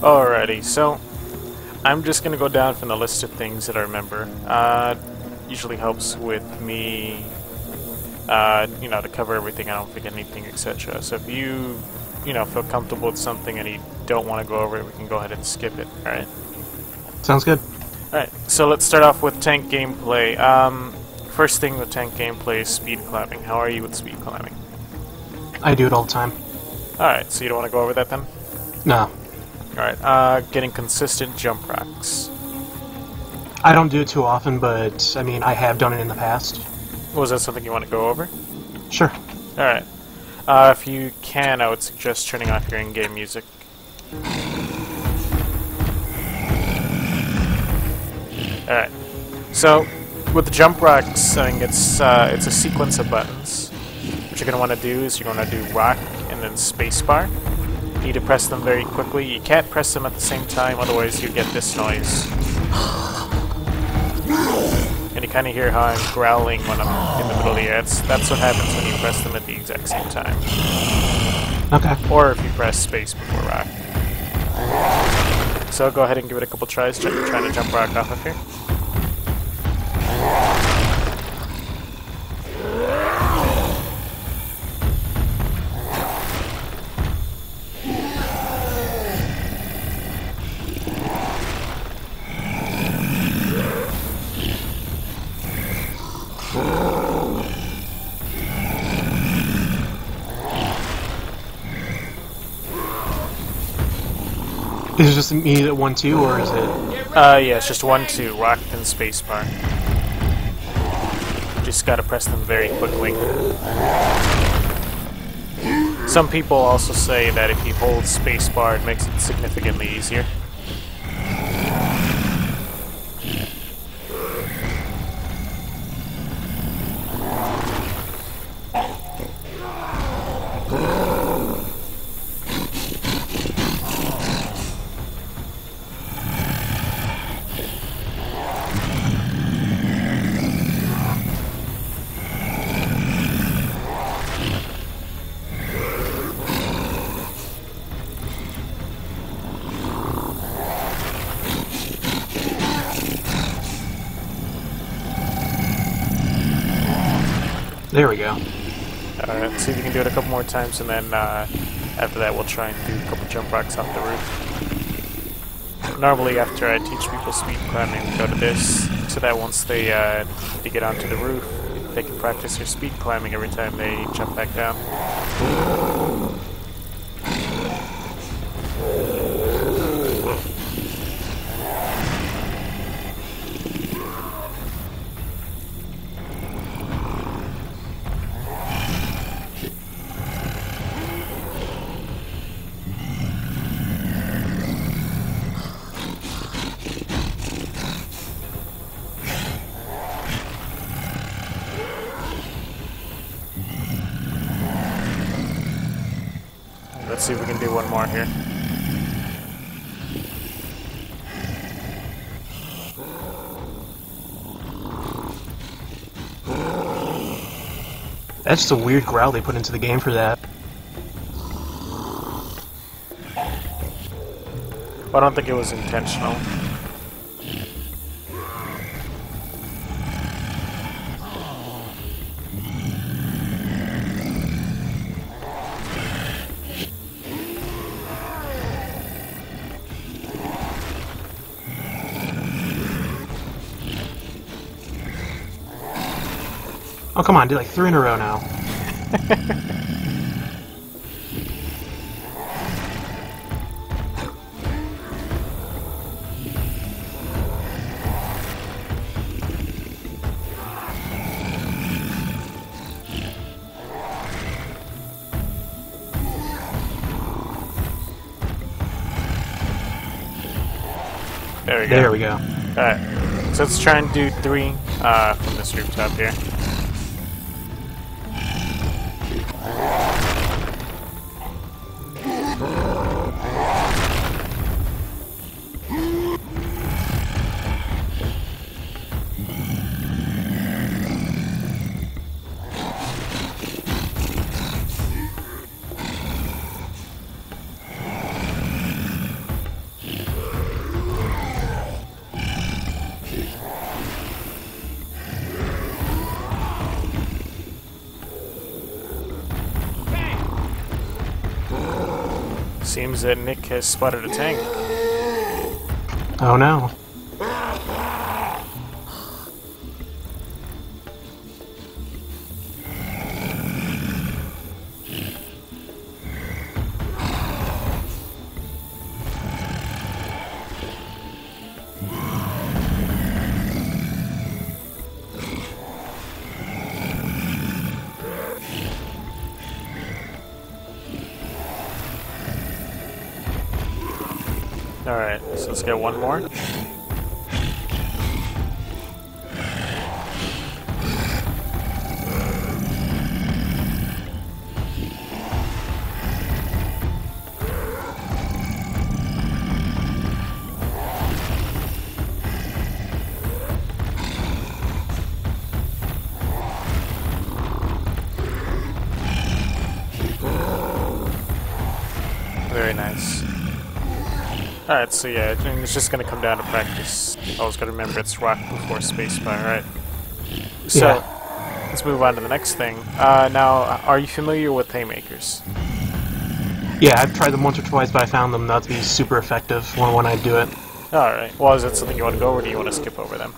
Alrighty, so I'm just gonna go down from the list of things that I remember. Usually helps with me, to cover everything. I don't forget anything, etc. So if you feel comfortable with something and you don't want to go over it, we can go ahead and skip it. All right. Sounds good. All right. So let's start off with tank gameplay. First thing with tank gameplay is speed climbing. How are you with speed climbing? I do it all the time. All right. So you don't want to go over that then? No. Alright, getting consistent jump rocks. I don't do it too often, but, I mean, I have done it in the past. Was that something you want to go over? Sure. Alright. If you can, I would suggest turning off your in-game music. Alright. So, with the jump rocks, I think it's a sequence of buttons. What you're going to want to do is you're going to do rock and then spacebar. You need to press them very quickly. You can't press them at the same time, otherwise you get this noise. And you kind of hear how I'm growling when I'm in the middle of the air. That's what happens when you press them at the exact same time. Okay. Or if you press space before rock. So go ahead and give it a couple tries, trying to jump rock off of here. Is it just me that 1-2, or is it? Yeah, it's just 1-2, rock and spacebar. Just gotta press them very quickly. Some people also say that if you hold spacebar, it makes it significantly easier. There we go. Alright, let's see if you can do it a couple more times, and then after that we'll try and do a couple jump rocks off the roof. Normally after I teach people speed climbing, we go to this, so that once they get onto the roof, they can practice their speed climbing every time they jump back down. Let's see if we can do one more here. That's just a weird growl they put into the game for that. I don't think it was intentional. Oh, come on, do like 3 in a row now. There we go. There we go. Alright, so let's try and do 3 from this rooftop here. Seems that Nick has spotted a tank. Oh no. Alright, so let's get one more. Very nice. Alright, so yeah, it's just gonna come down to practice. Always gotta remember it's rock before spacebar, right? So, Yeah. let's move on to the next thing. Now, are you familiar with Haymakers? Yeah, I've tried them once or twice, but I found them not to be super effective when I do it. Alright, well, is that something you want to go over, or do you want to skip over them?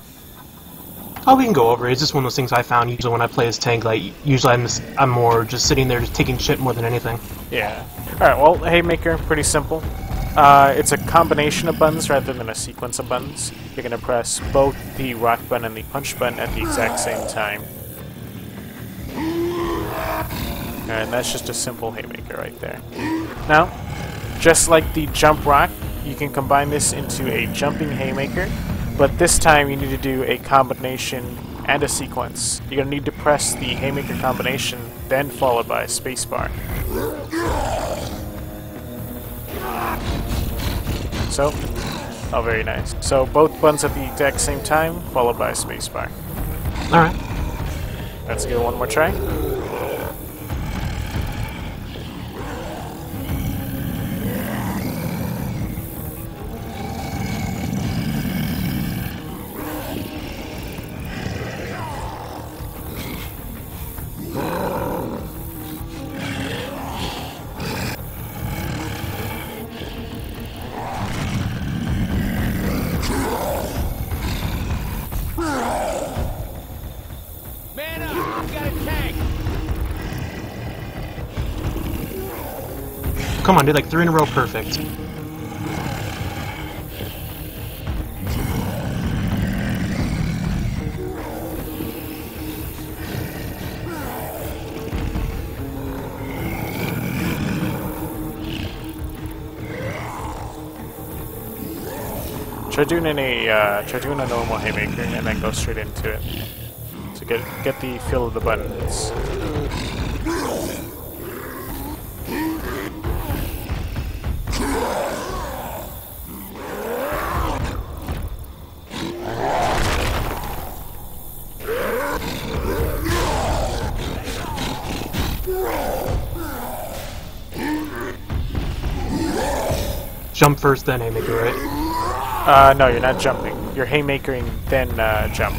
Oh, we can go over it. It's just one of those things I found usually when I play as tank. Like, usually I'm more just sitting there just taking shit more than anything. Yeah. Alright, well, Haymaker, pretty simple. It's a combination of buttons rather than a sequence of buttons. You're going to press both the rock button and the punch button at the exact same time. And that's just a simple Haymaker right there. Now, just like the jump rock, you can combine this into a jumping Haymaker, but this time you need to do a combination and a sequence. You're going to need to press the Haymaker combination, then followed by a spacebar. So, oh, very nice. So both buttons at the exact same time, followed by a spacebar. Alright. Let's give it one more try. Man up! We got a tank! Come on, dude, like 3 in a row, perfect. Try doing a normal Haymaker and then go straight into it to get the feel of the buttons. Jump first, then Haymaker, right? No, you're not jumping. You're Haymakering, then jump.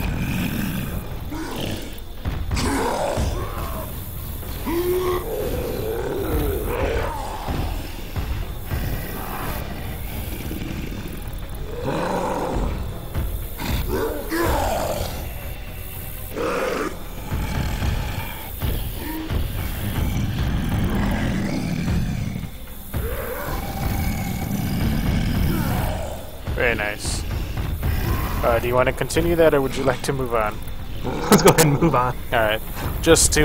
Very nice. Do you want to continue that, or would you like to move on? Let's go ahead and move on. Alright. Just to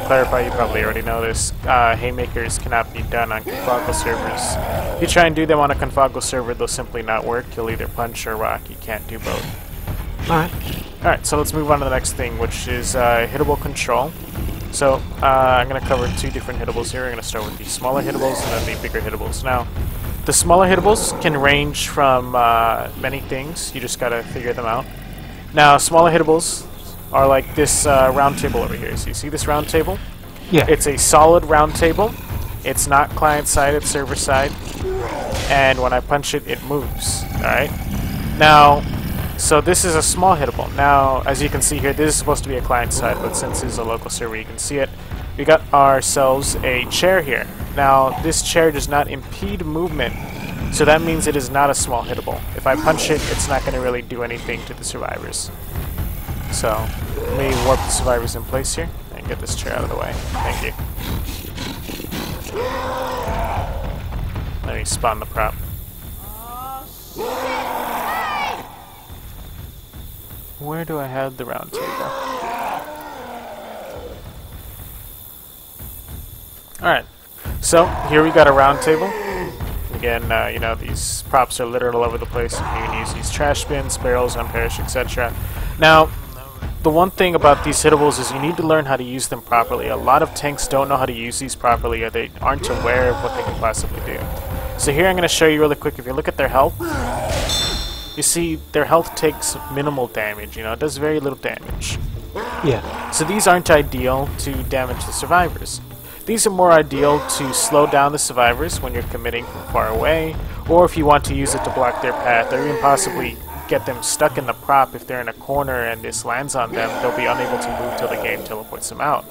clarify, you probably already know this, Haymakers cannot be done on confocal servers. If you try and do them on a confocal server, they'll simply not work. You'll either punch or rock. You can't do both. Alright. Alright, so let's move on to the next thing, which is hittable control. So, I'm going to cover 2 different hittables here. I'm going to start with the smaller hittables and then the bigger hittables. Now, the smaller hittables can range from many things. You just got to figure them out. Now, smaller hittables are like this round table over here. So you see this round table? Yeah. It's a solid round table. It's not client-side, it's server-side. And when I punch it, it moves. Alright? Now, so this is a small hittable. Now, as you can see here, this is supposed to be a client-side, but since it's a local server, you can see it. we got ourselves a chair here. Now, this chair does not impede movement, so that means it is not a small hittable. If I punch it, it's not going to really do anything to the survivors. So, let me warp the survivors in place here and get this chair out of the way. Thank you. Let me spawn the prop. Where do I have the round table? Alright, so here we got a round table. Again, you know, these props are littered all over the place. You can use these trash bins, barrels, unperish, etc. Now, the one thing about these hittables is you need to learn how to use them properly. A lot of tanks don't know how to use these properly, or they aren't aware of what they can possibly do. So here I'm going to show you really quick. If you look at their health, you see their health takes minimal damage. You know, it does very little damage. Yeah. So these aren't ideal to damage the survivors. These are more ideal to slow down the survivors when you're committing from far away, or if you want to use it to block their path, or even possibly get them stuck in the prop. If they're in a corner and this lands on them, they'll be unable to move till the game teleports them out.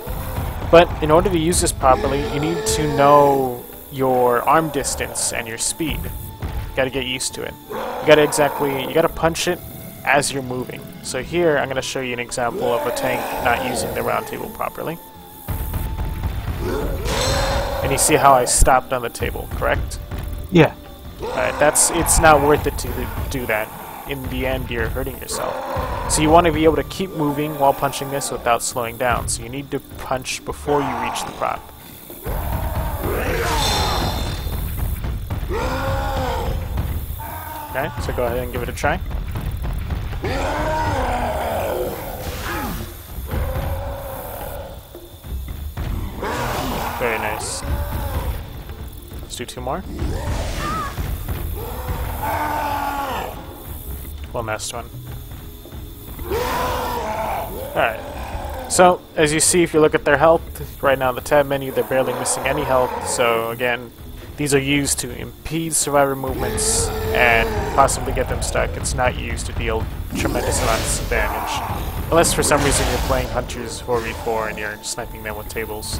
But in order to use this properly, you need to know your arm distance and your speed. You gotta get used to it. You gotta punch it as you're moving. So here, I'm gonna show you an example of a tank not using the round table properly. And you see how I stopped on the table, correct? Yeah. Alright, it's not worth it to do that. In the end, you're hurting yourself. So you want to be able to keep moving while punching this without slowing down. So you need to punch before you reach the prop. Okay, so go ahead and give it a try. Very nice. Let's do 2 more. One last one. Alright. So, as you see, if you look at their health, right now in the tab menu, they're barely missing any health. So, again, these are used to impede survivor movements and possibly get them stuck. It's not used to deal tremendous amounts of damage. Unless for some reason you're playing hunters 4v4 and you're sniping them with tables.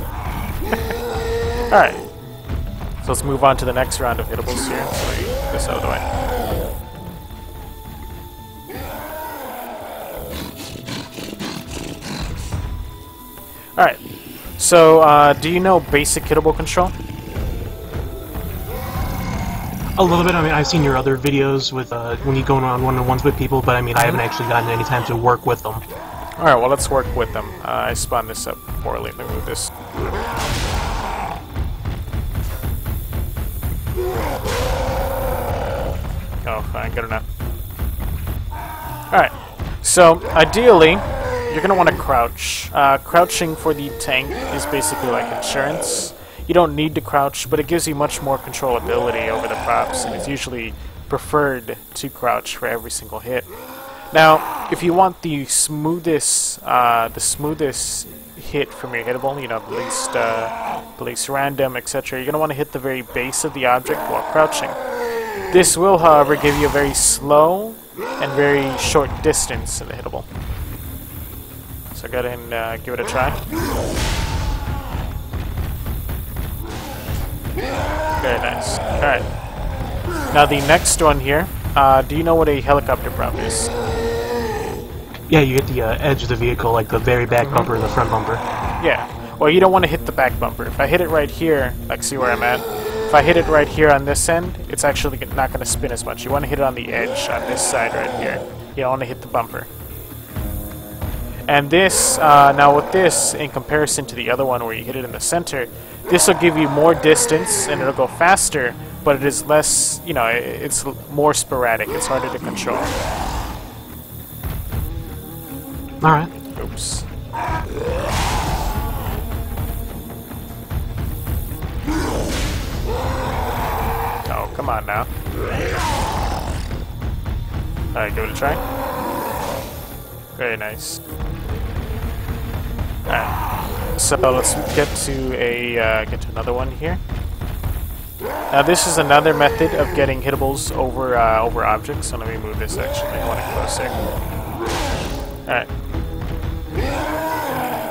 Alright. So let's move on to the next round of hittables here. So we get this out of the way. Alright. So, do you know basic hittable control? A little bit. I mean, I've seen your other videos with when you go on one-on-ones with people, but I mean, I haven't actually gotten any time to work with them. Alright, well, let's work with them. I spawned this up poorly. Let me move this. Oh, fine, good enough. Alright, so ideally, you're going to want to crouch. Crouching for the tank is basically like insurance. You don't need to crouch, but it gives you much more controllability over the props, and it's usually preferred to crouch for every single hit. Now, if you want the smoothest hit from your hittable, you know, the least random, etc., you're going to want to hit the very base of the object while crouching. This will, however, give you a very slow and very short distance in the hittable. So go ahead and give it a try. Very nice. Alright. Now the next one here, do you know what a helicopter prop is? Yeah, you hit the edge of the vehicle, like the very back bumper and the front bumper. Yeah. Well, you don't want to hit the back bumper. If I hit it right here, like see where I'm at? If I hit it right here on this end, it's actually not going to spin as much. You want to hit it on the edge, on this side right here. You don't want to hit the bumper. And this, now with this, in comparison to the other one where you hit it in the center, this will give you more distance and it'll go faster, but it is less, you know, it's more sporadic. It's harder to control. Alright. Oops. Oh, come on now. Alright, give it a try. Very nice. Alright, so let's get to another one here. Now this is another method of getting hittables over objects. So let me move this actually. I want it closer. Alright.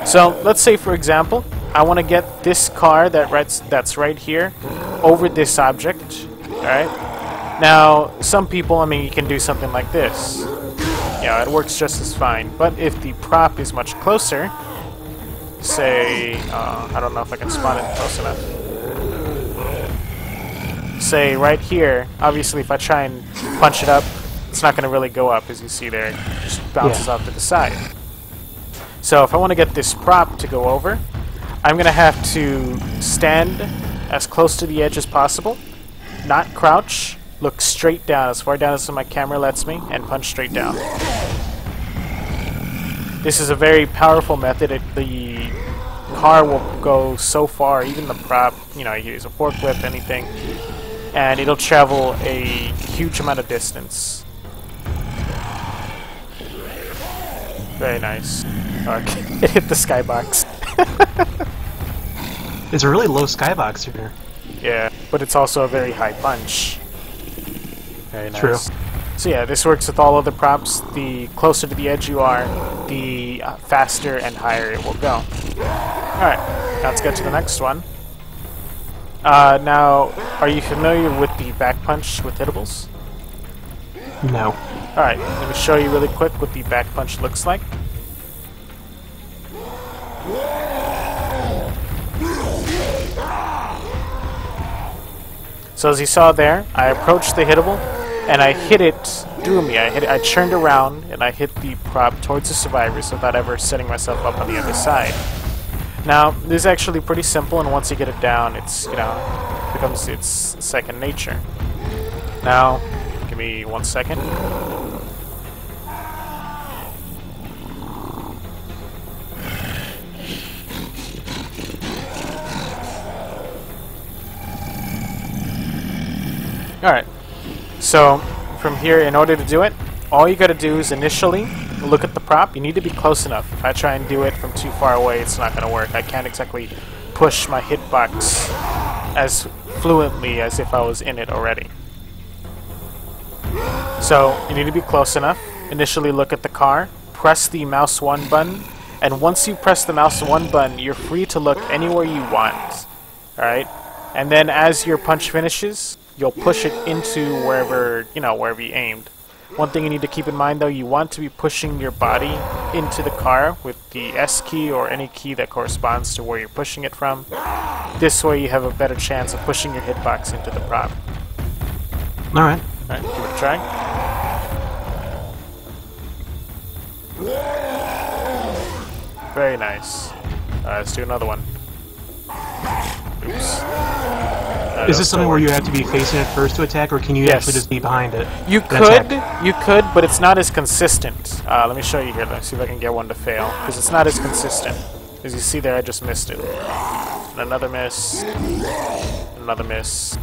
So let's say, for example, I want to get this car that's right here over this object. Alright? Now, some people, I mean, you can do something like this. Yeah, it works just as fine. But if the prop is much closer, say, I don't know if I can spawn it close enough. Say right here, obviously if I try and punch it up, it's not going to really go up, as you see there. It just bounces off to the side. So if I want to get this prop to go over, I'm going to have to stand as close to the edge as possible, not crouch, look straight down, as far down as my camera lets me, and punch straight down. This is a very powerful method. The car will go so far, even the prop, you know, you use a forklift, anything, and it'll travel a huge amount of distance. Very nice. Okay, it hit the skybox. It's a really low skybox here. Yeah, but it's also a very high punch. Very nice. True. So yeah, this works with all other props. The closer to the edge you are, the faster and higher it will go. Alright, now let's get to the next one. Now, are you familiar with the back punch with hittables? No. Alright, let me show you really quick what the back punch looks like. So as you saw there, I approached the hittable, and I hit it through me. I turned around, and I hit the prop towards the survivors without ever setting myself up on the other side. Now, this is actually pretty simple, and once you get it down, it's, you know, becomes its second nature. Now, give me 1 second. Alright, so from here, in order to do it, all you gotta do is initially look at the prop. You need to be close enough. If I try and do it from too far away, it's not gonna work. I can't exactly push my hitbox as fluently as if I was in it already. So, you need to be close enough. Initially look at the car, press the mouse 1 button, and once you press the mouse 1 button, you're free to look anywhere you want. Alright? And then as your punch finishes, you'll push it into wherever, you know, wherever you aimed. One thing you need to keep in mind though, you want to be pushing your body into the car with the S key or any key that corresponds to where you're pushing it from. This way you have a better chance of pushing your hitbox into the prop. Alright. Alright, give it a try. Very nice. Let's do another one. Oops. Is this something where you have to be facing it first to attack, or can you actually just be behind it? You could, but it's not as consistent. Let me show you here. Let me see if I can get one to fail, because it's not as consistent. As you see there, I just missed it. And another miss. Another miss.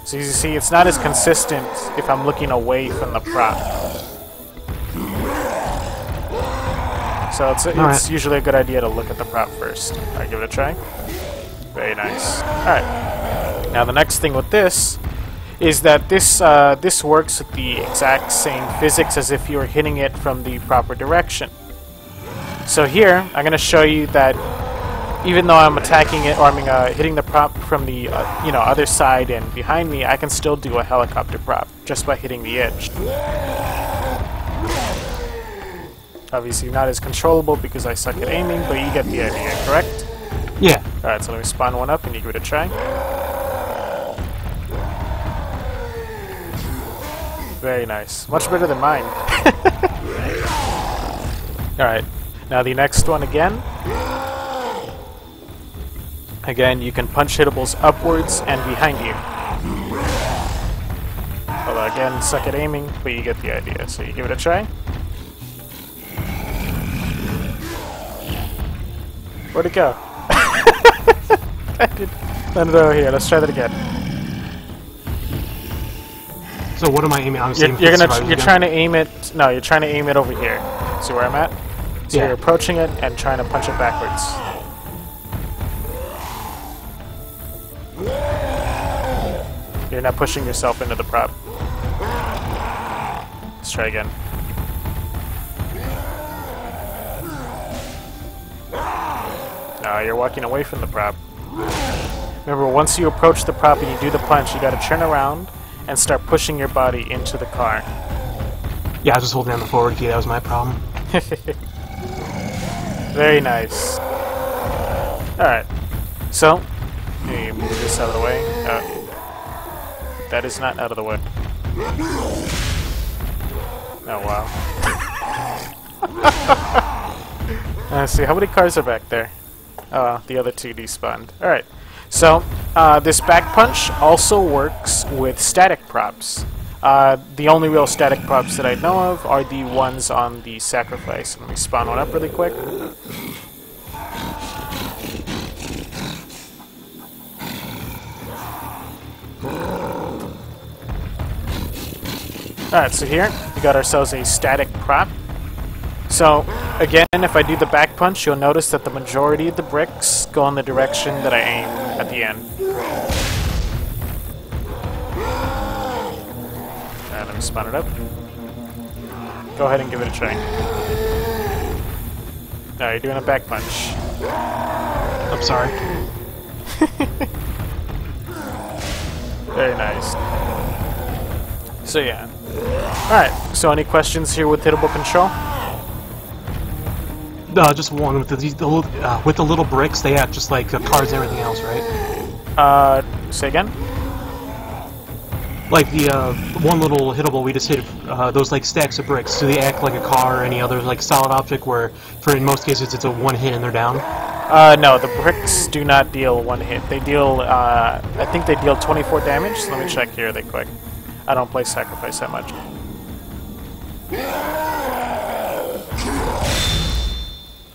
So you see, it's not as consistent if I'm looking away from the prop. So it's usually a good idea to look at the prop first. Alright, give it a try. Very nice. Alright. Now the next thing with this is that this works with the exact same physics as if you were hitting it from the proper direction. So here, I'm going to show you that even though I'm attacking it, or hitting the prop from the other side and behind me, I can still do a helicopter prop just by hitting the edge. Obviously not as controllable because I suck at aiming, but you get the idea, correct? Yeah. Alright, so let me spawn one up and you give it a try. Very nice. Much better than mine. Alright, now the next one again. Again, you can punch hittables upwards and behind you. Although again, suck at aiming, but you get the idea. So you give it a try. Where'd it go? Land it over here. Let's try that again. So what am I aiming? I'm You're trying to aim it. No, you're trying to aim it over here. See where I'm at? So yeah. You're approaching it and trying to punch it backwards. You're not pushing yourself into the prop. Let's try again. No, No, you're walking away from the prop. Remember, once you approach the prop and you do the punch, you gotta turn around and start pushing your body into the car. Yeah, I was just holding down the forward key, that was my problem. Very nice. Alright, so, let me move this out of the way. That is not out of the way. Oh, wow. Let's see, how many cars are back there? The other two despawned. Alright, so this back punch also works with static props. The only real static props that I know of are the ones on the sacrifice. Let me spawn one up really quick. Alright, so here we got ourselves a static prop. So, again, if I do the back punch, you'll notice that the majority of the bricks go in the direction that I aim at the end. Alright, let me spawn it up. Go ahead and give it a try. No, you're doing a back punch. I'm sorry. Very nice. So yeah. Alright, so any questions here with hittable control? Just one. With the little bricks, they act just like cars and everything else, right? Say again? Like the one little hittable we just hit, those like stacks of bricks, do they act like a car or any other like solid object where, for in most cases, it's a one hit and they're down? No, the bricks do not deal one hit. They deal, I think they deal 24 damage. So let me check here really quick. I don't play Sacrifice that much.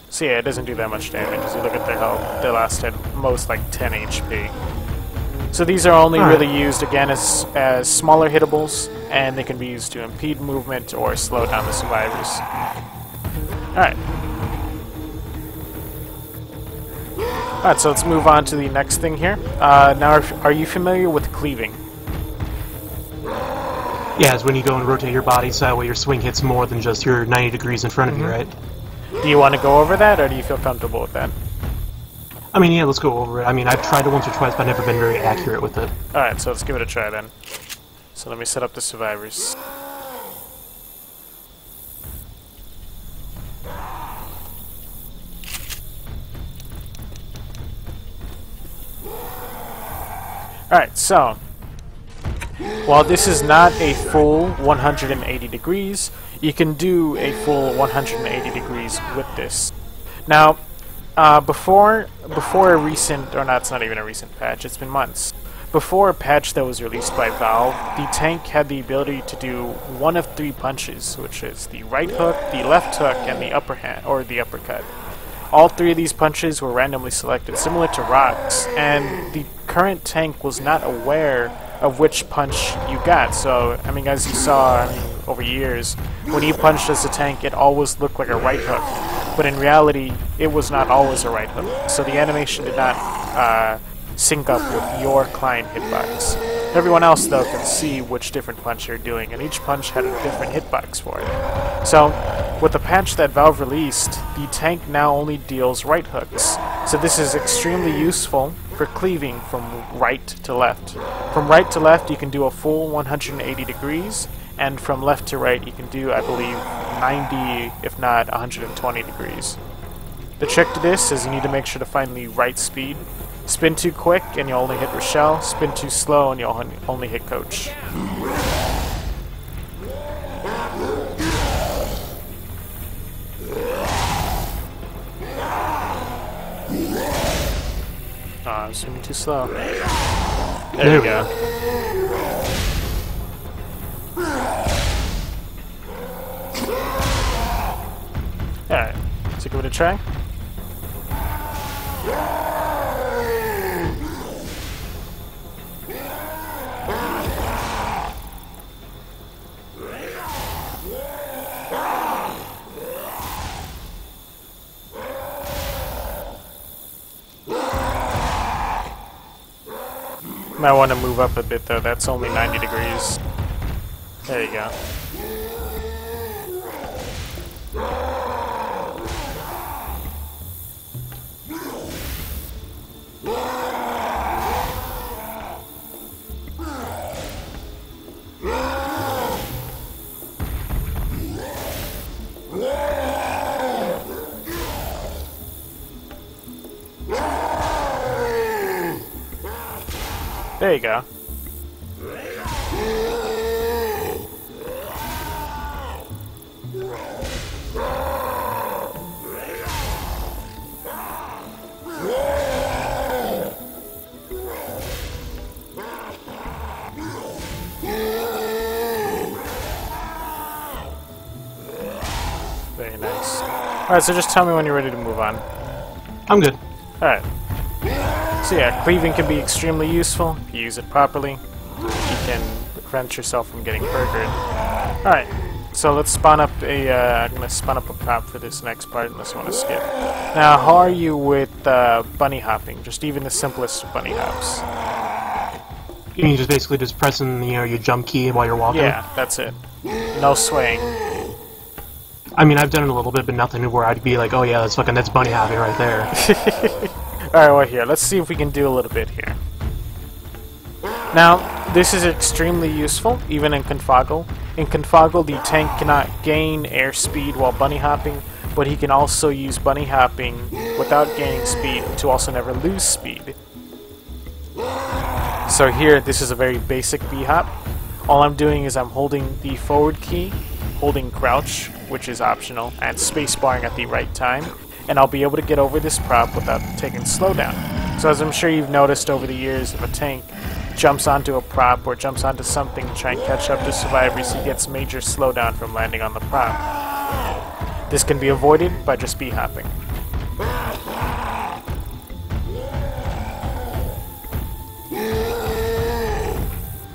So yeah, it doesn't do that much damage. As you look at their health, they last at most like 10 HP. So these are only really used, again, as smaller hittables, and they can be used to impede movement or slow down the survivors. Alright. Alright, so let's move on to the next thing here. Now, are you familiar with cleaving? Yeah, it's when you go and rotate your body so that way your swing hits more than just your 90 degrees in front of you, right? Do you want to go over that, or do you feel comfortable with that? I mean, yeah, let's go over it. I mean, I've tried it once or twice, but I've never been very accurate with it. Alright, so let's give it a try then. So let me set up the survivors. Alright, so while this is not a full 180 degrees, you can do a full 180 degrees with this. Now, before a recent, or not, it's not even a recent patch, it's been months. Before a patch that was released by Valve, the tank had the ability to do one of three punches, which is the right hook, the left hook, and the upper hand, or the uppercut. All three of these punches were randomly selected, similar to rocks, and the current tank was not aware of which punch you got. So, I mean, as you saw over years, when you punched as a tank, it always looked like a right hook. But in reality, it was not always a right hook. So the animation did not sync up with your client hitbox. Everyone else, though, can see which different punch you're doing, and each punch had a different hitbox for it. So, with the patch that Valve released, the tank now only deals right hooks. So this is extremely useful for cleaving from right to left. From right to left, you can do a full 180 degrees, and from left to right, you can do, I believe, 90, if not 120 degrees. The trick to this is you need to make sure to find the right speed. Spin too quick, and you'll only hit Rochelle. Spin too slow, and you'll only hit Coach. I'm spinning too slow. There we go. Alright, so give it a try. Might want to move up a bit though, that's only 90 degrees. There you go. There you go. Very nice. Alright, so just tell me when you're ready to move on. I'm good. Alright. So yeah, cleaving can be extremely useful if you use it properly. You can prevent yourself from getting burgered. Alright, so let's spawn up a, I'm going to spawn up a prop for this next part unless you want to skip. Now, how are you with bunny hopping? Just even the simplest of bunny hops. You mean just basically just pressing, you know, your jump key while you're walking? Yeah, that's it. No swaying. I mean, I've done it a little bit, but nothing where I'd be like, oh yeah, that's bunny hopping right there. Alright, well here, let's see if we can do a little bit here. Now, this is extremely useful, even in Confoggle. In Confoggle, the tank cannot gain airspeed while bunny hopping, but he can also use bunny hopping without gaining speed to also never lose speed. So here, this is a very basic B-hop. All I'm doing is I'm holding the forward key, holding crouch, which is optional, and spacebarring at the right time, and I'll be able to get over this prop without taking slowdown. So as I'm sure you've noticed over the years, if a tank jumps onto a prop or jumps onto something to try and catch up to survivors, he gets major slowdown from landing on the prop. This can be avoided by just B-hopping.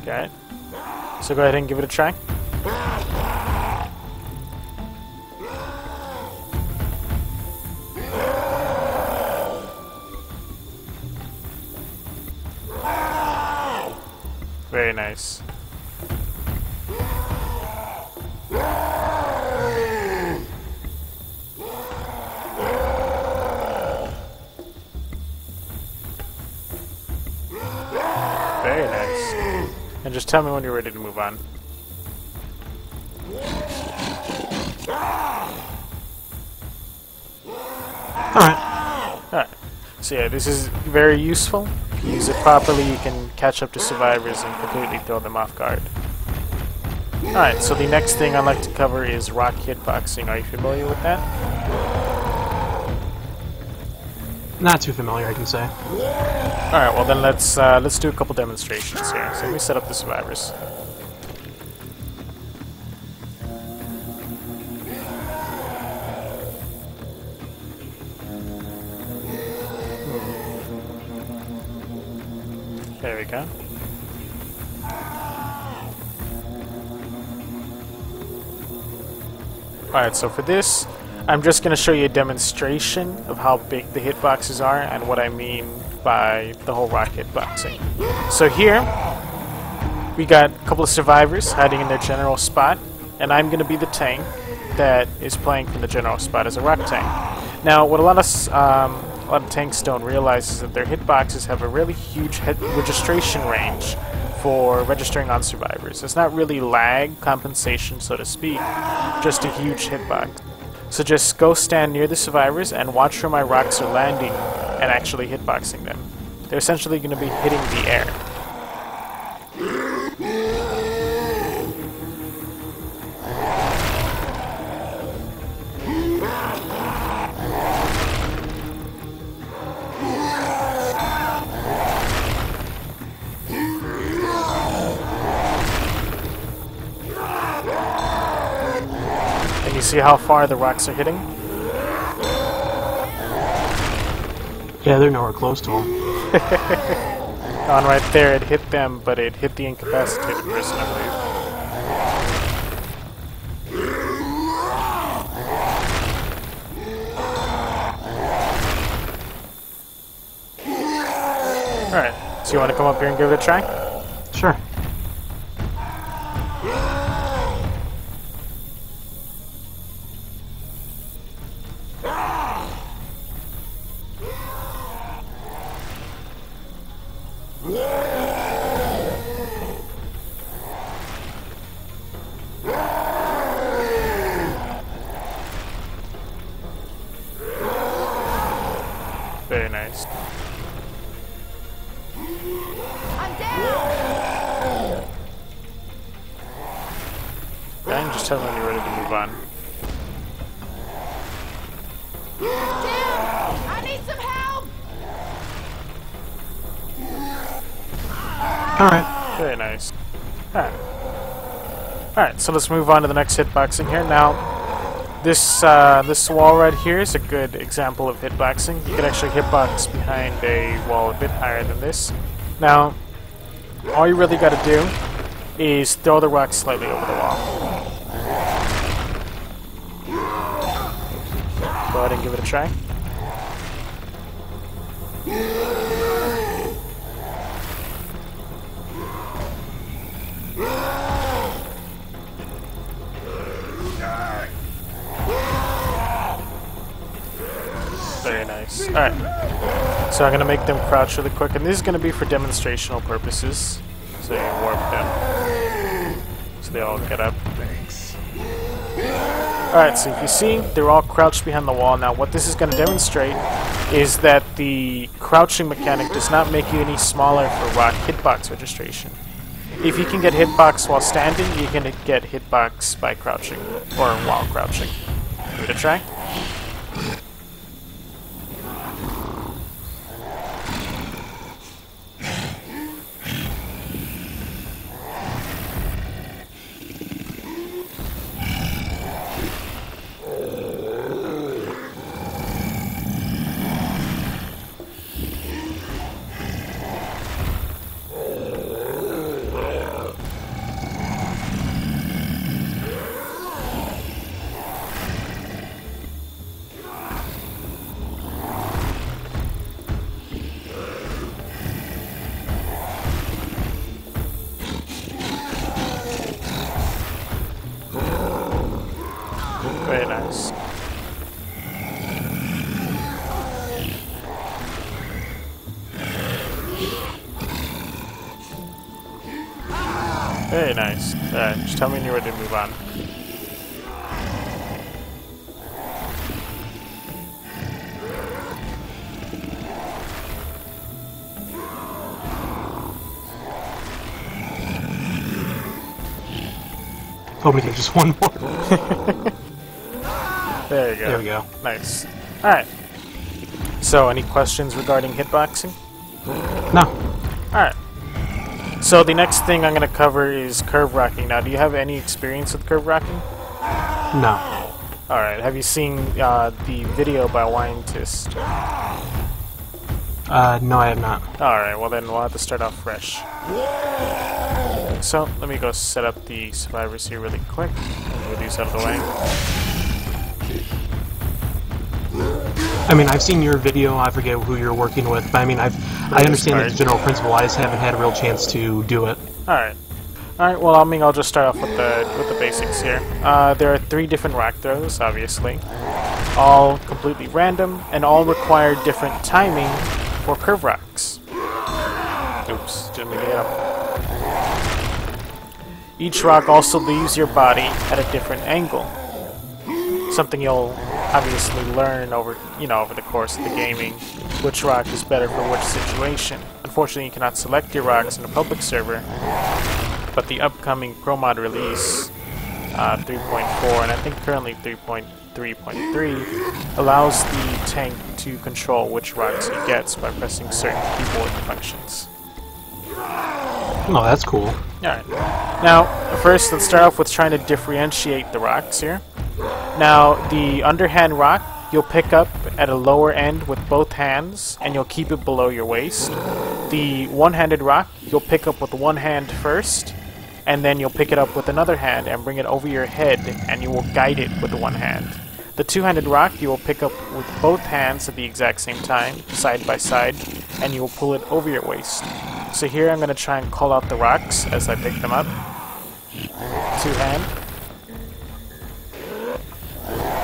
Okay, so go ahead and give it a try. Very nice. Very nice. And just tell me when you're ready to move on. Alright. So yeah, this is very useful. If you use it properly, you can catch up to survivors and completely throw them off guard. Alright, so the next thing I'd like to cover is rock hitboxing. Are you familiar with that? Not too familiar, I can say. Alright, well then let's do a couple demonstrations here. So let me set up the survivors. There we go. Alright, so for this, I'm just going to show you a demonstration of how big the hitboxes are and what I mean by the whole rock hitboxing. So here, we got a couple of survivors hiding in their general spot, and I'm going to be the tank that is playing from the general spot as a rock tank. Now, what a lot of tanks don't realize is that their hitboxes have a really huge registration range for registering on survivors. It's not really lag compensation, so to speak, just a huge hitbox. So just go stand near the survivors and watch where my rocks are landing and actually hitboxing them. They're essentially going to be hitting the air. And you see how far the rocks are hitting? Yeah, they're nowhere close to them. On right there, it hit them, but it hit the incapacitated person, I believe. Alright, so you want to come up here and give it a try? Sure. Very nice. I'm down! tell me when you're ready to move on. I need some help! Alright. Very nice. Alright. Alright, so let's move on to the next hitboxing here. Now, this wall right here is a good example of hitboxing. You can actually hitbox behind a wall a bit higher than this. Now, all you really gotta do is throw the rock slightly over the wall. Go ahead and give it a try. Very nice. Alright. So I'm going to make them crouch really quick, and this is going to be for demonstrational purposes. So you warp them. So they all get up. Alright, so if you see, they're all crouched behind the wall. Now what this is going to demonstrate is that the crouching mechanic does not make you any smaller for rock hitbox registration. If you can get hitbox while standing, you can get hitbox by crouching, or while crouching. Give it a try. Very nice. Very nice. Alright, just tell me when you're ready to move on. Told me to get just one more. There you go. There we go. Nice. Alright. So, any questions regarding hitboxing? No. Alright. So, the next thing I'm going to cover is curve rocking. Now, do you have any experience with curve rocking? No. Alright. Have you seen the video by Wintist? No, I have not. Alright, well then we'll have to start off fresh. So, let me go set up the survivors here really quick. Move these out of the way. I mean, I've seen your video. I forget who you're working with, but I mean, I understand the general principle. I just haven't had a real chance to do it. Alright. Alright, well, I'll just start off with the basics here. There are 3 different rock throws, obviously. All completely random, and all require different timing for curve rocks. Oops, didn't mean to get up. Each rock also leaves your body at a different angle. Something you'll obviously learn over the course of the gaming, which rock is better for which situation. Unfortunately, you cannot select your rocks in a public server, but the upcoming Pro Mod release 3.4, and I think currently 3.3, allows the tank to control which rocks he gets by pressing certain keyboard functions. Oh, that's cool. Alright. Now, first, let's start off with trying to differentiate the rocks here. Now, the underhand rock, you'll pick up at a lower end with both hands, and you'll keep it below your waist. The one-handed rock, you'll pick up with one hand first, and then you'll pick it up with another hand and bring it over your head, and you will guide it with the one hand. The two-handed rock, you will pick up with both hands at the exact same time, side by side, and you will pull it over your waist. So here I'm going to try and call out the rocks as I pick them up. Two-hand.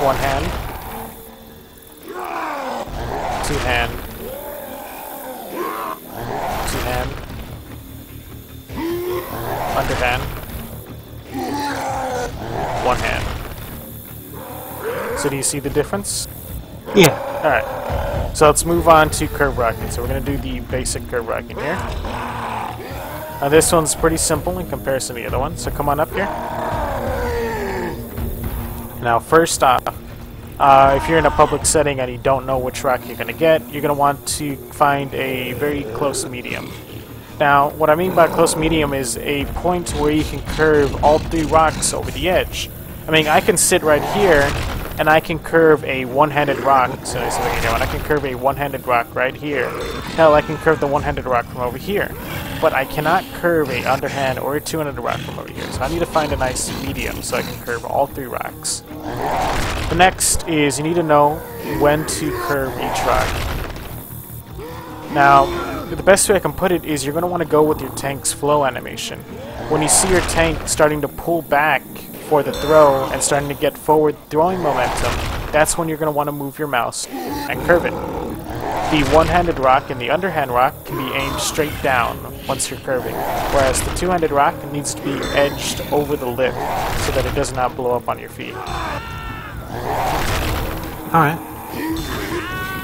One hand. Two-hand. Two-hand. Underhand. One hand. So do you see the difference? Yeah. Alright. So let's move on to curve rocking. So we're going to do the basic curve rocking here. Now this one's pretty simple in comparison to the other one. So come on up here. Now, first off, if you're in a public setting and you don't know which rock you're going to get, you're going to want to find a very close medium. Now, what I mean by close medium is a point where you can curve all 3 rocks over the edge. I mean, I can sit right here, and I can curve a one-handed rock. So I can curve a one-handed rock right here. Hell, I can curve the one-handed rock from over here. But I cannot curve a underhand or a two-handed rock from over here. So I need to find a nice medium so I can curve all 3 rocks. The next is you need to know when to curve each rock. Now, the best way I can put it is you're going to want to go with your tank's flow animation. When you see your tank starting to pull back for the throw and starting to get forward throwing momentum, that's when you're going to want to move your mouse and curve it. The one-handed rock and the underhand rock can be aimed straight down once you're curving, whereas the two-handed rock needs to be edged over the lip so that it does not blow up on your feet. Alright.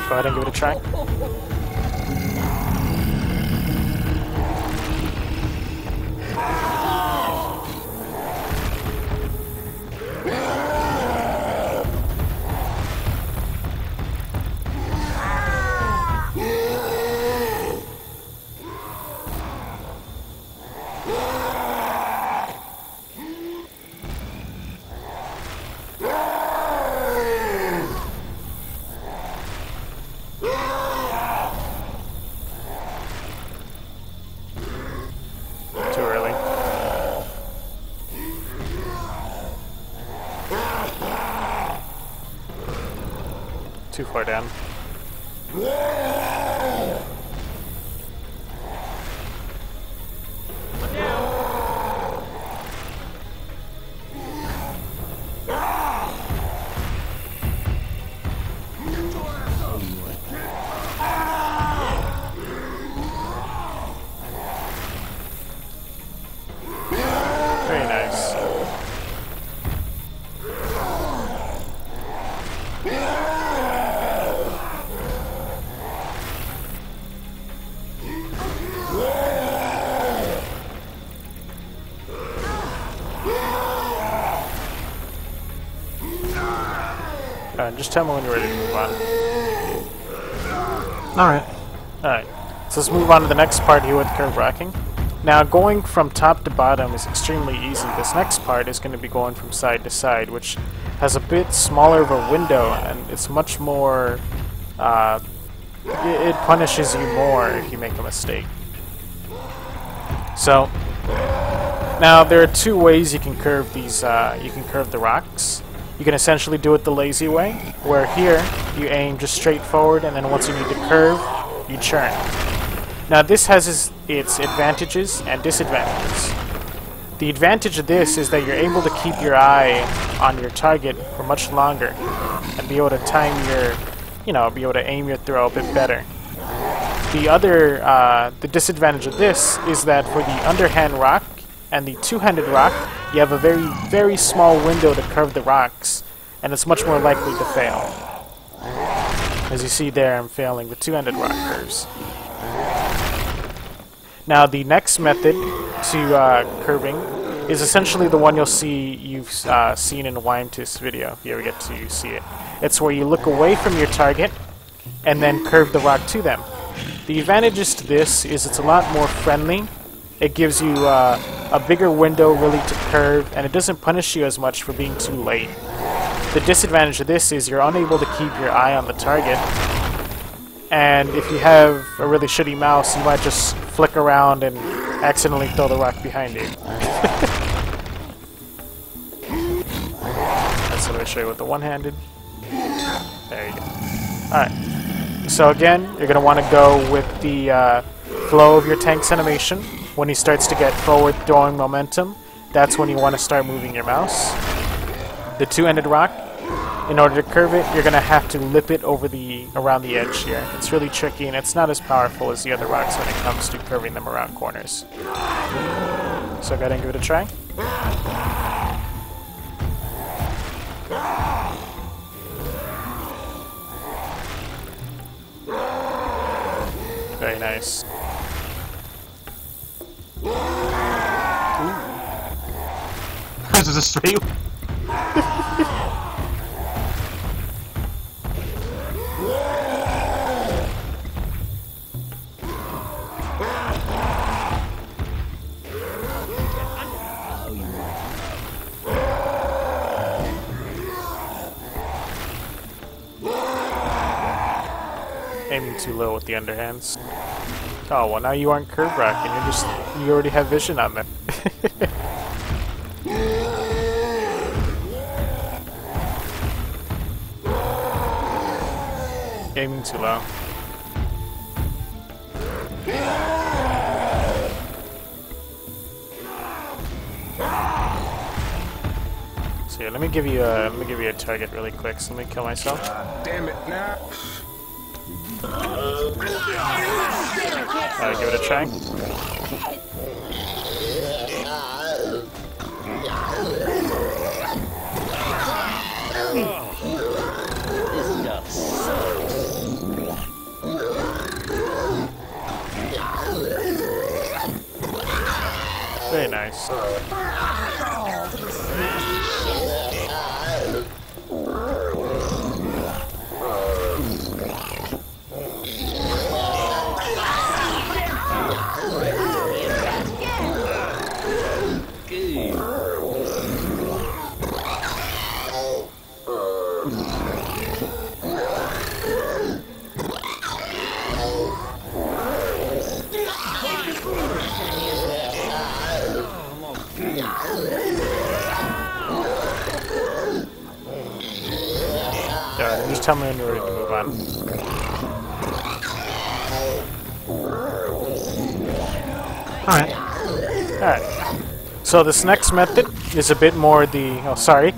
Go ahead and give it a try. Too early. Too far down. Very nice. Just tell me when you're ready to move on. Alright. Alright, so let's move on to the next part here with curve rocking. Now, going from top to bottom is extremely easy. This next part is going to be going from side to side, which has a bit smaller of a window, and it's much more... it punishes you more if you make a mistake. So, now there are 2 ways you can curve these, you can curve the rocks. You can essentially do it the lazy way, where here you aim just straight forward, and then once you need to curve, you churn. Now this has its advantages and disadvantages. The advantage of this is that you're able to keep your eye on your target for much longer, and be able to time your, be able to aim your throw a bit better. The disadvantage of this is that for the underhand rock and the two-handed rock, you have a very, very small window to curve the rocks, and it's much more likely to fail. As you see there, I'm failing the two-handed rock curves. Now, the next method to curving is essentially the one you've seen in a Wyntis video, if you ever get to see it. It's where you look away from your target and then curve the rock to them. The advantages to this is it's a lot more friendly. It gives you a bigger window really to curve, and it doesn't punish you as much for being too late. The disadvantage of this is you're unable to keep your eye on the target, and if you have a really shitty mouse, you might just flick around and accidentally throw the rock behind you. That's what I show you with the one-handed. There you go. Alright. So again, you're going to want to go with the flow of your tank's animation. When he starts to get forward throwing momentum, that's when you want to start moving your mouse. The two-handed rock, in order to curve it, you're going to have to lip it over around the edge here. It's really tricky, and it's not as powerful as the other rocks when it comes to curving them around corners. So go ahead and give it a try. Very nice. This is a straight. aiming too low with the underhands. Oh, well now you aren't curve racking, you already have vision on them. Aiming too low. So yeah, let me give you a target really quick. So let me kill myself. Damn it, now. Alright, give it a try. Very nice. Alright, just tell me when you're ready to move on. Alright. Alright. So this next method is a bit more the... Oh, sorry.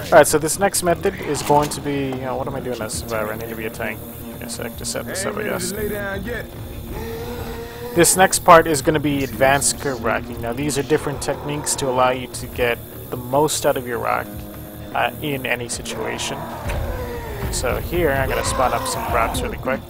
Alright, so this next method is going to be... what am I doing as a survivor? I need to be a tank. Give me a sec to set this up, I guess. This next part is going to be advanced curve racking. Now these are different techniques to allow you to get the most out of your rock in any situation. So here, I'm going to spawn up some props really quick.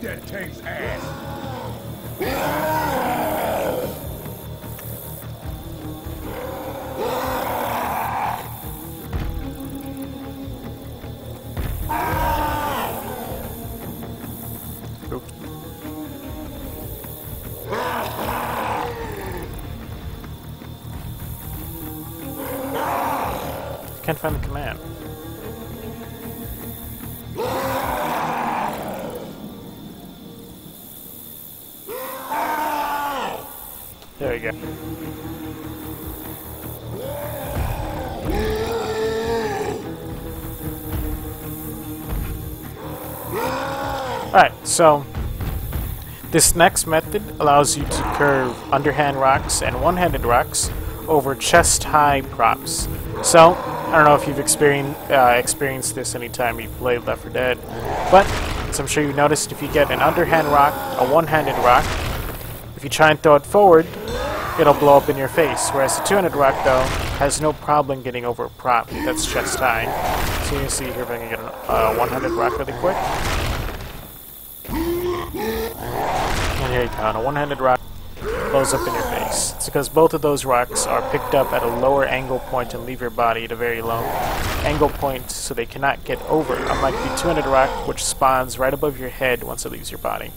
Oops. Can't find the command. There we go. Alright, so this next method allows you to curve underhand rocks and one-handed rocks over chest-high props. So, I don't know if you've experienced this anytime you've played Left 4 Dead, but as I'm sure you noticed, if you get an underhand rock, a one-handed rock, if you try and throw it forward, it'll blow up in your face, whereas the two-handed rock, though, has no problem getting over a prop that's chest-high. So you can see here if I can get a one-handed rock really quick. And here you go, and a one-handed rock blows up in your face. It's because both of those rocks are picked up at a lower angle point and leave your body at a very low angle point, so they cannot get over, unlike the two-handed rock, which spawns right above your head once it leaves your body.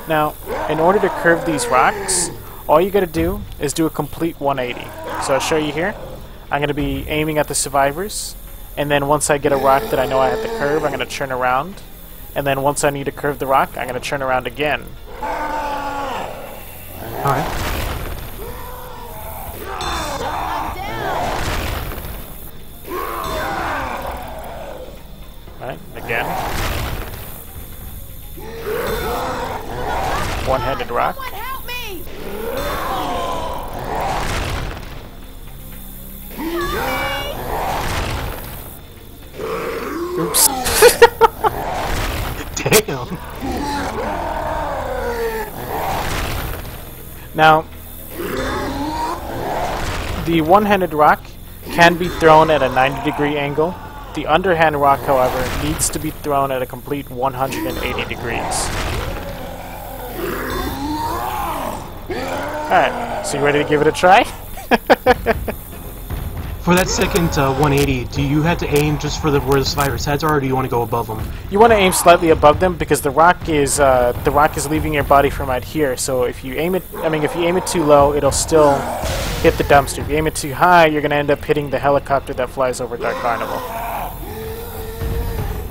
Now, in order to curve these rocks, all you gotta do is do a complete 180. So I'll show you here. I'm gonna be aiming at the survivors, and then once I get a rock that I know I have to curve, I'm gonna turn around, and then once I need to curve the rock, I'm gonna turn around again. Alright. Alright, again. One-handed rock. Someone help me! Oops. Damn. Now, the one-handed rock can be thrown at a 90-degree angle. The underhand rock, however, needs to be thrown at a complete 180 degrees. Alright, so you ready to give it a try? For that second 180, do you have to aim just for where the survivor's heads are, or do you want to go above them? You want to aim slightly above them because the rock is leaving your body from right here. So if you aim it too low, it'll still hit the dumpster. If you aim it too high, you're going to end up hitting the helicopter that flies over Dark Carnival.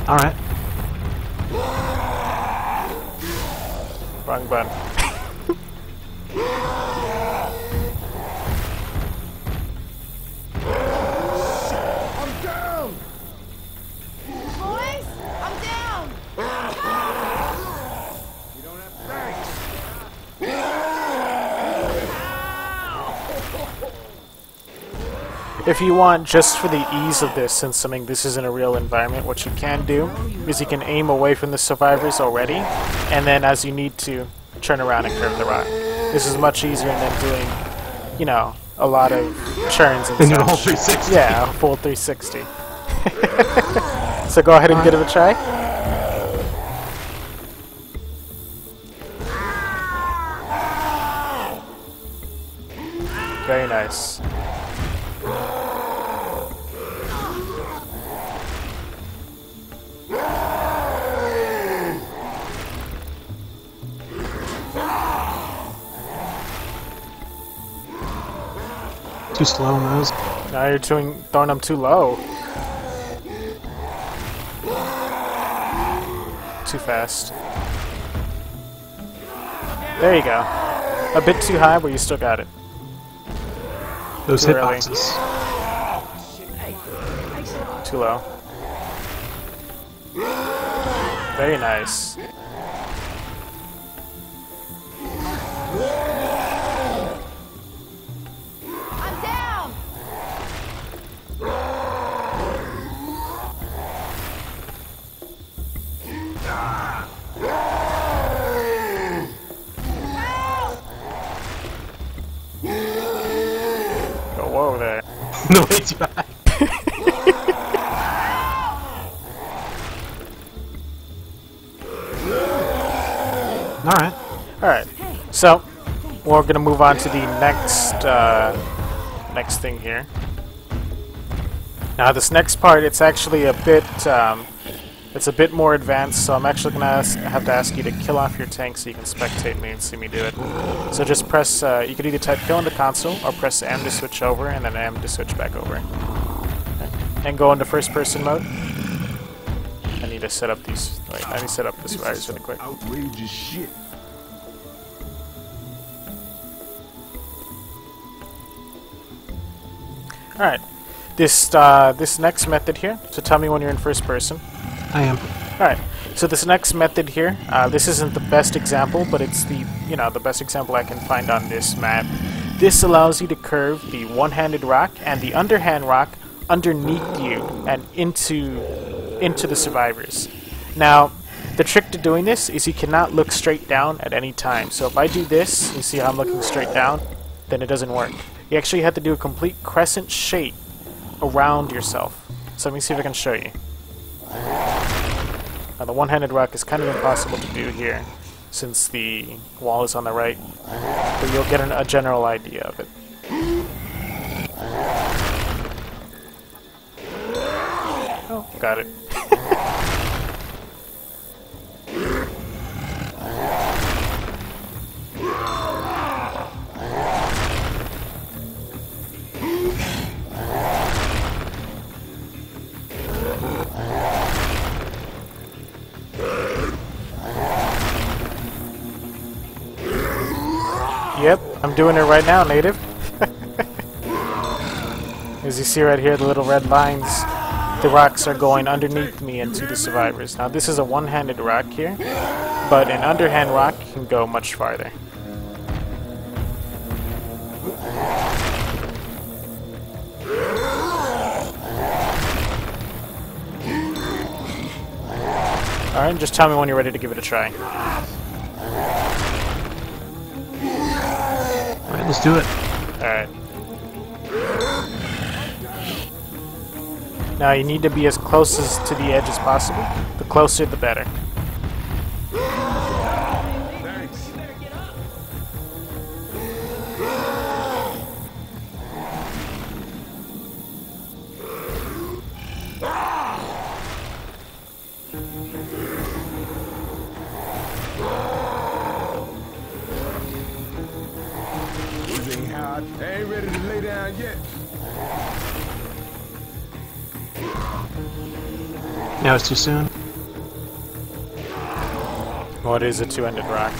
Alright. Wrong button. I'm down! Boys, I'm down! You don't have thanks. If you want, just for the ease of this, since this isn't a real environment, what you can do is you can aim away from the survivors already, and then as you need to, turn around and curve the rock. This is much easier than doing, you know, a lot of turns and Then do the such. whole 360. Yeah, a full 360. So go ahead and give it a try. Very nice. Too slow on those. Now you're throwing them too low. Too fast. There you go. A bit too high, but you still got it. Those Too early. hitboxes. Too low. Very nice. I'm down! Oh, whoa there. No, way too high. Alright. Alright, so we're going to move on to the next thing here. Now this next part, it's actually a bit more advanced, so I'm actually going to have to ask you to kill off your tank so you can spectate me and see me do it. So just press, you can either type kill on the console, or press M to switch over, and then M to switch back over. Okay. And go into first person mode. I need to set up these, wait, I need to set up this rise really quick. Outrageous shit. Alright, this next method here, so tell me when you're in first person. I am. Alright, so this next method here, this isn't the best example, but it's the best example I can find on this map. This allows you to curve the one-handed rock and the underhand rock underneath you and into the survivors. Now, the trick to doing this is you cannot look straight down at any time. So if I do this, you see how I'm looking straight down, then it doesn't work. You actually have to do a complete crescent shape around yourself. So let me see if I can show you. Now the one-handed rock is kind of impossible to do here, since the wall is on the right, but you'll get a general idea of it. Oh, got it. Yep, I'm doing it right now, native. As you see right here, the little red lines, the rocks are going underneath me into the survivors. Now this is a one-handed rock here, but an underhand rock can go much farther. Alright, just tell me when you're ready to give it a try. Alright, let's do it. Alright. Now you need to be as close to the edge as possible. The closer, the better. Thanks. This ain't hot. I ain't ready to lay down yet. Now it's too soon. What is a two-ended rock?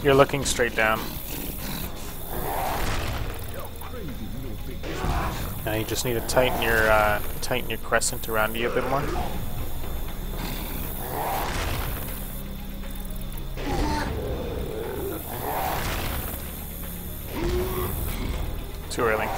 You're looking straight down. Now you just need to tighten your crescent around you a bit more. Too early.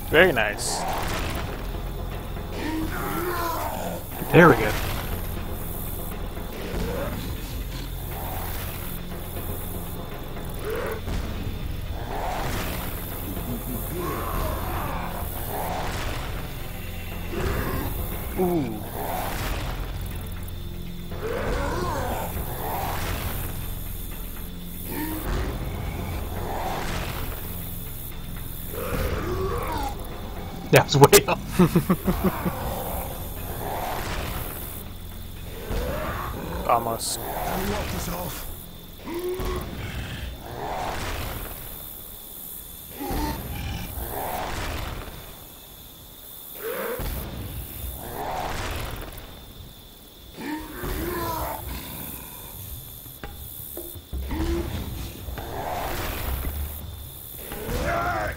Very nice. There we go. Ooh. That was way up. Almost. Walk this off.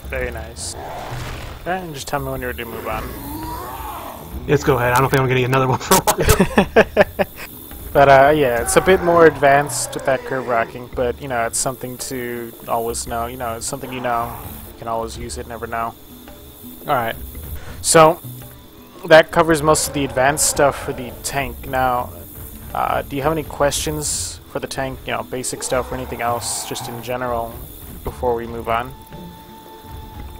Very nice. Alright, and just tell me when you're ready to move on. Let's go ahead. I don't think I'm gonna get another one for a while. But yeah, it's a bit more advanced with that curve rocking, but you know, it's something to always know. You know, it's something you know. You can always use it, never know. Alright. So, that covers most of the advanced stuff for the tank. Now, do you have any questions for the tank? You know, basic stuff or anything else, just in general, before we move on?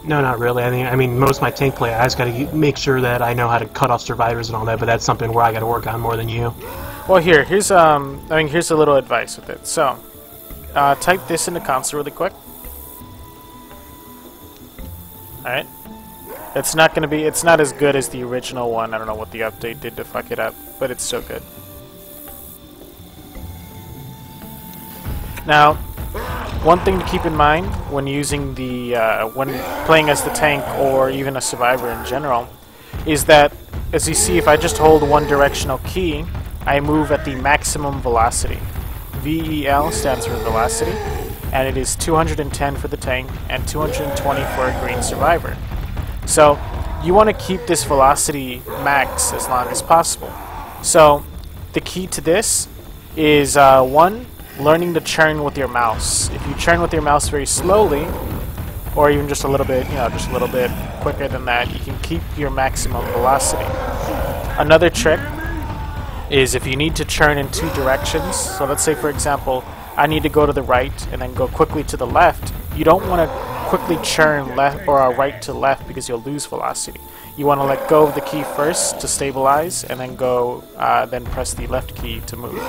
No, not really. I mean, most of my tank play, I just gotta make sure that I know how to cut off survivors and all that. But that's something where I gotta work on more than you. Well, here's a little advice with it. So, type this into console really quick. All right. It's not as good as the original one. I don't know what the update did to fuck it up, but it's still good. Now, one thing to keep in mind when using the when playing as the tank or even a survivor in general is that, as you see, if I just hold one directional key, I move at the maximum velocity. VEL stands for velocity, and it is 210 for the tank and 220 for a green survivor. So you want to keep this velocity max as long as possible. So the key to this is one, learning to churn with your mouse. If you churn with your mouse very slowly, or even just a little bit, just a little bit quicker than that, you can keep your maximum velocity. Another trick is if you need to churn in two directions. So let's say, for example, I need to go to the right and then go quickly to the left. You don't want to quickly churn left or right to left because you'll lose velocity. You want to let go of the key first to stabilize, and then go, then press the left key to move.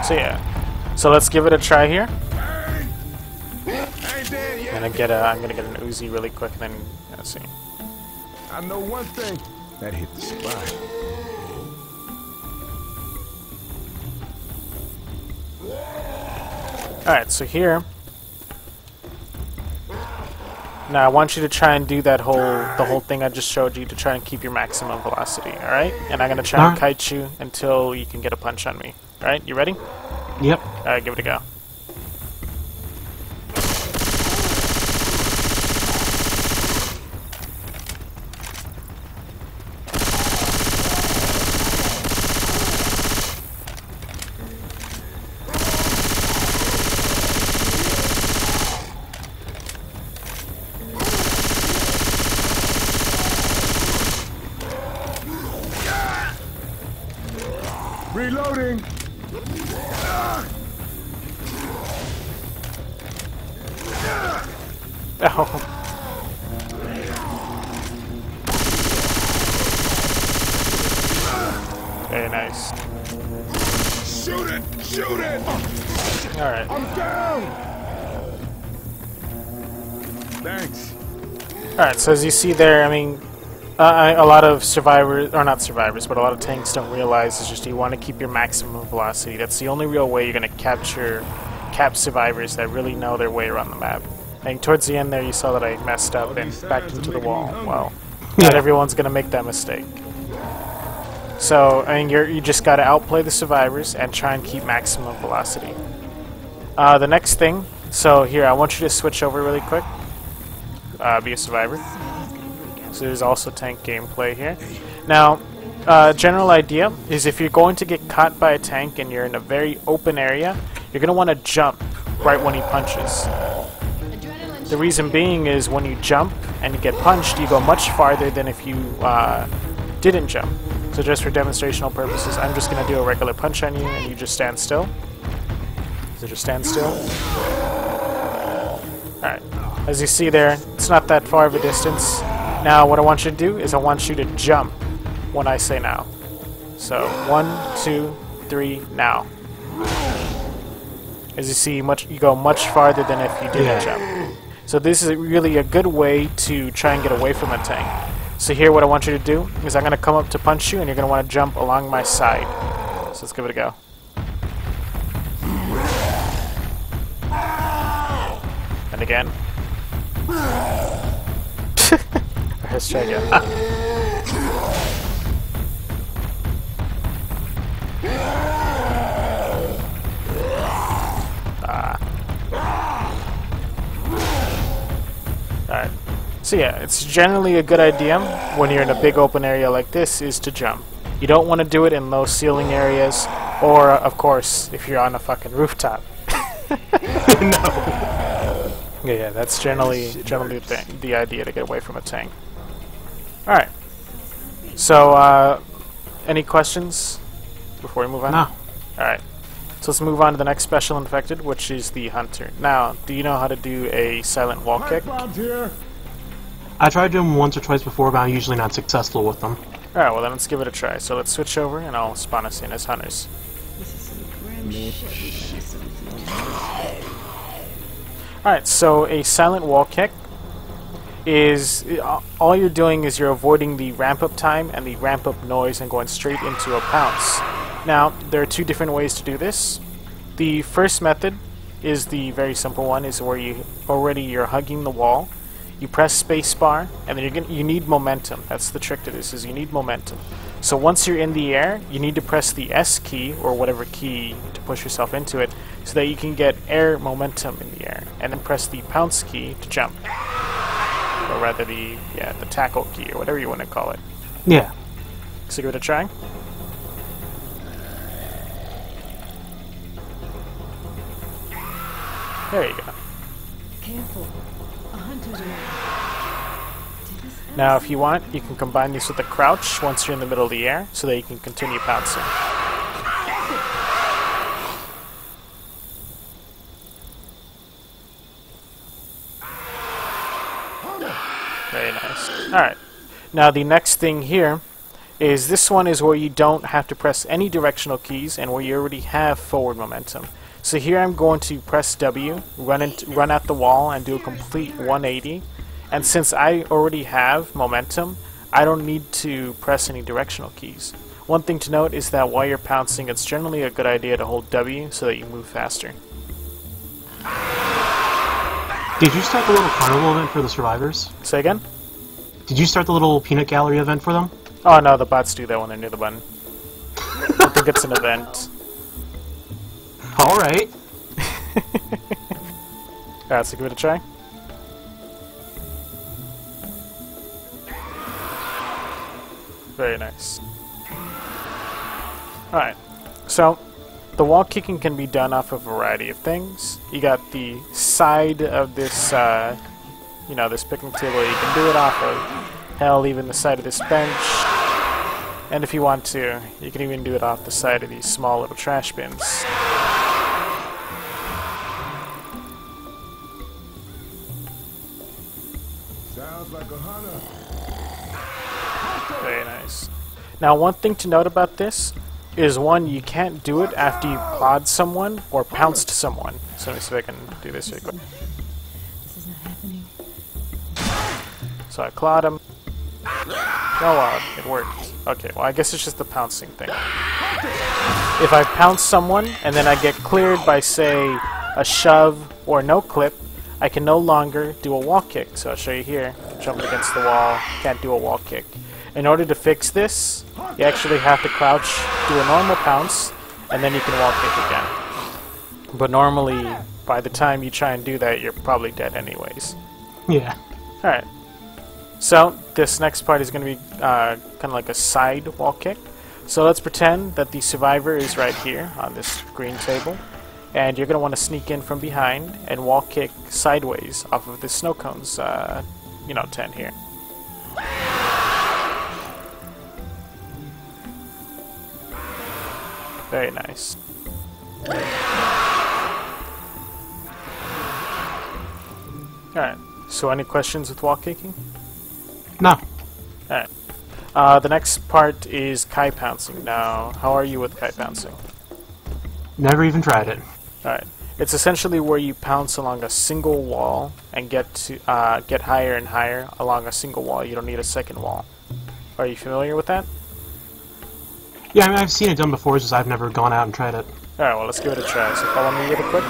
So yeah, so let's give it a try here. I'm gonna get an Uzi really quick, and then let's see. I know one thing. That hit the spot. Alright, so here... Now I want you to try and do that the whole thing I just showed you to try and keep your maximum velocity, alright? And I'm gonna try and kite you until you can get a punch on me. Alright, you ready? Yep. Alright, give it a go. Reloading. Oh. Very nice. Shoot it! Shoot it! Alright. I'm down. Thanks. Alright, so as you see there, I mean, a lot of survivors, or not survivors, but a lot of tanks don't realize is just you want to keep your maximum velocity. That's the only real way you're going to cap survivors that really know their way around the map. And towards the end there, you saw that I messed up and backed into the wall. Well, not everyone's going to make that mistake. So, I mean, you just got to outplay the survivors and try and keep maximum velocity. The next thing, so here, I want you to switch over really quick. Be a survivor. So there's also tank gameplay here. Now, general idea is if you're going to get caught by a tank and you're in a very open area, you're going to want to jump right when he punches. The reason being is when you jump and you get punched, you go much farther than if you didn't jump. So just for demonstrational purposes, I'm just going to do a regular punch on you and you just stand still. So just stand still. Alright. As you see there, it's not that far of a distance. Now what I want you to do is I want you to jump when I say now. So 1, 2, 3, now. As you see, you go much farther than if you didn't jump. So this is really a good way to try and get away from a tank. So here what I want you to do is I'm going to come up to punch you and you're going to want to jump along my side. So let's give it a go. And again. Let's try again. Alright. So yeah, it's generally a good idea when you're in a big open area like this is to jump. You don't want to do it in low ceiling areas or, of course, if you're on a fucking rooftop. No. Yeah, that's generally the idea to get away from a tank. Alright. So, any questions before we move on? No. Alright. So let's move on to the next special infected, which is the Hunter. Now, do you know how to do a silent wall kick? Here. I tried doing them once or twice before, but I'm usually not successful with them. Alright, well then let's give it a try. So let's switch over and I'll spawn us in as Hunters. Alright, so a silent wall kick is all you're doing is you're avoiding the ramp up time and the ramp up noise and going straight into a pounce. Now, there are two different ways to do this. The first method is the very simple one, is where you're hugging the wall. You press spacebar, and then you need momentum. That's the trick to this, is you need momentum. So once you're in the air, you need to press the S key, or whatever key to push yourself into it, so that you can get air momentum in the air. And then press the pounce key to jump. Or rather the tackle key, or whatever you want to call it. Yeah. So give it a try. There you go. Careful. A hunter's around. Now, if you want, you can combine these with a crouch once you're in the middle of the air, so that you can continue pouncing. Very nice. Alright. Now, the next thing here is this one is where you don't have to press any directional keys and where you already have forward momentum. So here I'm going to press W, run at the wall, and do a complete 180. And since I already have momentum, I don't need to press any directional keys. One thing to note is that while you're pouncing, it's generally a good idea to hold W so that you move faster. Did you start the little carnival event for the survivors? Say again? Did you start the little peanut gallery event for them? Oh no, the bots do that when they're near the button. I think it's an event. Alright. Alright, so give it a try. Very nice. Alright, so the wall kicking can be done off a variety of things. You got the side of this, you know, this picnic table. You can do it off of, hell, even the side of this bench. And if you want to, you can even do it off the side of these small little trash bins. Sounds like a hunter. Very nice. Now, one thing to note about this is, one, you can't do it after you clawed someone or pounced someone. So let me see if I can do this really quick. This is not happening. So I clawed him. Oh wow, it worked. Okay, well I guess it's just the pouncing thing. If I pounce someone and then I get cleared by, say, a shove or no clip, I can no longer do a wall kick. So I'll show you here. Jumping against the wall, can't do a wall kick. In order to fix this, you actually have to crouch, do a normal pounce, and then you can wall kick again. But normally, by the time you try and do that, you're probably dead anyways. Yeah. Alright. So, this next part is going to be kind of like a side wall kick. So let's pretend that the survivor is right here on this green table. And you're going to want to sneak in from behind and wall kick sideways off of the snow cones, you know, tent here. Very nice. Alright, so any questions with wall kicking? No. Alright. The next part is kite pouncing. Now, how are you with kite pouncing? Never even tried it. Alright. It's essentially where you pounce along a single wall and get higher and higher along a single wall. You don't need a second wall. Are you familiar with that? Yeah, I mean, I've seen it done before, just I've never gone out and tried it. Alright, well let's give it a try. So follow me really quick.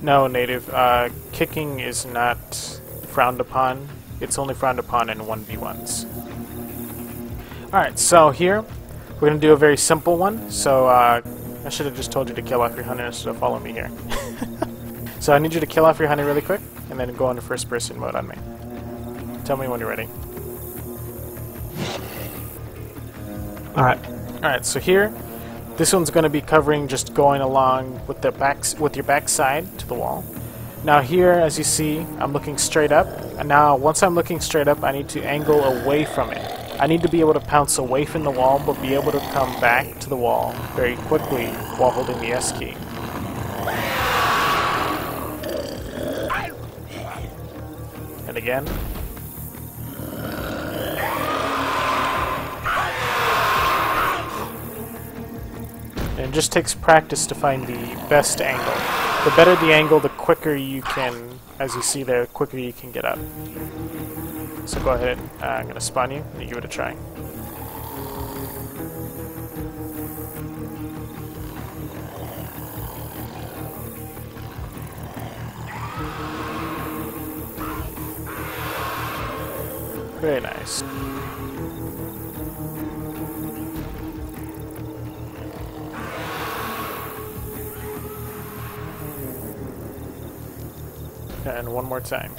No, native. Kicking is not frowned upon. It's only frowned upon in 1v1s. Alright, so here we're going to do a very simple one. So I should have just told you to kill off your hunter instead of follow me here. So I need you to kill off your hunter really quick and then go into first person mode on me. Tell me when you're ready. Alright. Alright, so here this one's going to be covering just going along with your backside to the wall. Now here, as you see, I'm looking straight up. And now, once I'm looking straight up, I need to angle away from it. I need to be able to pounce away from the wall, but be able to come back to the wall very quickly while holding the S key. And again. And it just takes practice to find the best angle. The better the angle, the quicker you can, as you see there, the quicker you can get up. So go ahead, I'm going to spawn you, and you give it a try. Very nice. And one more time.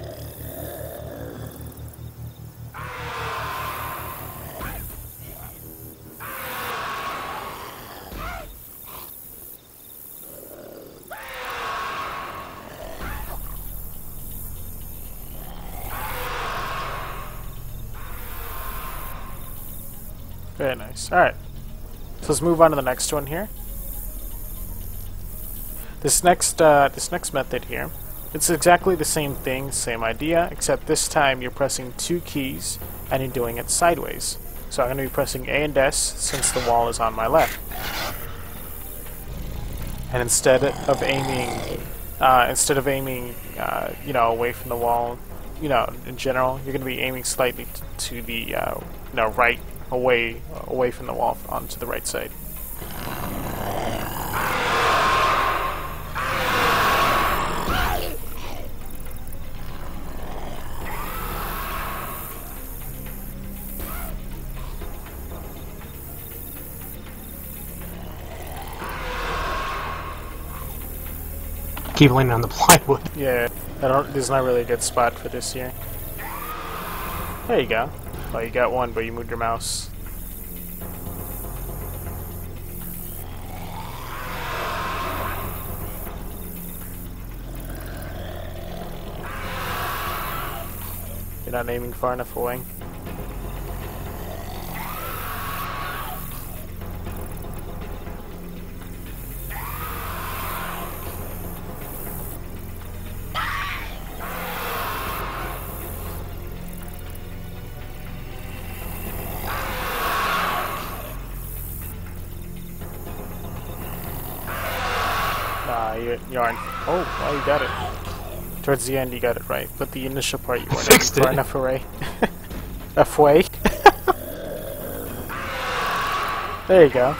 Very nice. Alright. So let's move on to the next one here. This next method here, it's exactly the same thing, same idea, except this time you're pressing two keys and you're doing it sideways. So I'm going to be pressing A and S since the wall is on my left. and instead of aiming, you know, away from the wall, you know, in general, you're going to be aiming slightly to the, you know, right, away from the wall onto the right side. Keep landing on the plywood. Yeah, there's not really a good spot for this here. There you go. Oh, you got one, but you moved your mouse. You're not aiming far enough away. You aren't. Oh, well, you got it. Towards the end, you got it right, but the initial part you weren't aiming far enough away. Away. There you go.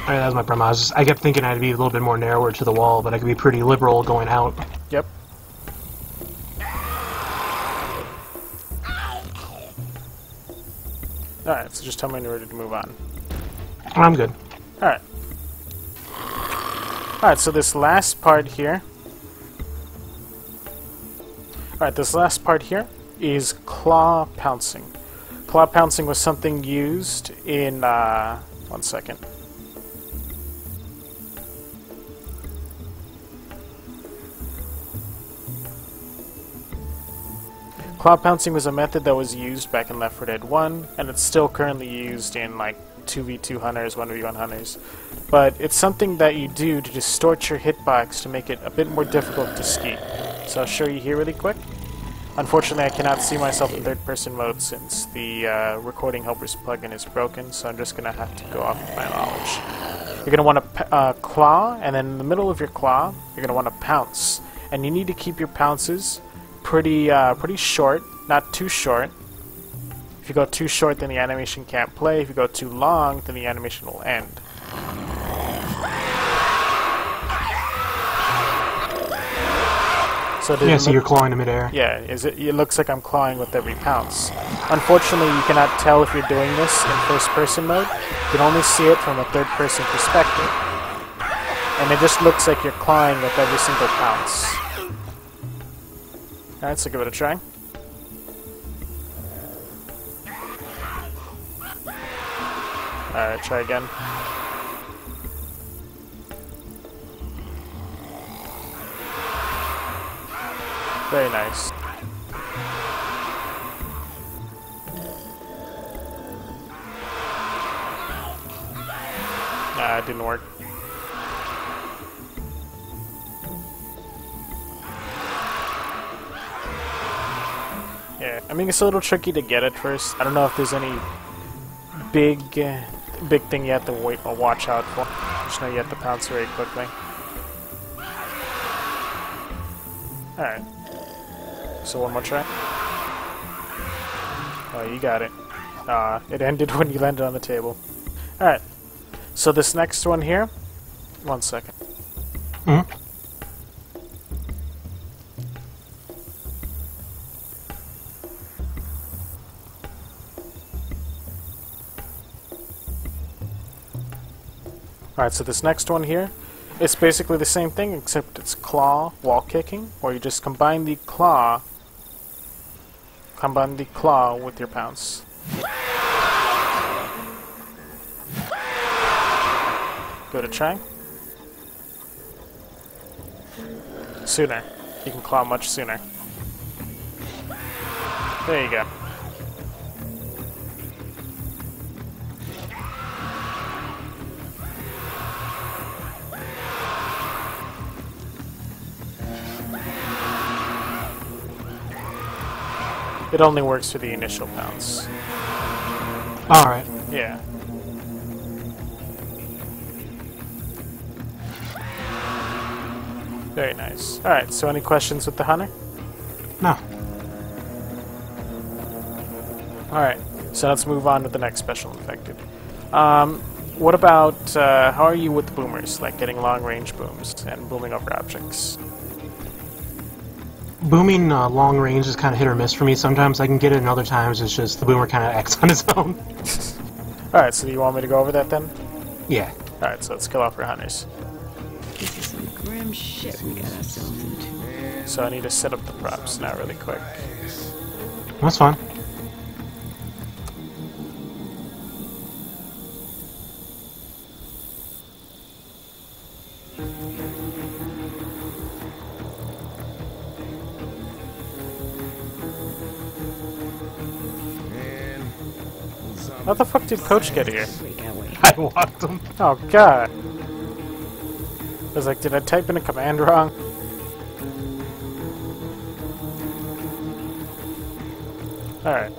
Alright, that was my problem. I kept thinking I'd be a little bit more narrower to the wall, but I could be pretty liberal going out. Yep. Alright, so just tell me when you're ready to move on. I'm good. Alright. Alright, so this last part here... Alright, this last part here is claw pouncing. Claw pouncing was something used in... one second. Claw pouncing was a method that was used back in Left 4 Dead 1, and it's still currently used in like 2v2 hunters, 1v1 hunters. But it's something that you do to distort your hitbox to make it a bit more difficult to ski. So I'll show you here really quick. Unfortunately, I cannot see myself in third-person mode since the Recording Helpers plugin is broken, so I'm just going to have to go off of my knowledge. You're going to want to claw, and then in the middle of your claw, you're going to want to pounce. And you need to keep your pounces pretty short, not too short. If you go too short, then the animation can't play. If you go too long, then the animation will end. So yeah, so you're clawing in midair. Yeah, it looks like I'm clawing with every pounce. Unfortunately, you cannot tell if you're doing this in first-person mode. You can only see it from a third-person perspective. And it just looks like you're clawing with every single pounce. Alright, so give it a try. Alright, try again. Very nice. Nah, it didn't work. Yeah, I mean, it's a little tricky to get at first. I don't know if there's any big thing you have to watch out for. Just know you have to pounce very quickly. Alright. So one more try. Oh, you got it. It ended when you landed on the table. Alright. So this next one here... One second. Mm-hmm. Alright, so this next one here, it's basically the same thing, except it's claw wall kicking, where you just combine the claw with your pounce. Go to try. Sooner. You can claw much sooner. There you go. It only works for the initial bounce. Alright. Yeah. Very nice. Alright, so any questions with the hunter? No. Alright, so let's move on with the next special infected. What about, how are you with the boomers? Like getting long-range booms and booming over objects? Booming long range is kind of hit or miss for me. Sometimes I can get it, and other times it's just the boomer kind of acts on its own. Alright, so do you want me to go over that then? Yeah. Alright, so let's kill off our hunters. This is some grim shit we got ourselves into. So I need to set up the props now really quick. That's fine. How the fuck did Coach get here? I walked them. Oh god. I was like, did I type in a command wrong? Alright.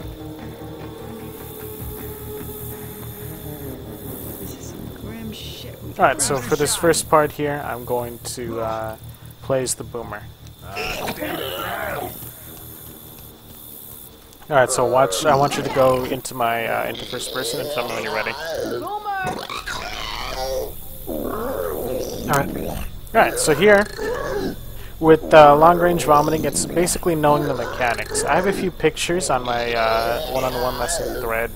This is some grim shit we got Alright, so for this first part here, I'm going to play as the boomer. Alright, so watch. I want you to go into my into first person and tell me when you're ready. Alright. Alright, so here, with long-range vomiting, it's basically knowing the mechanics. I have a few pictures on my one-on-one lesson thread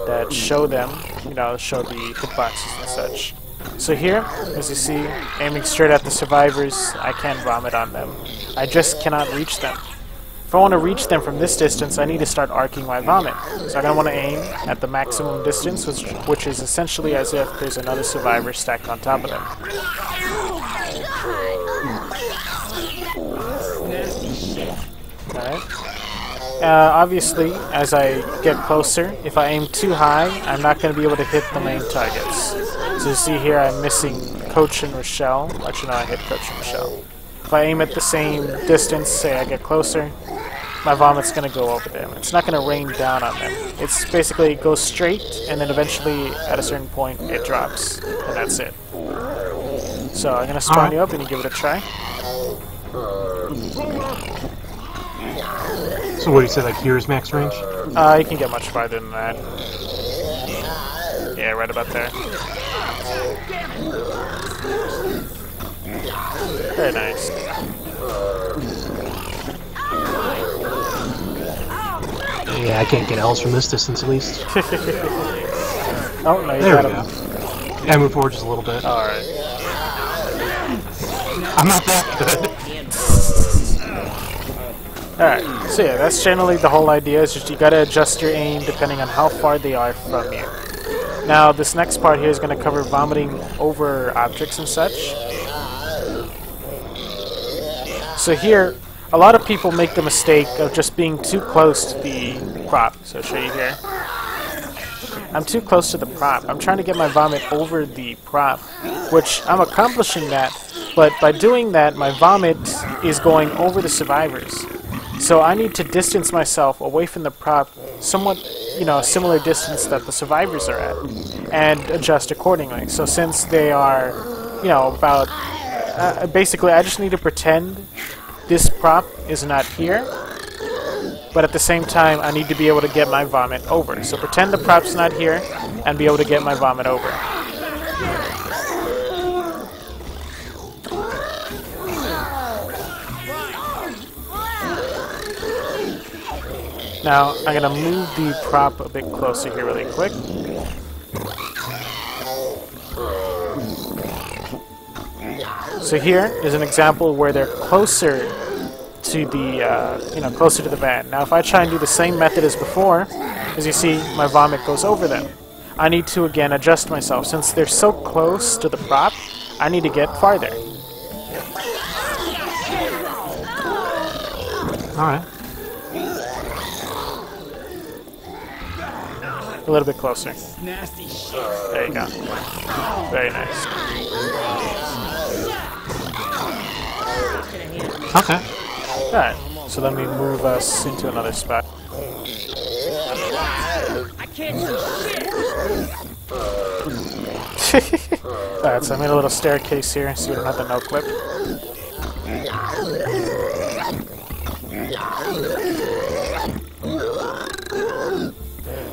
that show them, you know, show the hitboxes and such. So here, as you see, aiming straight at the survivors, I can't vomit on them. I just cannot reach them. If I want to reach them from this distance, I need to start arcing my vomit. So I'm going to want to aim at the maximum distance, which is essentially as if there's another survivor stacked on top of them. Alright. Obviously, as I get closer, if I aim too high, I'm not going to be able to hit the main targets. So you see here I'm missing Coach and Rochelle. Actually, no, I hit Coach and Rochelle. If I aim at the same distance, say I get closer, my vomit's going to go over them. It's not going to rain down on them. It's basically it goes straight, and then eventually, at a certain point, it drops. And that's it. So I'm going to spawn you up, and you give it a try. So what do you say, like here's max range? You can get much farther than that. Yeah, right about there. Very nice. Yeah, I can't get L's from this distance at least. Oh, no, you There we got go. him. Yeah, move forward just a little bit. Alright. I'm not that good. Alright, so yeah, that's generally the whole idea, is just you gotta adjust your aim depending on how far they are from you. Now, this next part here is gonna cover vomiting over objects and such. So here, a lot of people make the mistake of just being too close to the prop. So I'll show you here. I'm too close to the prop. I'm trying to get my vomit over the prop, which I'm accomplishing that, but by doing that, my vomit is going over the survivors. So I need to distance myself away from the prop somewhat, you know, a similar distance that the survivors are at, and adjust accordingly. So since they are, you know, about, basically I just need to pretend this prop is not here, but at the same time I need to be able to get my vomit over. So pretend the prop's not here, and be able to get my vomit over. Now, I'm going to move the prop a bit closer here really quick. So here is an example where they're closer to the, closer to the van. Now, if I try and do the same method as before, as you see, my vomit goes over them. I need to, again, adjust myself. Since they're so close to the prop, I need to get farther. Alright. A little bit closer. There you go. Very nice. Okay. Alright, so let me move us into another spot. Alright, so I made a little staircase here so you don't have the no clip.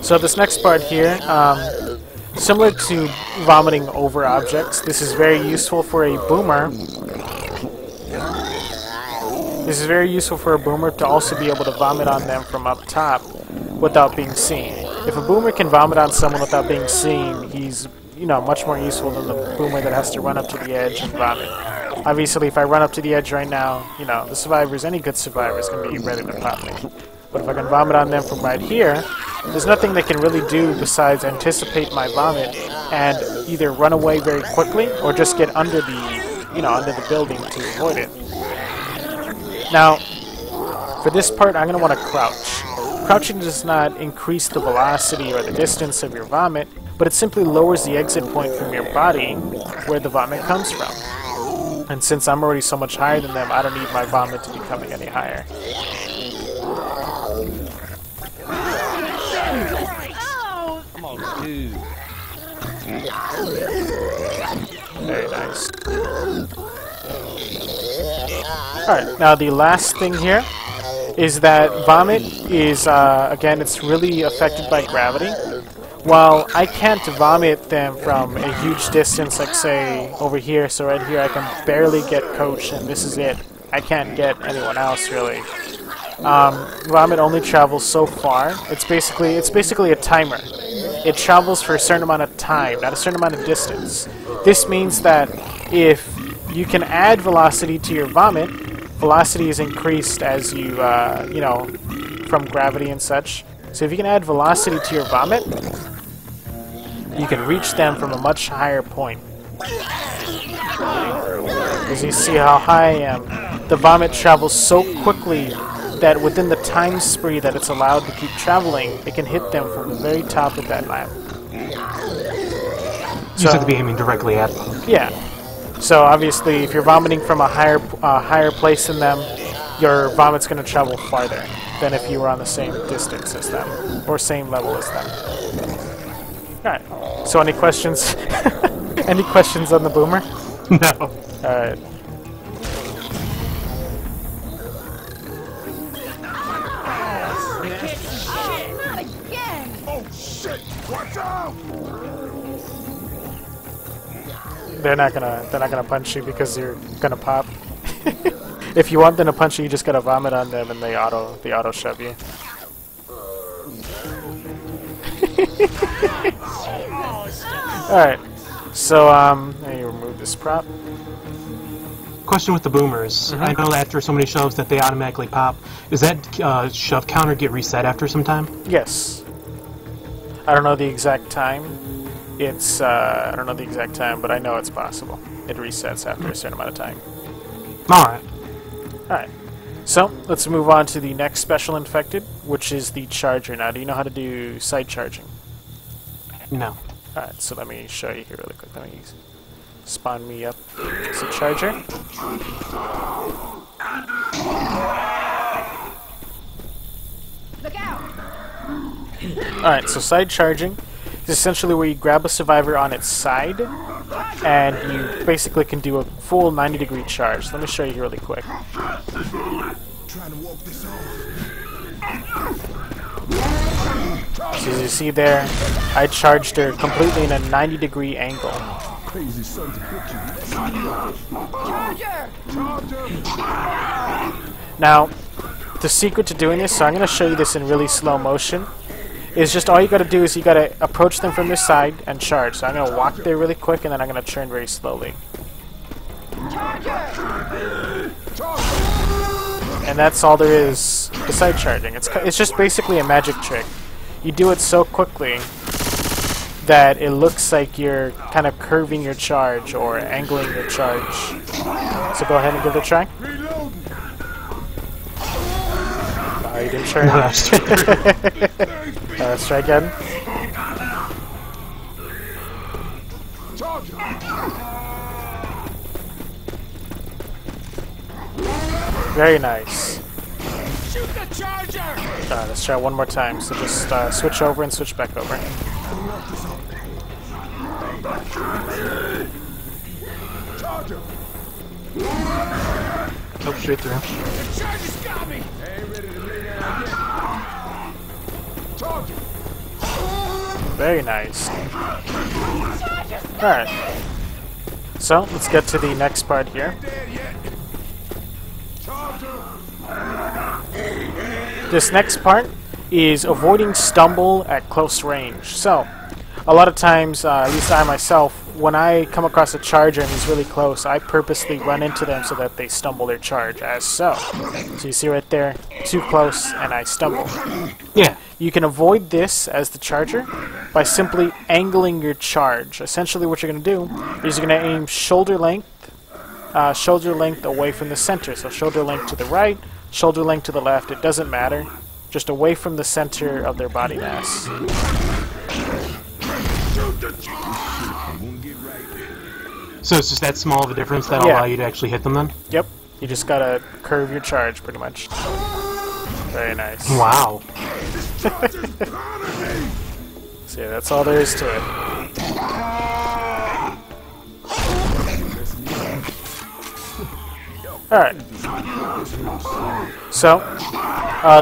So this next part here, similar to vomiting over objects, this is very useful for a boomer. This is very useful for a boomer to also be able to vomit on them from up top without being seen. If a boomer can vomit on someone without being seen, he's, you know, much more useful than the boomer that has to run up to the edge and vomit. Obviously, if I run up to the edge right now, you know, the survivors, any good survivor is going to be ready to pop me. But if I can vomit on them from right here, there's nothing they can really do besides anticipate my vomit and either run away very quickly or just get under the, you know, under the building to avoid it. Now, for this part, I'm going to want to crouch. Crouching does not increase the velocity or the distance of your vomit, but it simply lowers the exit point from your body where the vomit comes from. And since I'm already so much higher than them, I don't need my vomit to be coming any higher. Come on, dude. Very nice. Alright, now the last thing here is that vomit is, again, it's really affected by gravity. While I can't vomit them from a huge distance, like say over here, so right here I can barely get Coach and this is it. I can't get anyone else really. Vomit only travels so far. It's basically a timer. It travels for a certain amount of time, not a certain amount of distance. This means that if you can add velocity to your vomit, velocity is increased as you, you know, from gravity and such. So if you can add velocity to your vomit, you can reach them from a much higher point. As you see how high I am, the vomit travels so quickly that within the time spree that it's allowed to keep traveling, it can hit them from the very top of that map. You just have to be aiming directly at them. Yeah. So obviously, if you're vomiting from a higher place than them, your vomit's going to travel farther than if you were on the same distance as them, or same level as them. Alright, so any questions? Any questions on the boomer? No. Alright. Not again! Oh shit! Watch out! They're not gonna punch you because you're gonna pop. If you want them to punch you, you just gotta vomit on them and they auto shove you. Alright, so let me remove this prop. Question with the boomers. I know that after so many shoves that they automatically pop. Does that shove counter get reset after some time? Yes. I don't know the exact time. It's I don't know the exact time, but I know it's possible. It resets after a certain amount of time. Alright. Alright. So, let's move on to the next special infected, which is the charger. Now, do you know how to do side charging? No. Alright, so let me show you here really quick. Let me spawn me up as a charger. Look out! Alright, so side charging is essentially where you grab a survivor on its side, and you basically can do a full 90-degree charge. Let me show you here really quick. Trying to walk this off. So as you see there, I charged her completely in a 90-degree angle. Crazy sons of bitches. Charger! Now, the secret to doing this, so I'm going to show you this in really slow motion, is just all you got to do is you got to approach them from this side and charge. So I'm going to walk there really quick and then I'm going to turn very slowly. Charger! And that's all there is to side charging. It's just basically a magic trick. You do it so quickly that it looks like you're kind of curving your charge or angling your charge. So go ahead and give it a try. You didn't turn. No, that's true. Let's try again. Very nice. Alright, let's try one more time. So just switch over and switch back over. Charger! Oh, straight through. Charger's got me! Ain't ready to lay down yet. Charger! Very nice. Alright. So, let's get to the next part here. Dead yet. Charger! This next part is avoiding stumble at close range. So, a lot of times, at least I myself, when I come across a charger and he's really close, I purposely run into them so that they stumble their charge, as so. So you see right there, too close, and I stumble. Yeah. You can avoid this as the charger by simply angling your charge. Essentially what you're going to do is you're going to aim shoulder length away from the center. So shoulder length to the right, shoulder length to the left, it doesn't matter. Just away from the center of their body mass. So it's just that small of a difference that'll allow you to actually hit them then? Yep. You just gotta curve your charge, pretty much. Very nice. Wow. So yeah, that's all there is to it. Alright. So,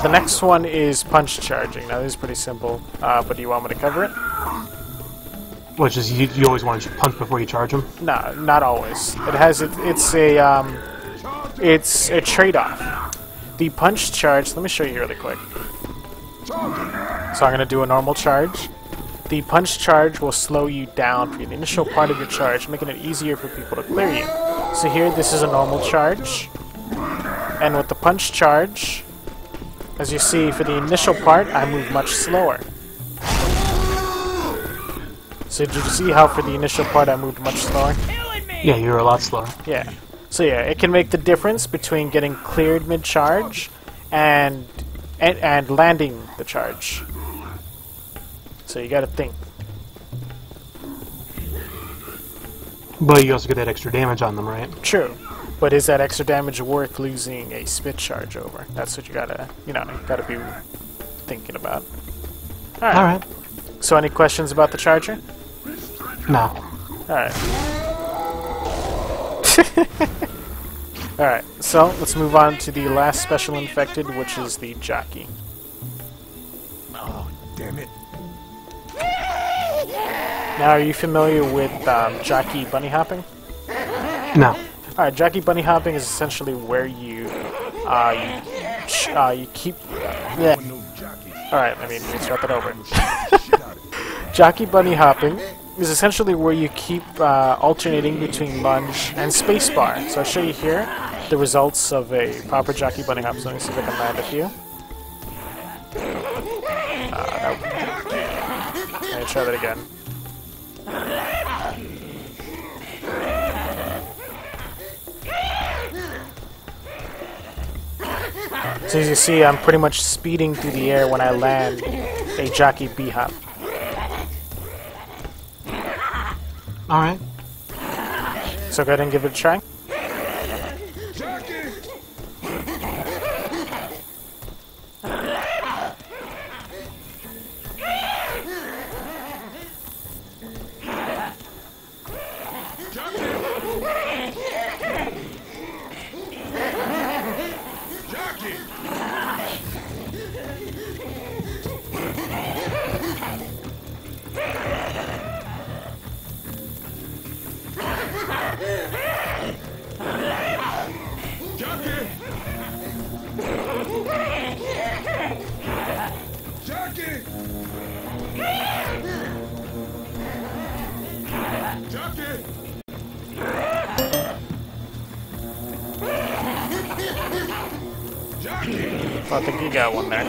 the next one is punch charging. Now this is pretty simple, but do you want me to cover it? Which is, you always want to punch before you charge them? No, not always. It has it's a trade-off. The punch charge. Let me show you really quick. So I'm gonna do a normal charge. The punch charge will slow you down for the initial part of your charge, making it easier for people to clear you. So here, this is a normal charge, and with the punch charge, as you see, for the initial part, I move much slower. So did you see how for the initial part I moved much slower? Yeah, you're a lot slower. Yeah. So yeah, it can make the difference between getting cleared mid-charge and landing the charge. So you gotta think. But you also get that extra damage on them, right? True. But is that extra damage worth losing a spit charge over? That's what you gotta, gotta be thinking about. Alright. So any questions about the charger? No. Alright. Alright, so let's move on to the last special infected, which is the Jockey. Oh, damn it. Now, are you familiar with Jockey bunny hopping? No. Alright, Jockey bunny hopping is essentially where you keep... Yeah. Alright, let me start that over. Jockey bunny hopping is essentially where you keep alternating between lunge and spacebar. So I'll show you here the results of a proper Jockey bunny hop. So let me see if I can land a few. Let me try that again. So as you see, I'm pretty much speeding through the air when I land a Jockey B-hop. Alright. So go ahead and give it a try. I think you got one there.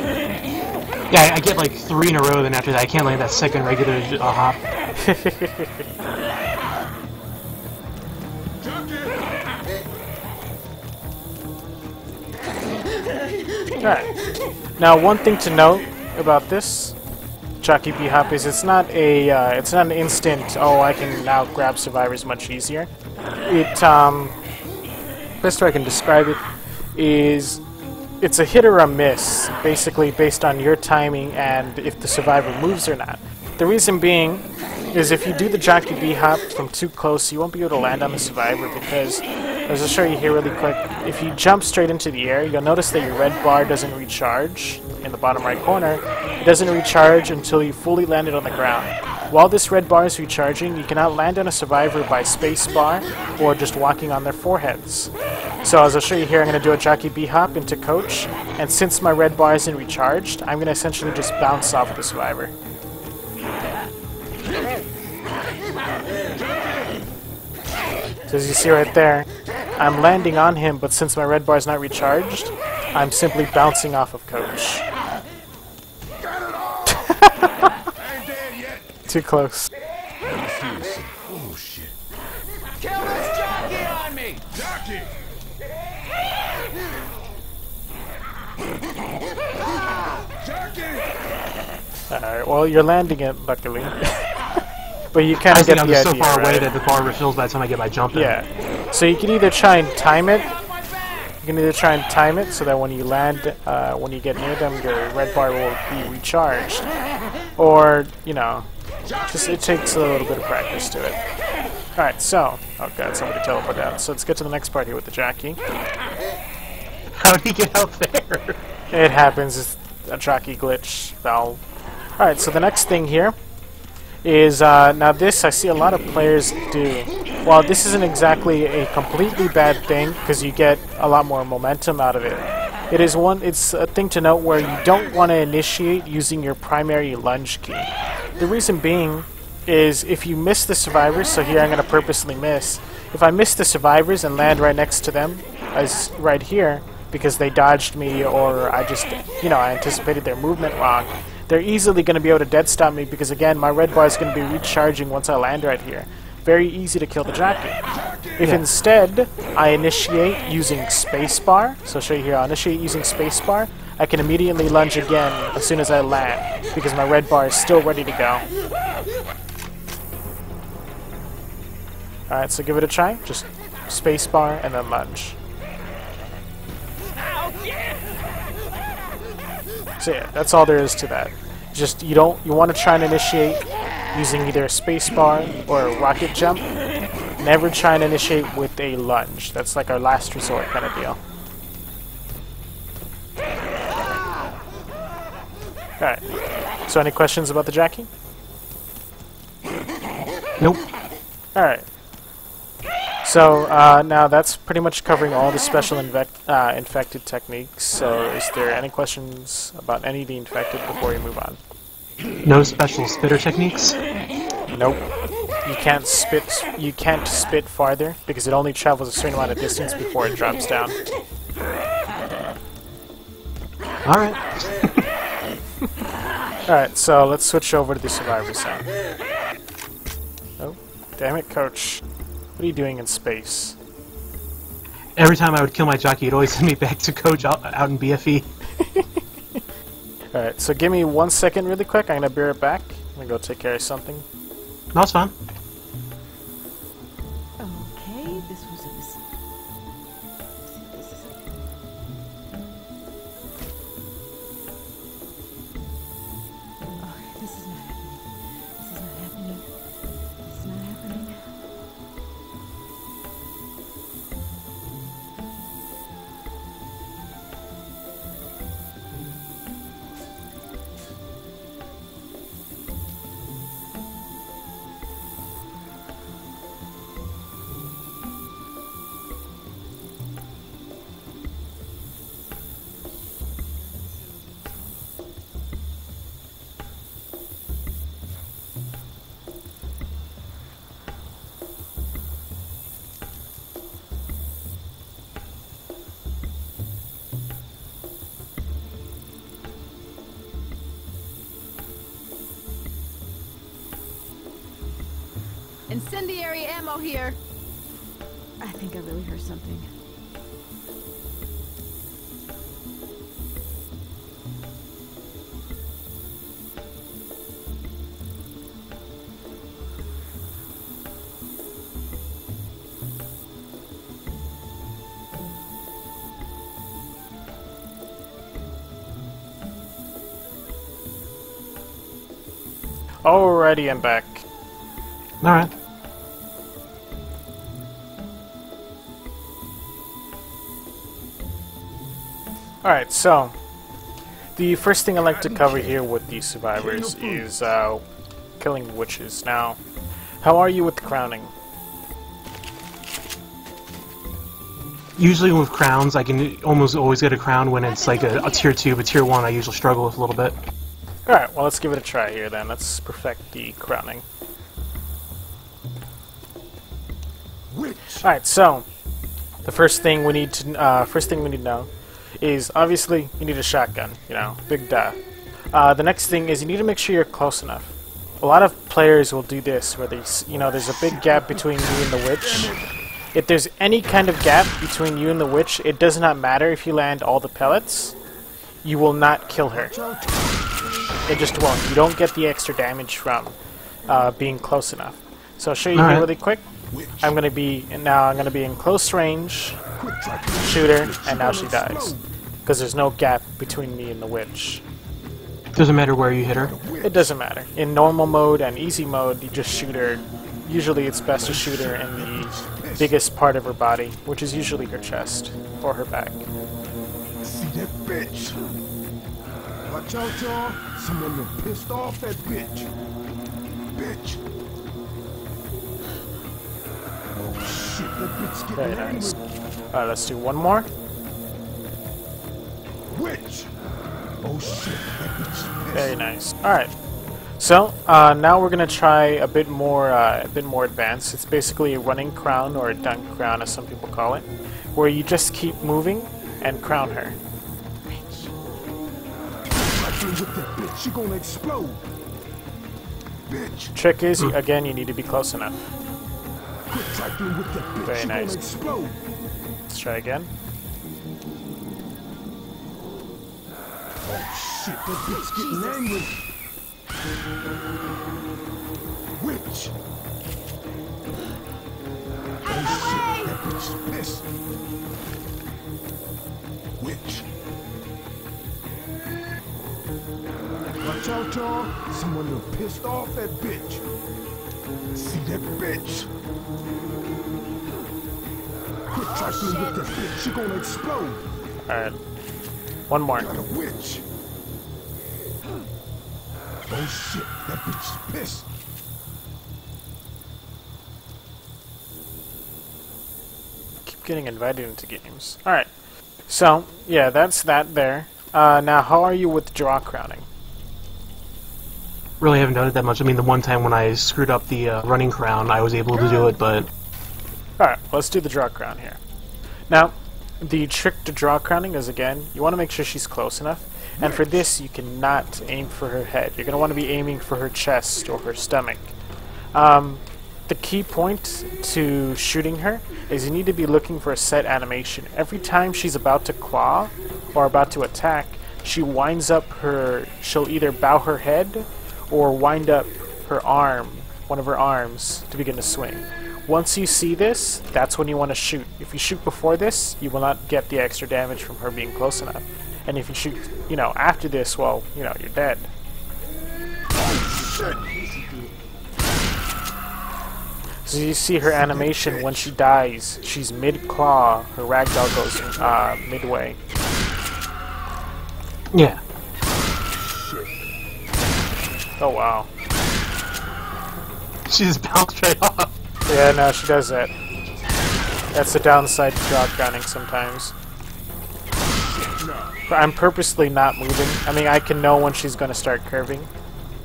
Yeah, I get like 3 in a row, then after that I can't land that second regular hop. Alright. Now, one thing to note about this Jockey B-hop is it's not an instant, oh, I can now grab survivors much easier. It, best way I can describe it is it's a hit or a miss, basically based on your timing and if the survivor moves or not. The reason being is if you do the Jockey B-hop from too close, you won't be able to land on the survivor because, as I'll show you here really quick, if you jump straight into the air, you'll notice that your red bar doesn't recharge in the bottom right corner. It doesn't recharge until you fully landed on the ground. While this red bar is recharging, you cannot land on a survivor by spacebar or just walking on their foreheads. So as I'll show you here, I'm going to do a Jockey B-hop into Coach, and since my red bar isn't recharged, I'm going to essentially just bounce off the survivor. So as you see right there, I'm landing on him, but since my red bar is not recharged, I'm simply bouncing off of Coach. Too close. Oh shit. Kill this jockey on me! Jockey! Jockey! Alright, well, you're landing it, luckily. But you kind I of think get I'm the just idea, so far away right? that the bar refills by the time I get my jump in. Yeah. So you can either try and time it. You can either try and time it so that when you land, when you get near them, your red bar will be recharged. Or, you know, just it takes a little bit of practice to it. Alright, so... Oh god, somebody teleported out. So let's get to the next part here with the Jockey. How'd he get out there? It happens. It's a Jockey glitch valve. Alright, so the next thing here is, now this I see a lot of players do. While this isn't exactly a completely bad thing, because you get a lot more momentum out of it, it's a thing to note where you don't want to initiate using your primary lunge key. The reason being is if you miss the survivors, so here I'm going to purposely miss, if I miss the survivors and land right next to them, as right here, because they dodged me or I just, you know, I anticipated their movement wrong, they're easily going to be able to dead stop me because, again, my red bar is going to be recharging once I land right here. Very easy to kill the Jockey. If instead I initiate using spacebar, so I'll show you here, I'll initiate using spacebar, I can immediately lunge again as soon as I land because my red bar is still ready to go. Alright, so give it a try. Just spacebar and then lunge. So yeah, that's all there is to that. Just you want to try and initiate using either a spacebar or a rocket jump. Never try and initiate with a lunge. That's like our last resort kind of deal. Alright. So any questions about the Jockey? Nope. Alright. So now that's pretty much covering all the special infected techniques. So is there any questions about any of the infected before we move on? No special spitter techniques? Nope. You can't spit farther because it only travels a certain amount of distance before it drops down. Alright. Alright, so let's switch over to the survivor zone. Oh, damn it, Coach. What are you doing in space? Every time I would kill my Jockey, it'd always send me back to Coach out in BFE. Alright, so give me 1 second really quick. I'm gonna be right back. I'm gonna go take care of something. No, it's fine. Okay, this was a mistake. Oh, this is not happening. This is not happening. This is not happening. Incendiary ammo here. I think I really heard something. Alrighty, I'm back. Alright. Alright, so the first thing I like to cover here with the survivors is killing witches. Now, how are you with the crowning? Usually with crowns, I can almost always get a crown when it's like a tier 2, but tier 1 I usually struggle with a little bit. Alright, well let's give it a try here then. Let's perfect the crowning. Alright, so the first thing we need to know is obviously you need a shotgun, you know, big duh. The next thing is you need to make sure you're close enough. A lot of players will do this where there's a big gap between you and the witch. If there's any kind of gap between you and the witch, it does not matter if you land all the pellets. You will not kill her. It just won't. You don't get the extra damage from being close enough. So I'll show you here really quick. I'm gonna be in close range, shoot her, and now she dies because there's no gap between me and the witch. Doesn't matter where you hit her. It doesn't matter. In normal mode and easy mode, you just shoot her. Usually, it's best to shoot her in the biggest part of her body, which is usually her chest or her back. See that bitch? Watch out, y'all. Someone done pissed off that bitch. Bitch. Oh shit, that bitch Very getting nice. angry. Alright, let's do one more. Witch. Oh shit, that bitch is pissed. Very nice. Alright. So, now we're gonna try a bit more advanced. It's basically a running crown, or a dunk crown as some people call it, where you just keep moving and crown her. With that bitch, she gonna explode. Bitch. Trick is, again, you need to be close enough. Quit trifling with that bitch. Very she nice. gonna explode. Let's try again. Oh shit, that bitch getting angry. Witch. Oh shit, that bitch is pissed. Witch. Watch out, y'all. Someone done pissed off that bitch. See that bitch? Quit trifling with that bitch. She gonna explode. Alright. One more. Got a witch. Oh shit, that bitch is pissed. Keep getting invited into games. Alright. So, yeah, that's that there. Now, how are you with draw crowning? Really haven't done it that much. I mean, the one time when I screwed up the running crown, I was able to do it, but... Alright, let's do the draw crown here. Now, the trick to draw crowning is, again, you want to make sure she's close enough. And for this, you cannot aim for her head. You're going to want to be aiming for her chest or her stomach. The key point to shooting her is you need to be looking for a set animation. Every time she's about to claw or about to attack, she'll either bow her head or wind up her arm, one of her arms, to begin to swing. Once you see this, that's when you want to shoot. If you shoot before this, you will not get the extra damage from her being close enough. And if you shoot, after this, well, you're dead. So you see her animation when she dies. She's mid-claw. Her ragdoll goes midway. Yeah. Oh, wow. She just bounced right off. Yeah, no, she does that. That's the downside to draw crowning sometimes. But I'm purposely not moving. I mean, I can know when she's going to start curving,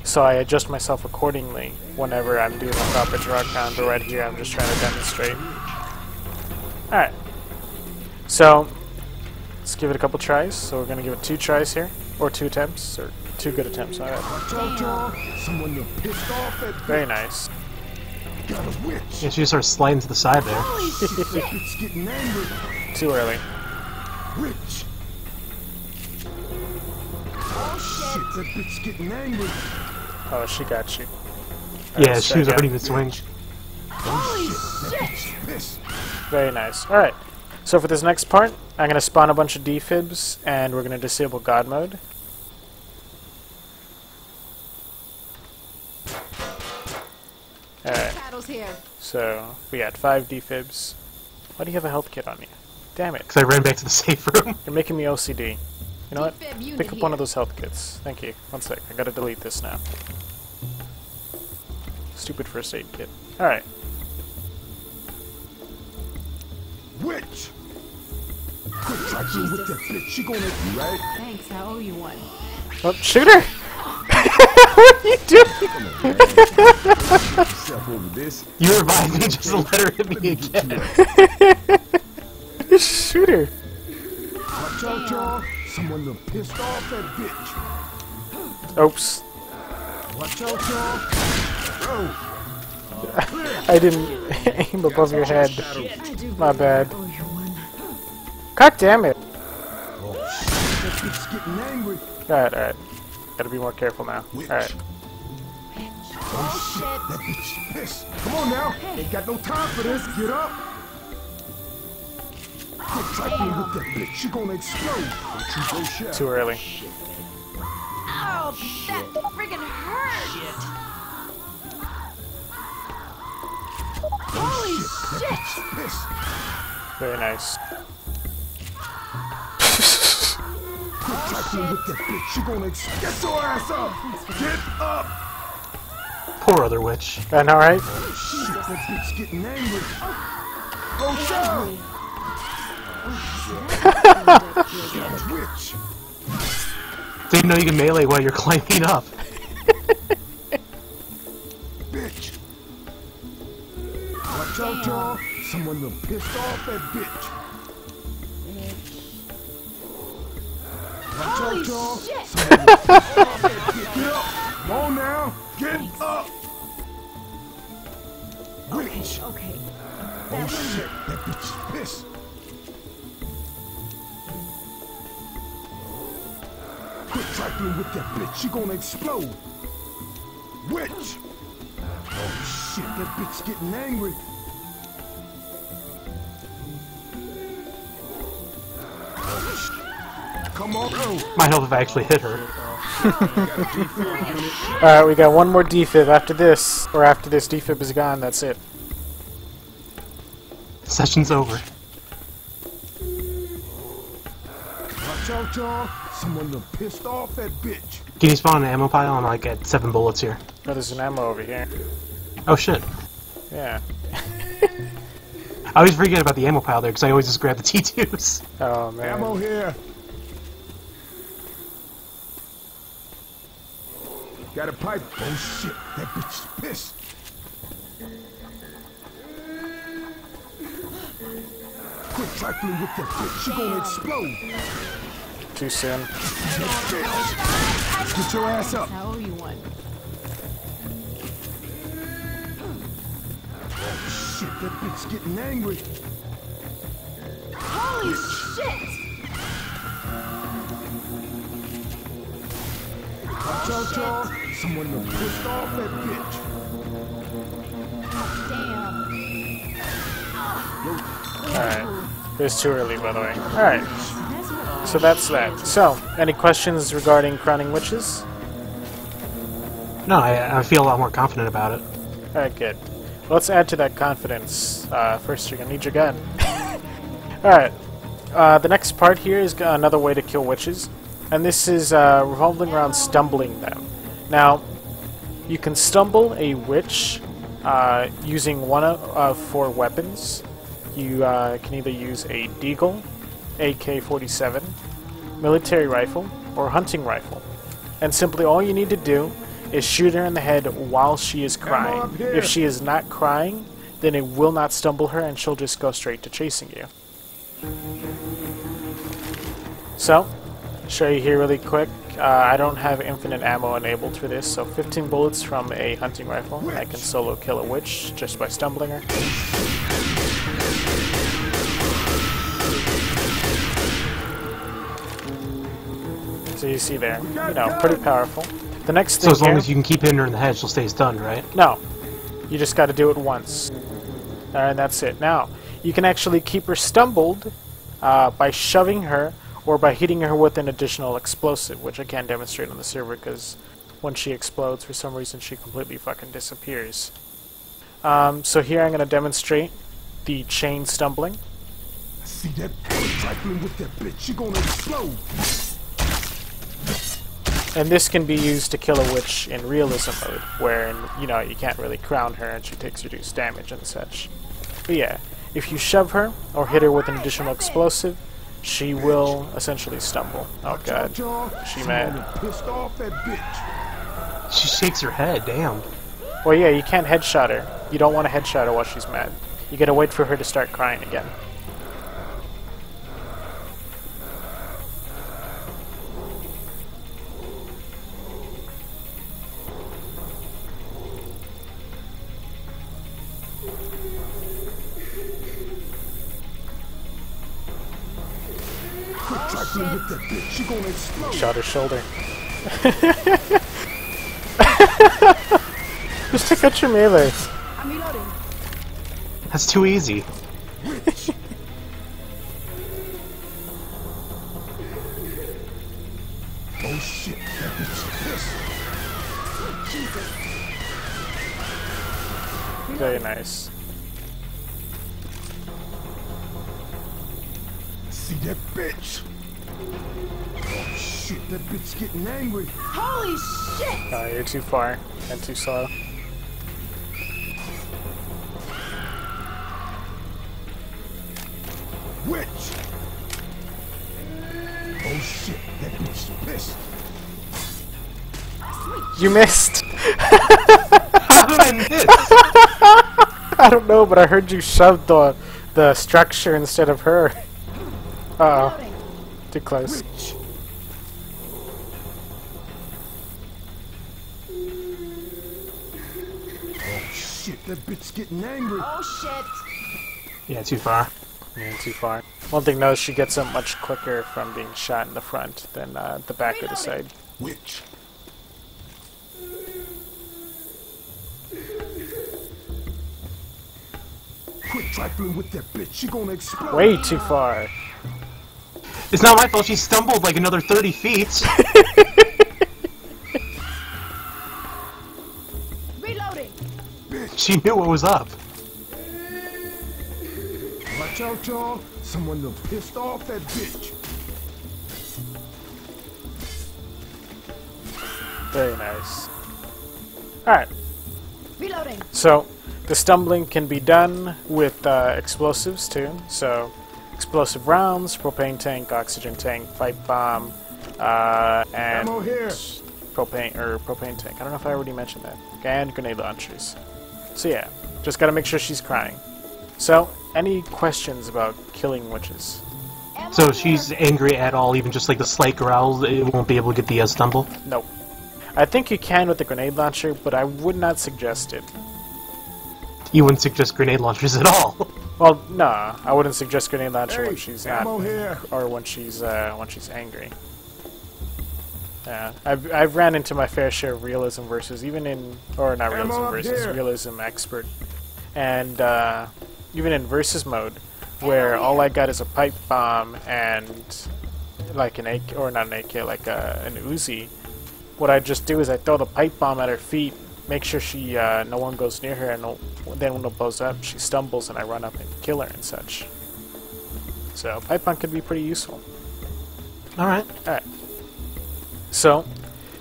so I adjust myself accordingly whenever I'm doing a proper draw crown, but right here I'm just trying to demonstrate. Alright. So, let's give it a couple tries. So we're going to give it 2 tries here, or 2 attempts, or 2 good attempts. Alright. Someone done pissed off that Very nice. got a witch. Yeah, she just starts sliding to the side there. That bitch getting angry. Too early. Witch. Oh shit, that bitch getting angry. Oh, she got you. Yeah, Alright, she was again. already mid-swing. Oh shit, that bitch is pissed. Very nice. Alright. So for this next part, I'm going to spawn a bunch of defibs, and we're going to disable God mode. Alright, Paddles here. so we got 5 defibs. Why do you have a health kit on you? Damn it. Because I ran back to the safe room. You're making me OCD. You know what? Defib unit Pick up one here. of those health kits. Thank you. One sec. I gotta delete this now. Stupid first aid kit. Alright. Witch! Quit tracking with that bitch. She gonna eat you, right? Thanks, I owe you one. Oh, shoot her! What are you doing? Yourself over this. You revived me just to let her hit me again. Shoot her! Watch out, y'all. Someone done pissed off that bitch. Oops. Watch out, y'all. Oh, I didn't aim above your head. I do My bad. owe you one. God damn it! that bitch getting angry. Alright, alright. Gotta be more careful now. Witch. Alright. Oh shit, that bitch is pissed. Come on now. Ain't got no time for this. Get up. Quit tracking with that bitch. She gonna explode. Don't you go shit. Too early. Oh, that friggin' hurt! Holy shit! That bitch is pissed. Very nice. Quit tracking with that bitch. She gonna get your ass up. Get up. Poor other witch. I know, right? Shit, that bitch getting angry. Oh shit. Witch. Didn't know you can melee while you're climbing up. Bitch. Watch out, y'all. Someone done pissed off that bitch. Watch out, y'all. shit. Someone done pissed off that bitch. Get up. Come on now. Get up. Witch. Okay. Oh shit. That bitch is pissed. Quit trifling with that bitch. She gonna explode. Witch. Oh shit. That bitch getting angry. Come on, bro. Might help if I actually hit her. Alright, we got one more defib after this. Or after this defib is gone, that's it. Session's over. Watch out, y'all. Someone done pissed off that bitch. Can you spawn an ammo pile? I'm like at 7 bullets here. Oh, there's an ammo over here. Oh shit. Yeah. I always forget about the ammo pile there because I always just grab the T2s. Oh, man. Ammo here. Got a pipe. Oh shit. That bitch is pissed. Quit trifling with that bitch. She gonna explode. Too soon. Get your ass up. I owe you one. Shit, that bitch getting angry. Holy shit! Watch out, y'all. Someone done pissed off that bitch. Damn. Alright. It was too early, by the way. Alright. So that's that. So, any questions regarding crowning witches? No, I feel a lot more confident about it. Alright, good. Well, let's add to that confidence. First, you're gonna need your gun. Alright. The next part here is another way to kill witches. And this is revolving around stumbling them. Now, you can stumble a witch using one of 4 weapons. You can either use a deagle, AK-47, military rifle, or hunting rifle. And simply all you need to do is shoot her in the head while she is crying. up here. If she is not crying, then it will not stumble her and she'll just go straight to chasing you. So, show you here really quick. I don't have infinite ammo enabled for this, so 15 bullets from a hunting rifle. And I can solo kill a witch just by stumbling her. So you see there, pretty powerful. The next thing So as long here, as you can keep hitting her in the head, she'll stay stunned, right? no, you just got to do it once, and that's it. Now you can actually keep her stumbled by shoving her or by hitting her with an additional explosive, which I can't demonstrate on the server because when she explodes, for some reason, she completely fucking disappears. So here I'm going to demonstrate the chain stumbling. I see that bitch trifling with that bitch. She gonna explode. And this can be used to kill a witch in realism mode, where, you know, you can't really crown her and she takes reduced damage and such. But yeah, if you shove her or hit her with an additional explosive, she will essentially stumble. Oh god, she mad. Pissed off that bitch. She shakes her head, damn. Well yeah, you can't headshot her. You don't want to headshot her while she's mad. You gotta wait for her to start crying again. Quit trifling with that bitch. She gonna explode. Shot her shoulder. Just take out your melee. I'm reloading. That's too easy. Oh shit, that bitch is pissed. Very nice. See that bitch? Oh shit, that bitch getting angry. Holy shit! No, you're too far and too slow. Witch! Oh shit, that bitch is pissed. You missed! How did I miss? I don't know, but I heard you shove the structure instead of her. Uh-oh. Reloading. Too close. Witch! Oh shit, that bitch getting angry. Oh shit! Yeah, too far. Yeah, too far. One thing though, she gets up much quicker from being shot in the front than the back or the side. Witch! Quit trifling with that bitch. She gonna explode. Way too far. It's not my fault she stumbled like another 30 feet. Reloading! She knew what was up. Watch out, y'all. Someone done pissed off that bitch. Very nice. Alright, Reloading! so the stumbling can be done with explosives too. So explosive rounds, propane tank, oxygen tank, pipe bomb, and Ammo here. propane tank. I don't know if I already mentioned that. And grenade launchers. So yeah, just gotta make sure she's crying. So, any questions about killing witches? So if she's angry at all, even just like the slight growl, it won't be able to get the stumble? Nope. I think you can with the grenade launcher, but I would not suggest it. You wouldn't suggest grenade launchers at all. Well, no, I wouldn't suggest grenade launcher Hey, when she's not, ammo here. or when she's angry. Yeah, I've ran into my fair share of realism versus even in, or not realism Ammo up versus here. realism expert, and even in versus mode, where all I got is a pipe bomb and like an AK, or not an AK, like an Uzi. What I just do is I throw the pipe bomb at her feet, make sure she no one goes near her, and then when it blows up, she stumbles, and I run up and kill her and such. So pipe bomb can be pretty useful. Alright. Alright. So,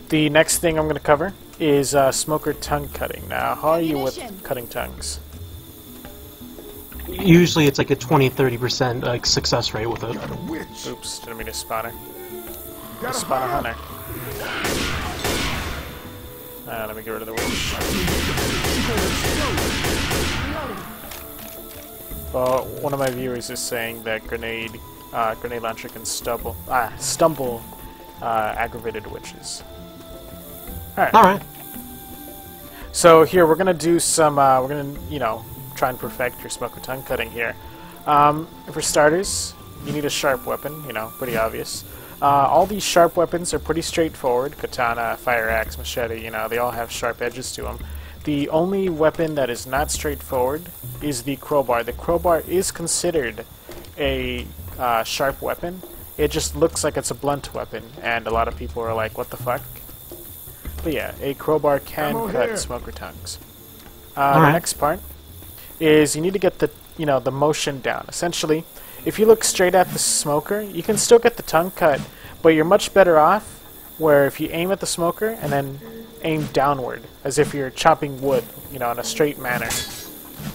the next thing I'm going to cover is smoker tongue cutting. Now, how are you with Ammunition. cutting tongues? Usually it's like a 20-30% like success rate with it. Got a witch. Oops, didn't mean to spawn her. Got a Spawn a hunter. hunter. Let me get rid of the witch. She gonna explode. Reloading! Well, one of my viewers is saying that grenade launcher can stumble aggravated witches. Alright. Alright. So here we're gonna do some. We're gonna, try and perfect your smoker tongue cutting here. For starters, you need a sharp weapon. Pretty obvious. All these sharp weapons are pretty straightforward. Katana, fire axe, machete. They all have sharp edges to them. The only weapon that is not straightforward is the crowbar. The crowbar is considered a sharp weapon. It just looks like it's a blunt weapon, and a lot of people are like, what the fuck? But yeah, a crowbar can Ammo cut here. smoker tongues. The Alright. next part is you need to get the the motion down. Essentially, if you look straight at the smoker, you can still get the tongue cut, but you're much better off where if you aim at the smoker and then aim downward, as if you're chopping wood, in a straight manner.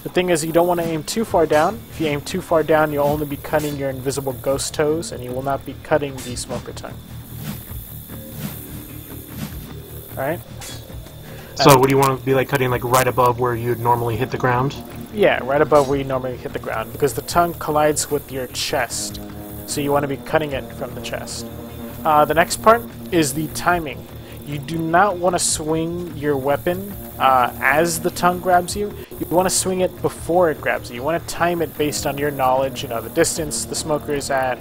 The thing is, you don't want to aim too far down. If you aim too far down, you'll only be cutting your invisible ghost toes, and you will not be cutting the smoker tongue. Alright? So, what do you want to be like cutting like right above where you'd normally hit the ground? Yeah, right above where you normally hit the ground, because the tongue collides with your chest, so you want to be cutting it from the chest. The next part is the timing. You do not want to swing your weapon as the tongue grabs you. You want to swing it before it grabs you. You want to time it based on your knowledge, the distance the smoker is at,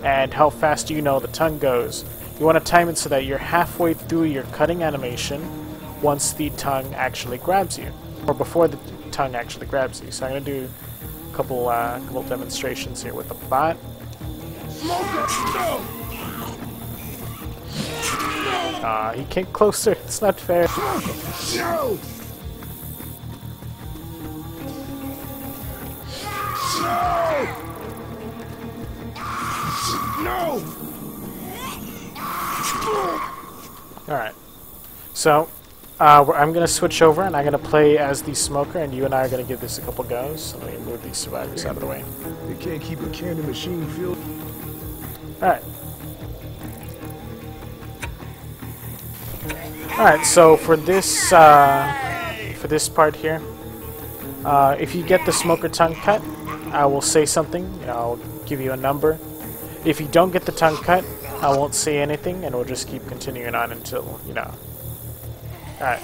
and how fast the tongue goes. You want to time it so that you're halfway through your cutting animation once the tongue actually grabs you, or before the tongue actually grabs you. So I'm going to do a couple demonstrations here with the bot. He came closer. It's not fair. No! No! Alright. So, I'm going to switch over and I'm going to play as the smoker, and you and I are going to give this a couple goes. So let me move these survivors out of the way. They can't keep a candy machine filled. Alright. Alright, so for this part here, if you get the smoker tongue cut, I will say something. I'll give you a number. If you don't get the tongue cut, I won't say anything, and we'll just keep continuing on until, Alright.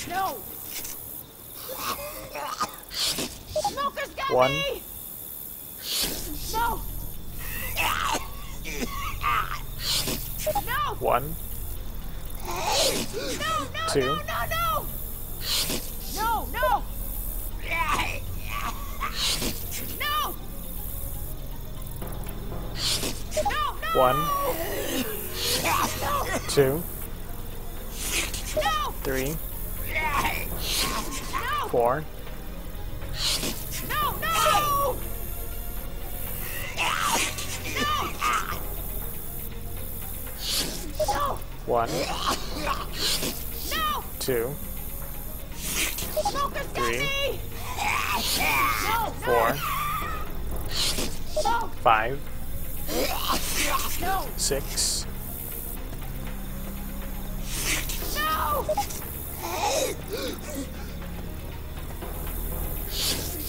No! Smoker's got 1, me! No! No! 1, No! 2, No! No! No! No! No! 1, 2, 3, 4, No! No! 1, No! 2, Smoker's got 3, me! No! 4, No! 5, No! 6, No!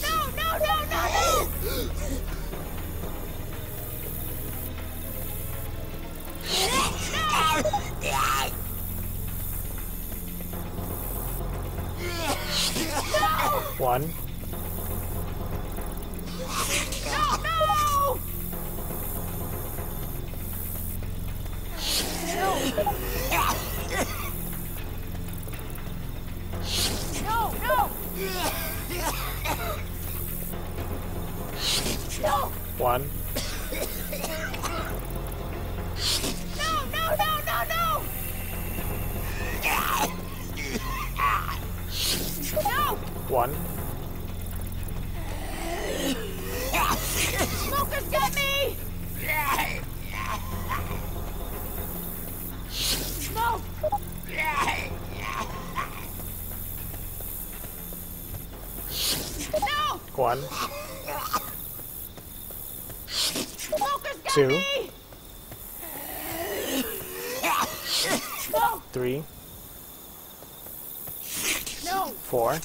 No! No! No! No! No! 1, No! No! No! 1, No! No! No! No! No! No! 1, Smoker's got me! Smoke! 1, Smoker's got 2, me! Smoke! 3, No! 4,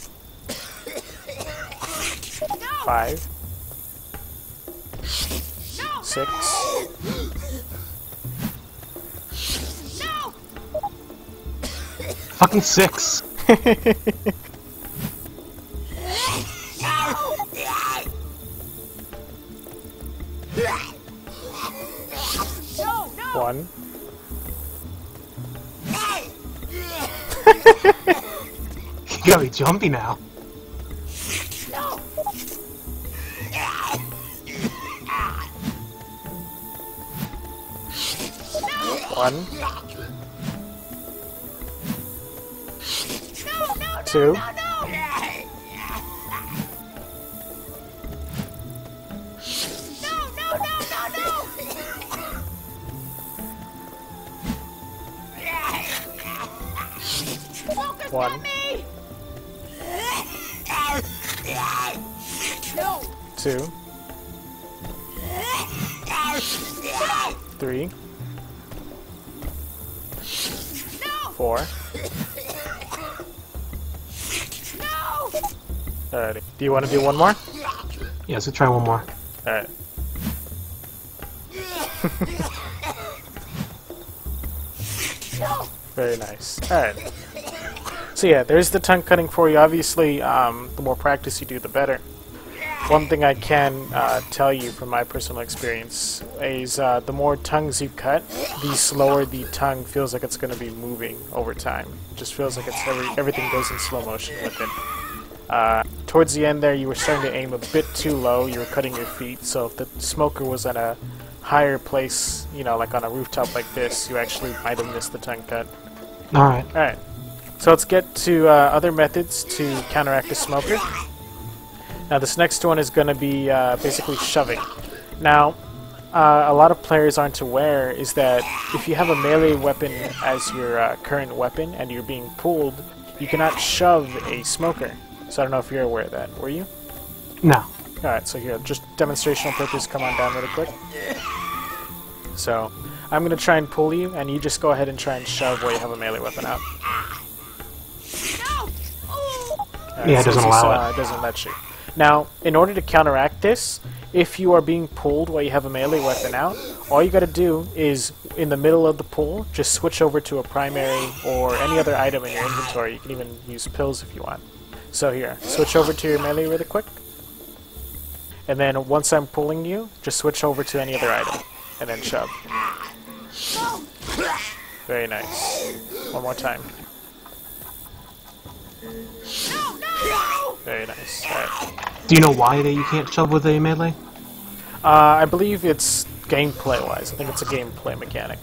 No! 5, No! 6, No! Fucking 6. No! No! 1, You gotta be jumpy now. No! 1, 2. No, no! No, no, no, no, no! Smoker's 1. got me! No! 2. 3. No! 4. No! Alrighty. Do you want to do one more? Yeah, so try one more. Alright. No! Very nice. Alright. So yeah, there's the tongue cutting for you. Obviously, the more practice you do, the better. One thing I can tell you from my personal experience is the more tongues you cut, the slower the tongue feels like it's going to be moving over time. It just feels like it's everything goes in slow motion with it. Towards the end there, you were starting to aim a bit too low. You were cutting your feet, so if the smoker was at a higher place, you know, like on a rooftop like this, you actually might have missed the tongue cut. Alright. Alright, so let's get to other methods to counteract the smoker. Now this next one is going to be basically shoving. Now, a lot of players aren't aware is that if you have a melee weapon as your current weapon and you're being pulled, you cannot shove a smoker. So I don't know if you're aware of that. Were you? No. Alright, so here, just demonstrational purpose, come on down really quick. So, I'm going to try and pull you, and you just go ahead and try and shove while you have a melee weapon out. No! Ooh. Alright, Yeah, it so doesn't as you allow saw, it. It doesn't let you. Now, in order to counteract this, if you are being pulled while you have a melee weapon out, all you gotta do is, in the middle of the pull, just switch over to a primary or any other item in your inventory. You can even use pills if you want. So here, switch over to your melee really quick. And then once I'm pulling you, just switch over to any other item. And then shove. Very nice. One more time. No, no! Very nice. Alright. Do you know why that you can't shove with a melee? I believe it's gameplay-wise. I think it's a gameplay mechanic.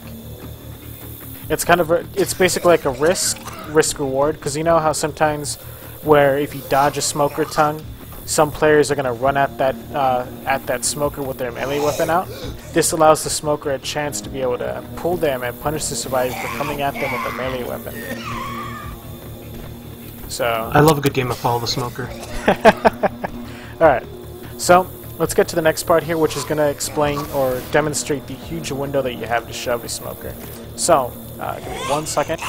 It's kind of it's basically like a risk-reward, because you know how sometimes where if you dodge a smoker tongue, some players are going to run at that smoker with their melee weapon out. This allows the smoker a chance to be able to pull them and punish the survivor for coming at them with a melee weapon. So I love a good game of Follow the Smoker. Alright, so let's get to the next part here, which is going to explain or demonstrate the huge window that you have to shove a smoker. So, give me 1 second.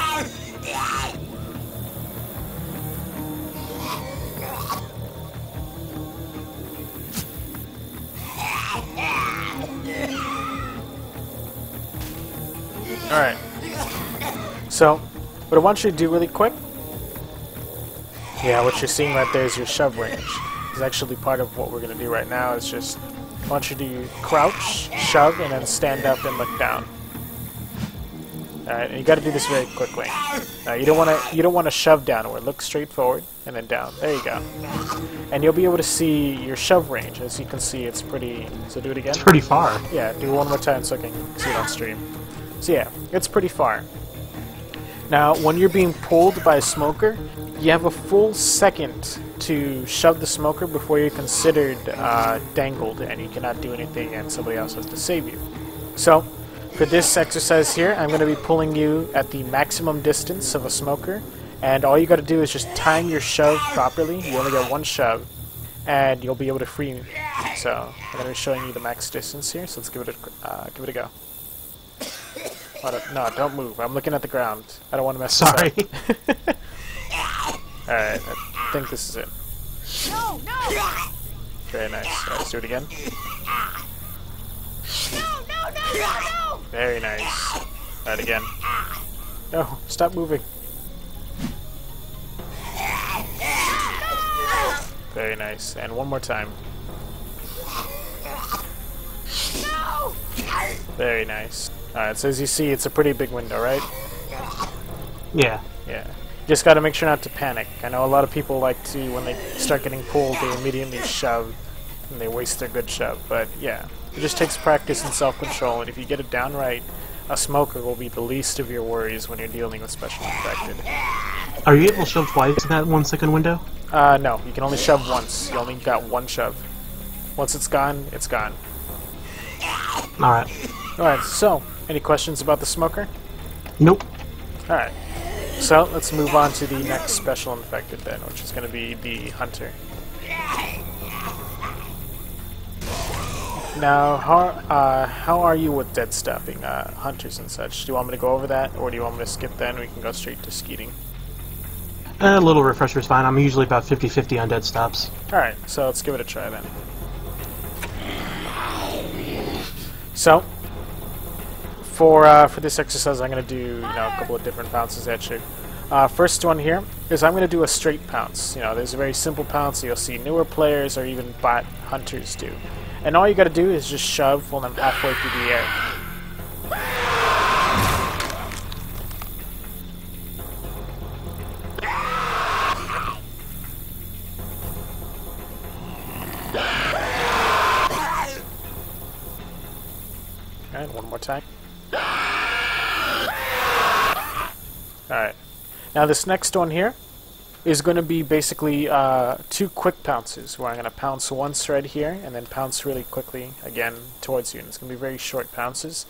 Alright, so what I want you to do really quick, yeah, what you're seeing right there is your shove range. It's actually part of what we're going to do right now. Is just I want you to crouch, shove, and then stand up and look down. All right, and you got to do this very quickly. You don't want to shove downward. Look straight forward and then down. There you go. And you'll be able to see your shove range. As you can see, it's pretty. So do it again. It's pretty far. Yeah, do it one more time so I can see it on stream. So yeah, it's pretty far. Now, when you're being pulled by a smoker, you have a full second to shove the smoker before you're considered dangled, and you cannot do anything, and somebody else has to save you. So, for this exercise here, I'm going to be pulling you at the maximum distance of a smoker, and all you got to do is just time your shove properly. You only get one shove, and you'll be able to free me. So, I'm going to be showing you the max distance here, so let's give it a go. No, don't move. I'm looking at the ground. I don't want to mess Sorry. this up. Alright, I think this is it. No, no! Very nice. Alright, let's do it again. No, no, no, no, no! Very nice. Alright, again. No, stop moving. Very nice. And one more time. No! Very nice. Alright, so as you see, it's a pretty big window, right? Yeah. Yeah. Just gotta make sure not to panic. I know a lot of people like to, when they start getting pulled, they immediately shove, and they waste their good shove. But yeah, it just takes practice and self-control, and if you get it down right, a smoker will be the least of your worries when you're dealing with special infected. Are you able to shove twice in that 1 second window? No, you can only shove once. You only got one shove. Once it's gone, it's gone. Alright. Alright, so, any questions about the smoker? Nope. Alright, so let's move on to the next special infected then, which is going to be the hunter. Now, how are you with dead stopping hunters and such? Do you want me to go over that, or do you want me to skip that and we can go straight to skeeting? A little refresher is fine. I'm usually about 50-50 on dead stops. Alright, so let's give it a try then. So, for this exercise I'm going to do a couple of different pounces at you. First one here is I'm going to do a straight pounce. There's a very simple pounce that you'll see newer players or even bot hunters do. And all you got to do is just shove while I'm halfway through the air. Alright, one more time. Alright. Now this next one here is going to be basically 2 quick pounces, where I'm going to pounce once right here, and then pounce really quickly again towards you. And it's going to be very short pounces.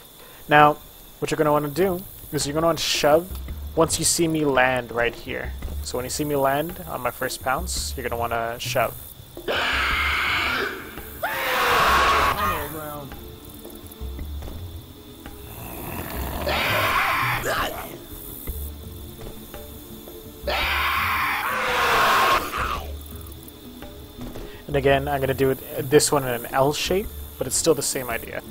Now, what you're going to want to do is you're going to want to shove once you see me land right here. So when you see me land on my first pounce, you're going to want to shove. And again, I'm going to do this one in an L shape, but it's still the same idea.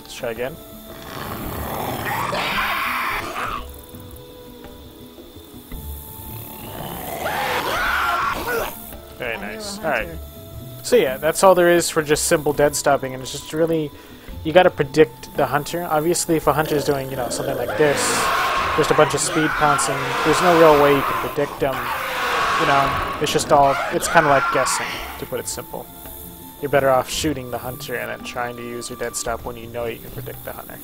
Let's try again. Very nice. Alright. So yeah, that's all there is for just simple dead stopping, and it's just really, you gotta predict the hunter. Obviously, if a hunter is doing, something like this, just a bunch of speed pouncing, there's no real way you can predict them. It's just it's kind of like guessing, to put it simple. You're better off shooting the hunter and then trying to use your dead stop when you know you can predict the hunter.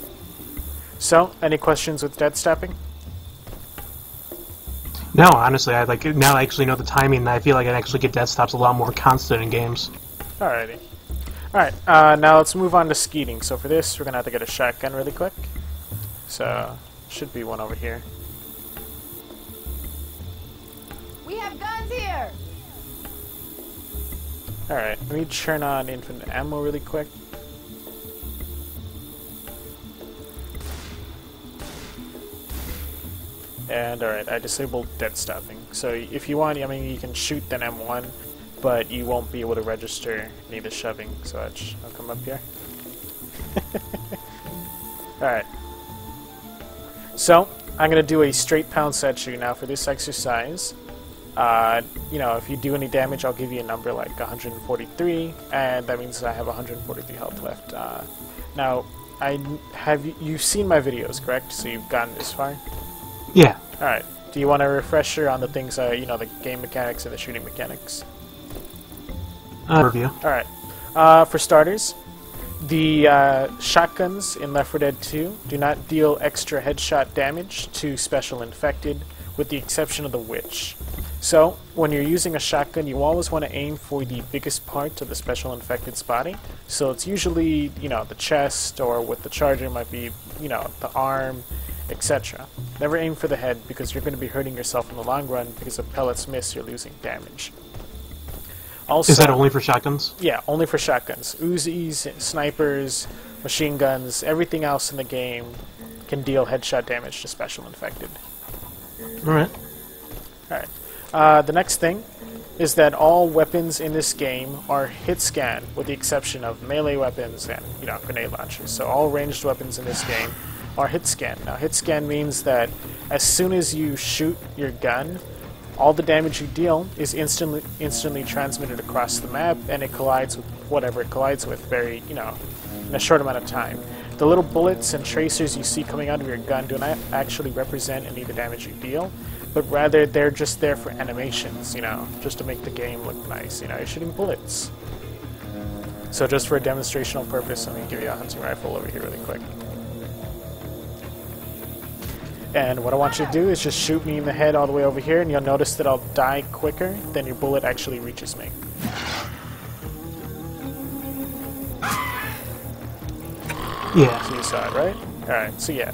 So, any questions with dead stopping? No, honestly, now I actually know the timing, and I feel like I actually get dead stops a lot more constant in games. Alrighty. Alright, now let's move on to skeeting. So for this, we're going to have to get a shotgun really quick. So, should be one over here. We have guns here! Alright, let me turn on infinite ammo really quick. And alright, I disabled dead stopping. So if you want, you can shoot the M1, but you won't be able to register any of the shoving. So I'll come up here. Alright. So, I'm going to do a straight pounce at you. Now for this exercise, if you do any damage, I'll give you a number like 143, and that means I have 143 health left. Now, you've seen my videos, correct? So you've gotten this far? Yeah. Alright. Do you want a refresher on the things, the game mechanics and the shooting mechanics? Review. Alright. For starters, the shotguns in Left 4 Dead 2 do not deal extra headshot damage to special infected, with the exception of the witch. So, when you're using a shotgun, you always want to aim for the biggest part of the special infected's body. So it's usually, the chest, or with the charger might be, the arm, etc. Never aim for the head, because you're going to be hurting yourself in the long run, because if pellets miss, you're losing damage. Also, is that only for shotguns? Yeah, only for shotguns. Uzis, snipers, machine guns, everything else in the game can deal headshot damage to special infected. Alright. Alright. The next thing is that all weapons in this game are hit scan, with the exception of melee weapons and, grenade launchers. So all ranged weapons in this game are hit scan. Now, hit scan means that as soon as you shoot your gun, all the damage you deal is instantly transmitted across the map, and it collides with whatever it collides with very, in a short amount of time. The little bullets and tracers you see coming out of your gun do not actually represent any of the damage you deal. but rather they're just there for animations, you know, just to make the game look nice. You know, you're shooting bullets. So just for a demonstrational purpose, let me give you a hunting rifle over here really quick. And what I want you to do is just shoot me in the head all the way over here, and you'll notice that I'll die quicker than your bullet actually reaches me. Yeah. So you saw it, right? Alright, so yeah.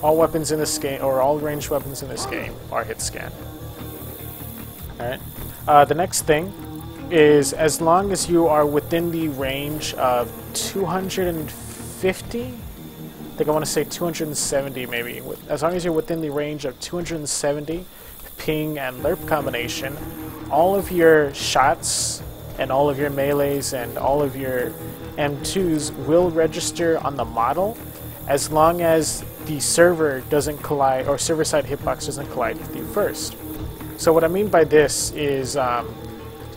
All weapons in this game, or all ranged weapons in this game, are hit scan. Alright. The next thing is, as long as you are within the range of 250, I think I want to say 270 maybe. As long as you're within the range of 270 ping and lerp combination, all of your shots and all of your melees and all of your M2s will register on the model as long as the server doesn't collide, or server-side hitbox doesn't collide with you first. So what I mean by this is, so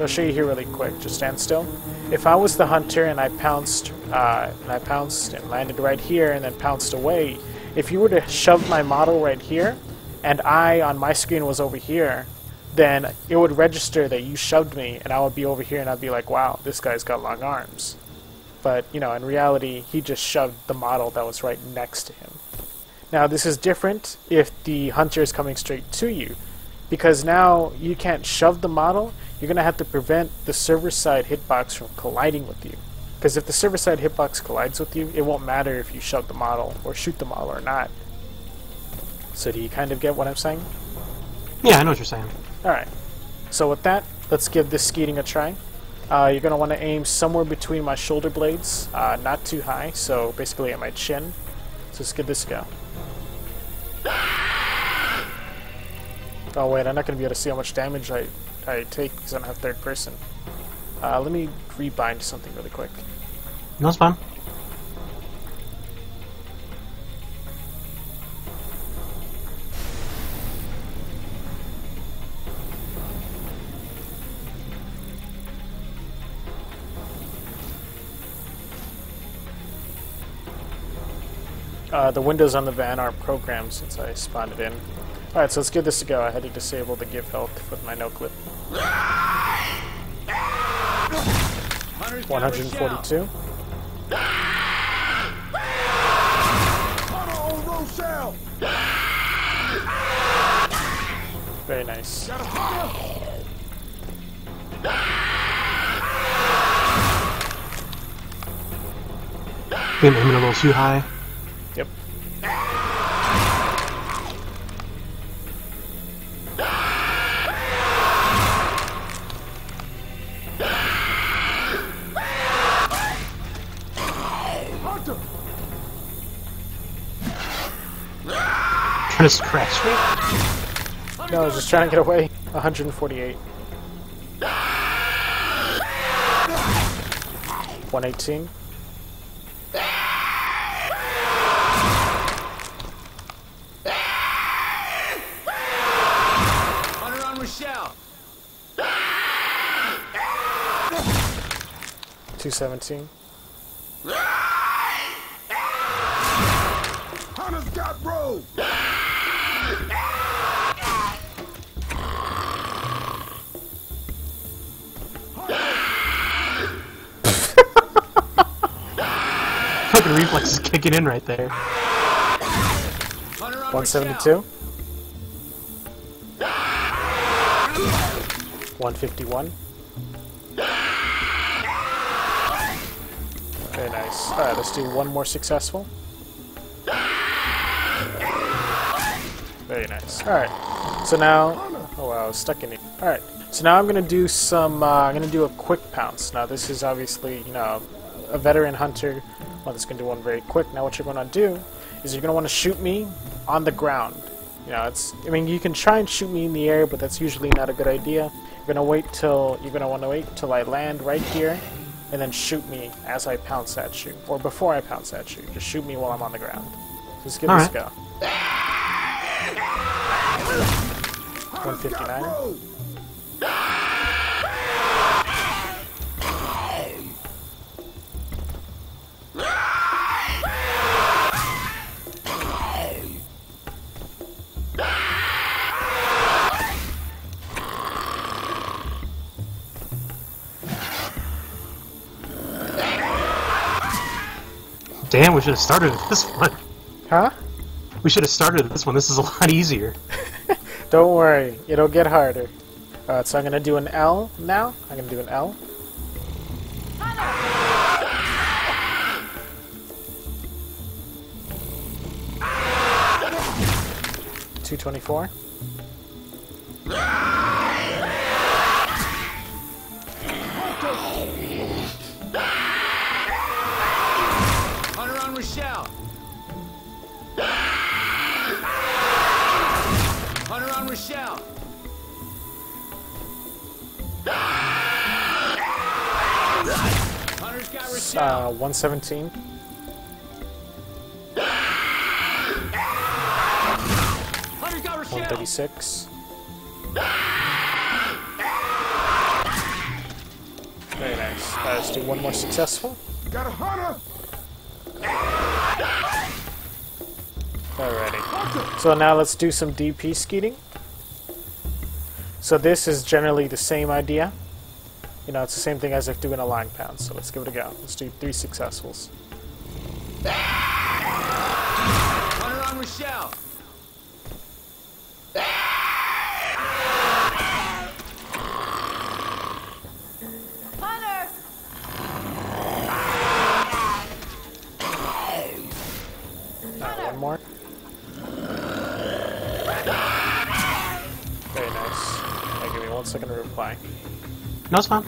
I'll show you here really quick, just stand still. If I was the hunter and I pounced and landed right here and then pounced away, if you were to shove my model right here and I on my screen was over here, then it would register that you shoved me and I would be over here and I'd be like, wow, this guy's got long arms. But, you know, in reality, he just shoved the model that was right next to him. Now, this is different if the hunter is coming straight to you, because now you can't shove the model. You're going to have to prevent the server-side hitbox from colliding with you. Because if the server-side hitbox collides with you, it won't matter if you shove the model or shoot the model or not. So do you kind of get what I'm saying? Yeah, I know what you're saying. Alright. So with that, let's give this skeeting a try. You're going to want to aim somewhere between my shoulder blades, not too high, so basically at my chin. So let's give this a go. Oh wait, I'm not going to be able to see how much damage I take because I don't have third person. Let me rebind something really quick. No, it's fine. The windows on the van aren't programmed since I spawned it in. Alright, so let's give this a go. I had to disable the give health with my no clip. 142. Very nice. Maybe aiming a little too high. Yep. Trying to scratch me? No, I was just trying to get away. 148. 118. Hunter on Rochelle. 217. Hunter's got road. Fucking reflex is kicking in right there. 172. 151. Very nice. Alright, let's do one more successful. Very nice. Alright, so now... Oh wow, I was stuck in it. Alright, so now I'm gonna do some... I'm gonna do a quick pounce. Now this is obviously, you know, a veteran hunter. Well, that's gonna do one very quick. Now what you're gonna do is you're gonna want to shoot me on the ground. You know, I mean, you can try and shoot me in the air, but that's usually not a good idea. You're gonna want to wait till I land right here, and then shoot me as I pounce at you, or before I pounce at you. Just shoot me while I'm on the ground. So let's give this a go. 159. Damn, we should have started with this one. Huh? We should have started with this one. This is a lot easier. Don't worry, it'll get harder. So I'm gonna do an L now. I'm gonna do an L. 224. Hunter on Rochelle. Hunter on Rochelle. Hunter's got Rochelle. 117. Hunter's got Rochelle. 136. Very nice. Let's do one more successful. Got a hunter! Alrighty. So now let's do some DP skeeting. So this is generally the same idea. You know, it's the same thing as if doing a line pound. So let's give it a go. Let's do 3 successfuls. Hunter on Rochelle. Hunter! One more. Very nice. Okay, give me 1 second to reply. No, it's fine.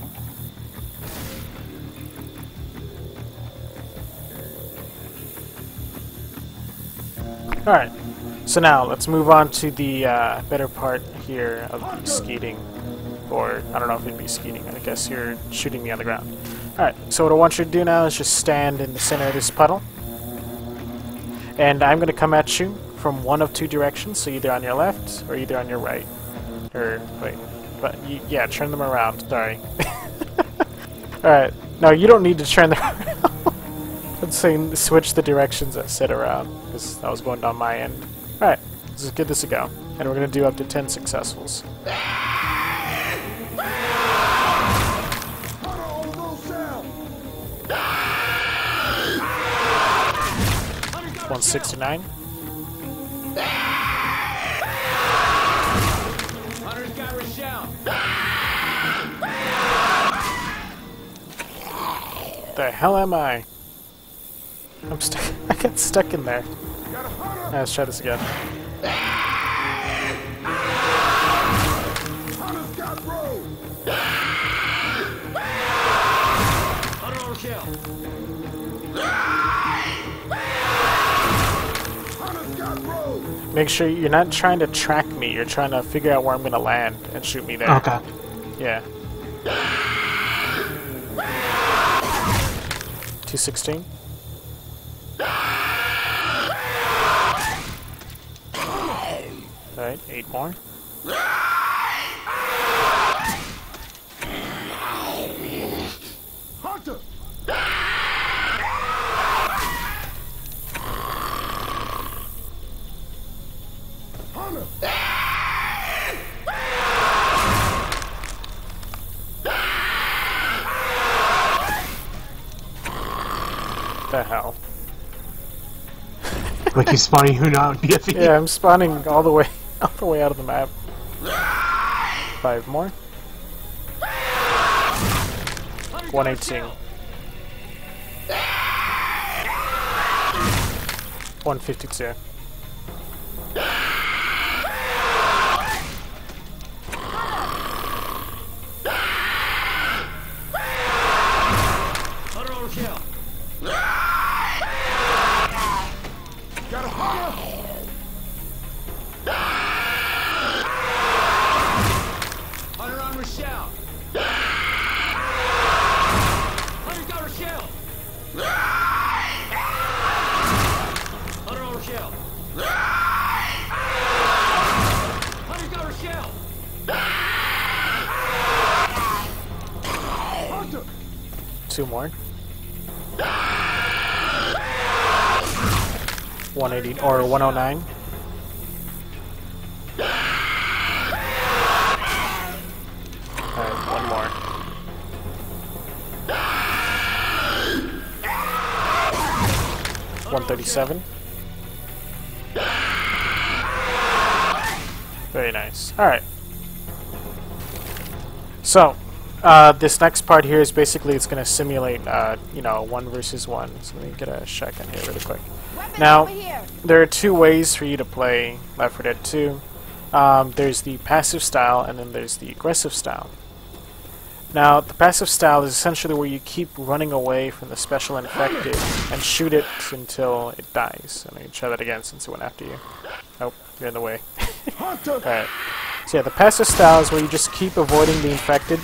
Alright, so now let's move on to the better part here of the skeeting. Or, I don't know if it'd be skeeting, I guess you're shooting me on the ground. Alright, so what I want you to do now is just stand in the center of this puddle. And I'm going to come at you from one of 2 directions, so either on your left or either on your right. Or, wait, but yeah, turn them around, sorry. Alright, no, you don't need to turn them around. I'm saying switch the directions that sit around, because that was going down my end. Alright, let's give this a go. And we're going to do up to 10 successfuls. Hunter on Rochelle! 169. Hunter's got Rochelle. The hell am I? I'm stuck. I got stuck in there. Got a hunter! Let's try this again. Hunter's got road! Hunter on Rochelle. Hunter's got road! Make sure you're not trying to track me. You're trying to figure out where I'm going to land and shoot me there. Okay. Yeah. 216. Alright, 8 more. Hunter! Hunter! The hell? Like he's spawning who not BFE. Yeah, I'm spawning all the way out of the map. 5 more. 118. 152. Hunter on Rochelle. Got a hunter! Hunter on Rochelle. Hunter's got Rochelle. Hunter on Rochelle. Hunter's got Rochelle. Hunter! 2 more. 180 or 109. Alright, 1 more. 137. Very nice. Alright. So, this next part here is basically it's going to simulate, you know, 1 versus 1. So let me get a shotgun here really quick. Now, there are 2 ways for you to play Left 4 Dead 2. There's the passive style and then there's the aggressive style. Now, the passive style is essentially where you keep running away from the special infected and shoot it until it dies. And I can try that again since it went after you. Nope, you're in the way. Alright. So yeah, the passive style is where you just keep avoiding the infected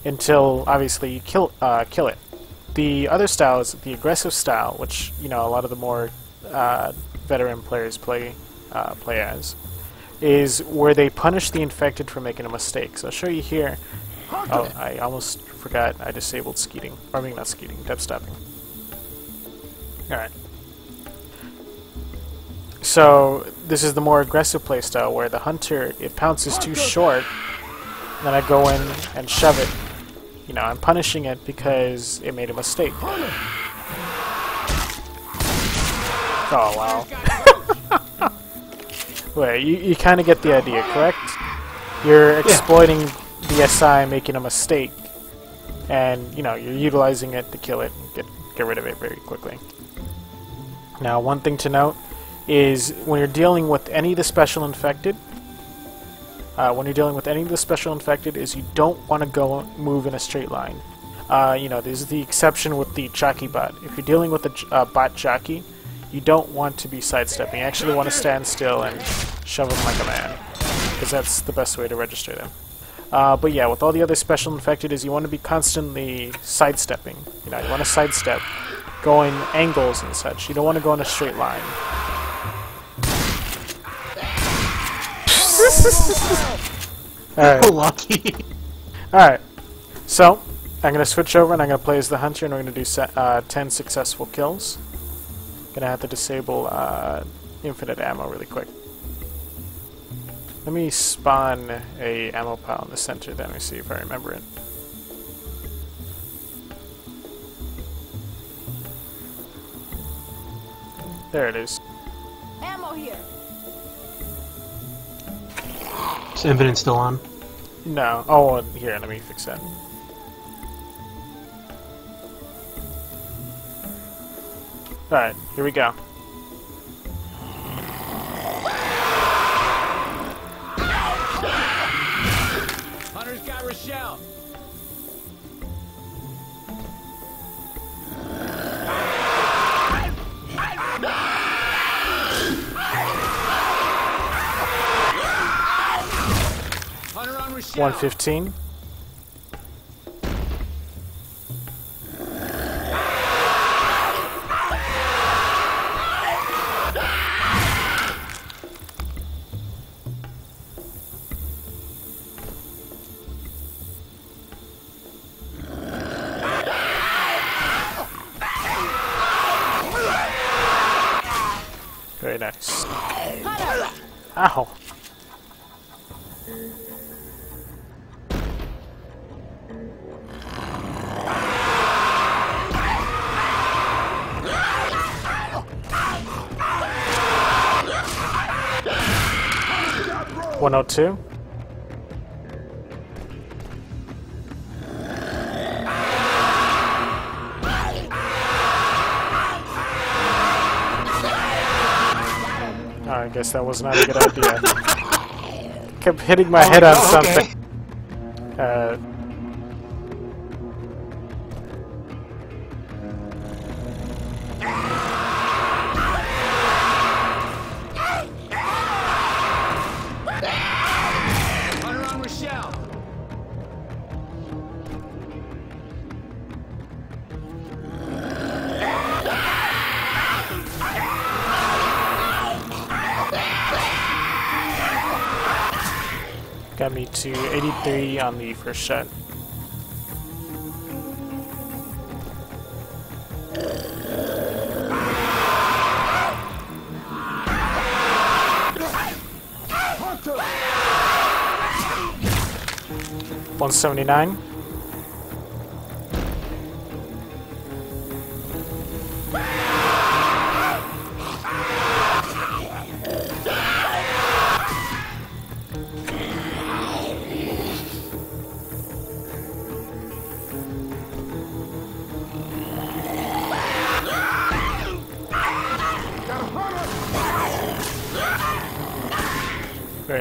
until, obviously, you kill it. The other style is the aggressive style, which, you know, a lot of the more veteran players play as, is where they punish the infected for making a mistake. So I'll show you here. Oh, I almost forgot I disabled skeeting. Or I mean, not skeeting, depth stopping. Alright. So, this is the more aggressive playstyle where the hunter, it pounces too short, and then I go in and shove it. You know, I'm punishing it because it made a mistake. Oh, wow. Wait, you kind of get the idea, correct? You're exploiting the SI making a mistake, and you know you're utilizing it to kill it and get rid of it very quickly. Now, one thing to note is when you're dealing with any of the special infected, is you don't want to go move in a straight line. You know, this is the exception with the Jockey bot. If you're dealing with a bot Jockey, you don't want to be sidestepping. You actually want to stand still and shove them like a man, because that's the best way to register them. But yeah, with all the other special infected is you want to be constantly sidestepping. You know, you want to sidestep, going angles and such. You don't want to go in a straight line. Alright. Lucky. Alright. So, I'm going to switch over and I'm going to play as the hunter and we're going to do 10 successful kills. Going to have to disable infinite ammo really quick. Let me spawn a ammo pile in the center, then we see if I remember it. There it is. Ammo here. Is infinite still on? No. Oh, here, let me fix that. Alright, here we go. Hunter's got Rochelle. Hunter on Rochelle. 115. Very nice. Ow. One oh two. I guess that was not a good idea. Kept hitting my head on something. Hunter on Rochelle. Got me to 83 on the first shot. Hunter! 179.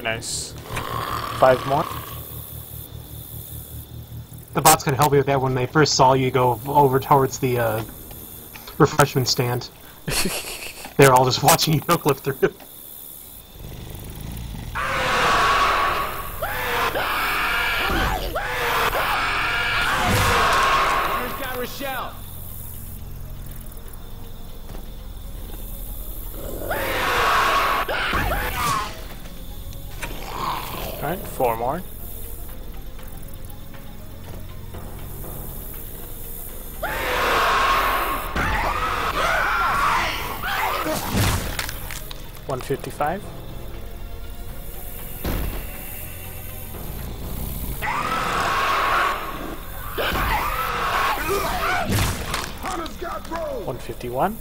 Very nice. 5 more. The bots can help you with that. When they first saw you go over towards the refreshment stand, they're all just watching you clip through. Hunter's got Rochelle. Alright, 4 more. $155. Hunter's got roll. 151.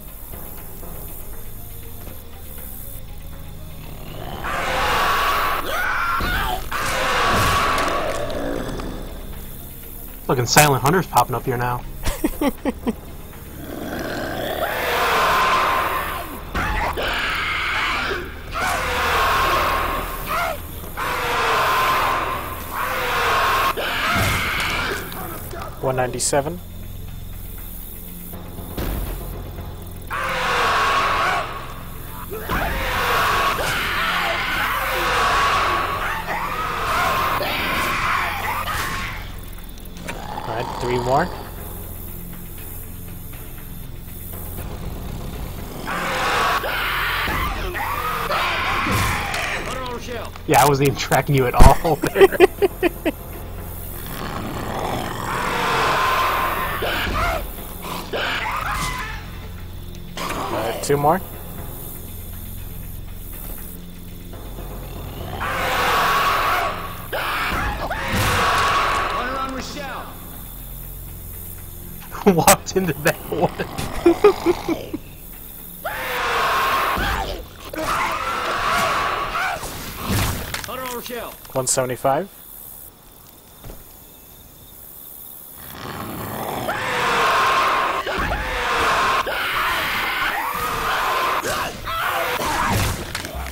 Looking Silent Hunters popping up here now. $197. Alright, 3 more. Hunter on Rochelle. Yeah, I wasn't even tracking you at all there. 2 more. Hunter on Rochelle. Walked into that one. Hunter on Rochelle. 175.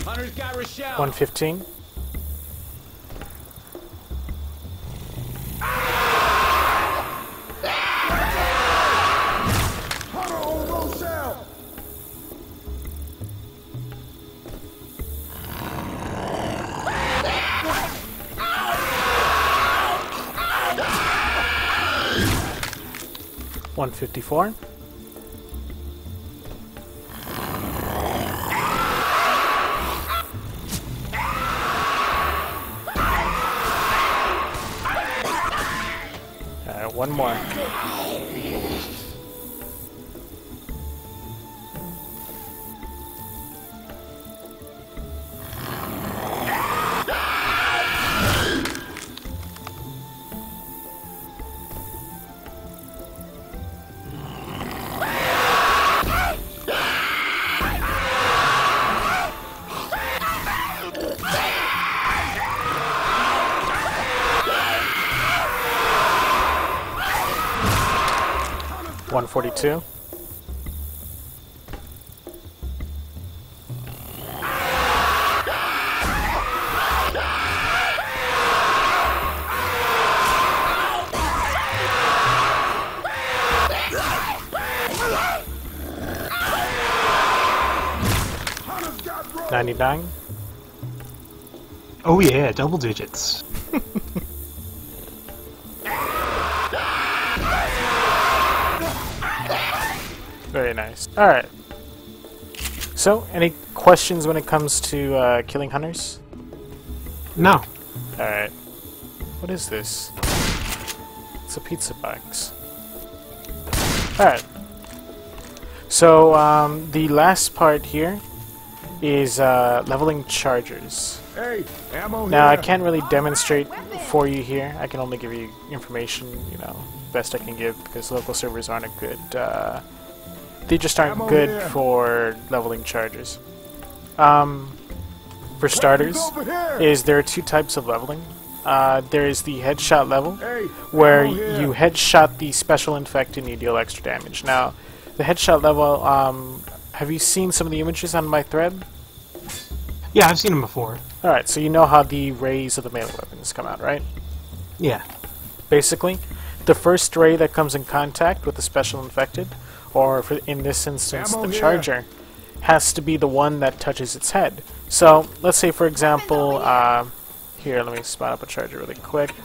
Hunter's got Rochelle. 115. Hunter on Rochelle. $154. One more. $142. Hunter's got roll. 99. Oh yeah, double digits. Very nice. Alright. So, any questions when it comes to killing hunters? No. Alright. What is this? It's a pizza box. Alright. So, the last part here is leveling chargers. Hey, ammo Now, here. I can't really demonstrate for you here. I can only give you information, you know, best I can give, because local servers aren't a good, they just aren't Ammo good here. for leveling chargers. For starters, over here. is there are 2 types of leveling. There is the headshot level, Hey, where ammo here. you headshot the special infected and you deal extra damage. Now, the headshot level, have you seen some of the images on my thread? Yeah, I've seen them before. Alright, so you know how the rays of the melee weapons come out, right? Yeah. Basically, the first ray that comes in contact with the special infected, or in this instance, Ammo the here. charger, has to be the one that touches its head. So, let's say, for example, here, let me spot up a charger really quick.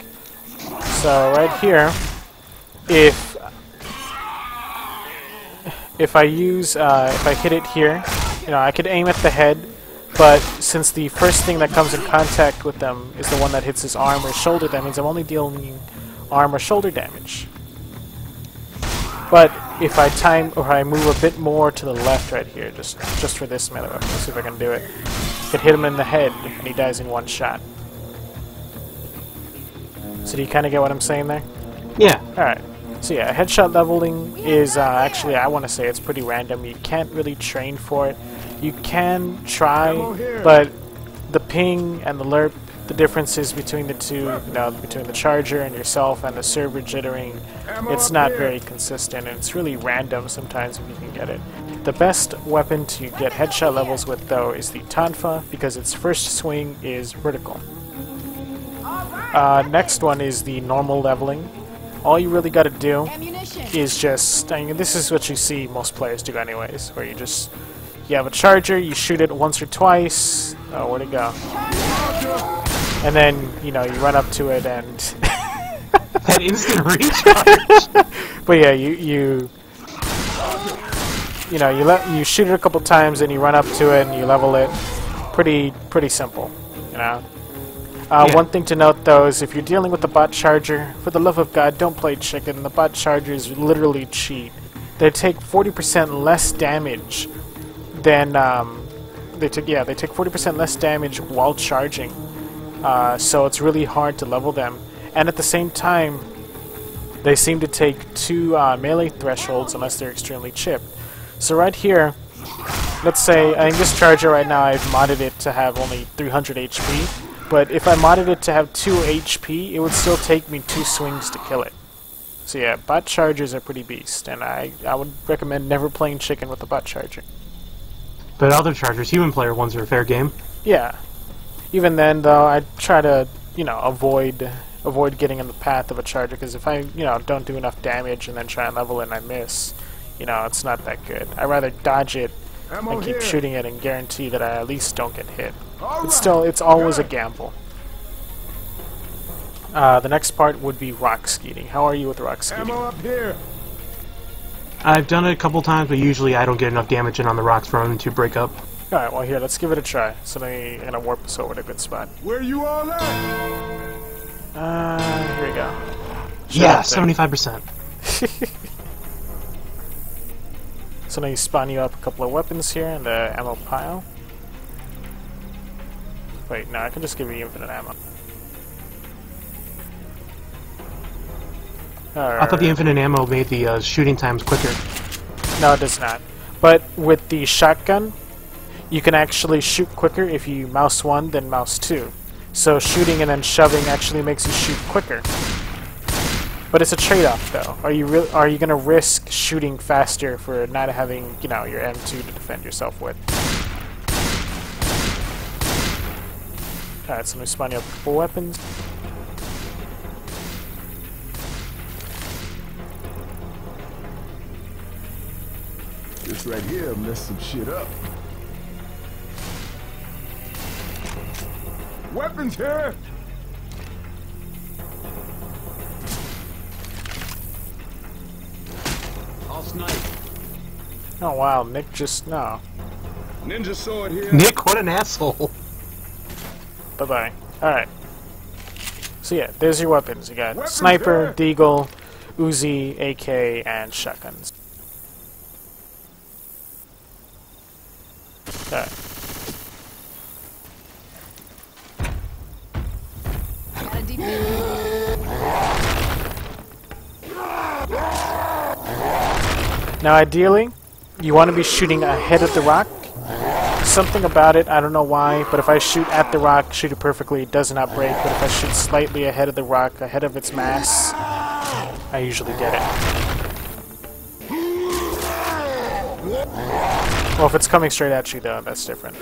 So, right here, if I use, if I hit it here, you know, I could aim at the head, but since the first thing that comes in contact with them is the one that hits his arm or shoulder, that means I'm only dealing arm or shoulder damage. But if I time, or I move a bit more to the left right here, just for this melee weapon, let's see if I can do it. I could hit him in the head, and he dies in one shot. So do you kind of get what I'm saying there? Yeah. Alright. So yeah, headshot leveling is actually, I want to say it's pretty random. You can't really train for it. You can try, but the ping and the lerp, the differences between the two, you know, between the charger and yourself and the server jittering, it's not very consistent, and it's really random sometimes if you can get it. The best weapon to get headshot levels with, though, is the Tonfa, because its first swing is vertical. Next one is the normal leveling. All you really got to do is just, I mean, this is what you see most players do anyways, where you just, you have a charger, you shoot it once or twice, oh, where'd it go? And then, you know, you run up to it and... That instant recharge! But yeah, you know, you shoot it a couple times and you run up to it and you level it. Pretty simple, you know? Yeah. One thing to note, though, is if you're dealing with the bot charger, for the love of God, don't play chicken. The bot chargers literally cheat. They take 40% less damage than they take 40% less damage while charging. So it's really hard to level them. And at the same time, they seem to take 2 melee thresholds unless they're extremely chipped. So right here, let's say, I think this charger right now, I've modded it to have only 300 HP. But if I modded it to have 2 HP, it would still take me 2 swings to kill it. So yeah, bot chargers are pretty beast, and I would recommend never playing chicken with a bot charger. But other chargers, human player ones, are a fair game. Yeah. Even then, though, I try to, you know, avoid getting in the path of a charger, because if I, you know, don't do enough damage and then try and level it and I miss, you know, it's not that good. I'd rather dodge it and keep shooting it and guarantee that I at least don't get hit. It's always a gamble. The next part would be rock skeeting. How are you with rock skeeting? Ammo up here. I've done it a couple times, but usually I don't get enough damage in on the rocks for them to break up. Alright, well here, let's give it a try. So I'm gonna warp us over to a good spot. Where you all at? Here we go. Yeah, 75%. So now you spawn you up a couple of weapons here in the ammo pile. Wait, no, I can just give you infinite ammo. I thought the infinite ammo made the shooting times quicker. No, it does not. But with the shotgun, you can actually shoot quicker if you mouse 1 than mouse 2. So shooting and then shoving actually makes you shoot quicker. But it's a trade-off, though. Are you going to risk shooting faster for not having, you know, your M2 to defend yourself with? Alright, so let me spawn you up a couple weapons. This right here messed some shit up. Weapons here! I'll snipe. Oh wow, Nick just... no. Ninja sword here. Nick, what an asshole! Bye-bye. Alright. So yeah, there's your weapons. You got Weapons sniper, there. deagle, Uzi, AK, and shotguns. Okay. Got a deep Now ideally, you want to be shooting ahead of the rock. Something about it, I don't know why, but if I shoot at the rock, shoot it perfectly, it does not break. But if I shoot slightly ahead of the rock, ahead of its mass, I usually get it. Well, if it's coming straight at you, though, that's different.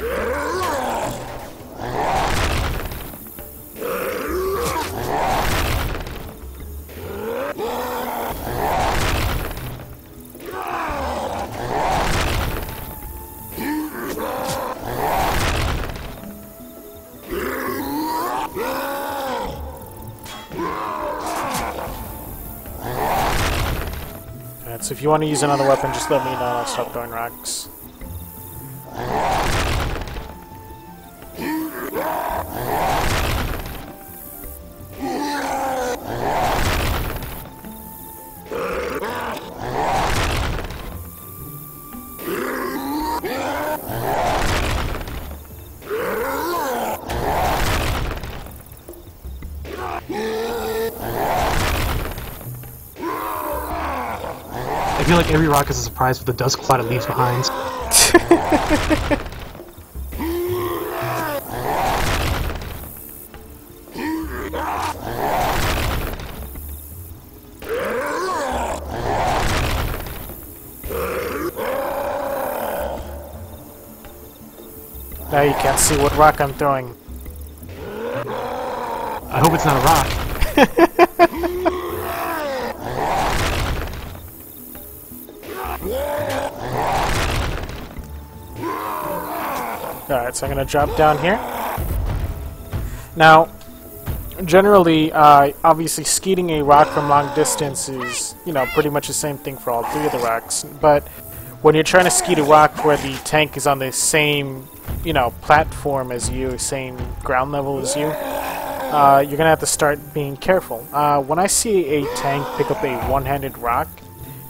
Alright, so if you want to use another weapon, just let me know and I'll stop throwing rocks. I feel like every rock is a surprise with the dust cloud it leaves behind. Now you can't see what rock I'm throwing. I hope it's not a rock. Alright, so I'm going to drop down here. Now, generally, obviously skeeting a rock from long distance is, you know, pretty much the same thing for all three of the rocks. But when you're trying to skeet a rock where the tank is on the same, you know, platform as you, same ground level as you, you're going to have to start being careful. When I see a tank pick up a one-handed rock,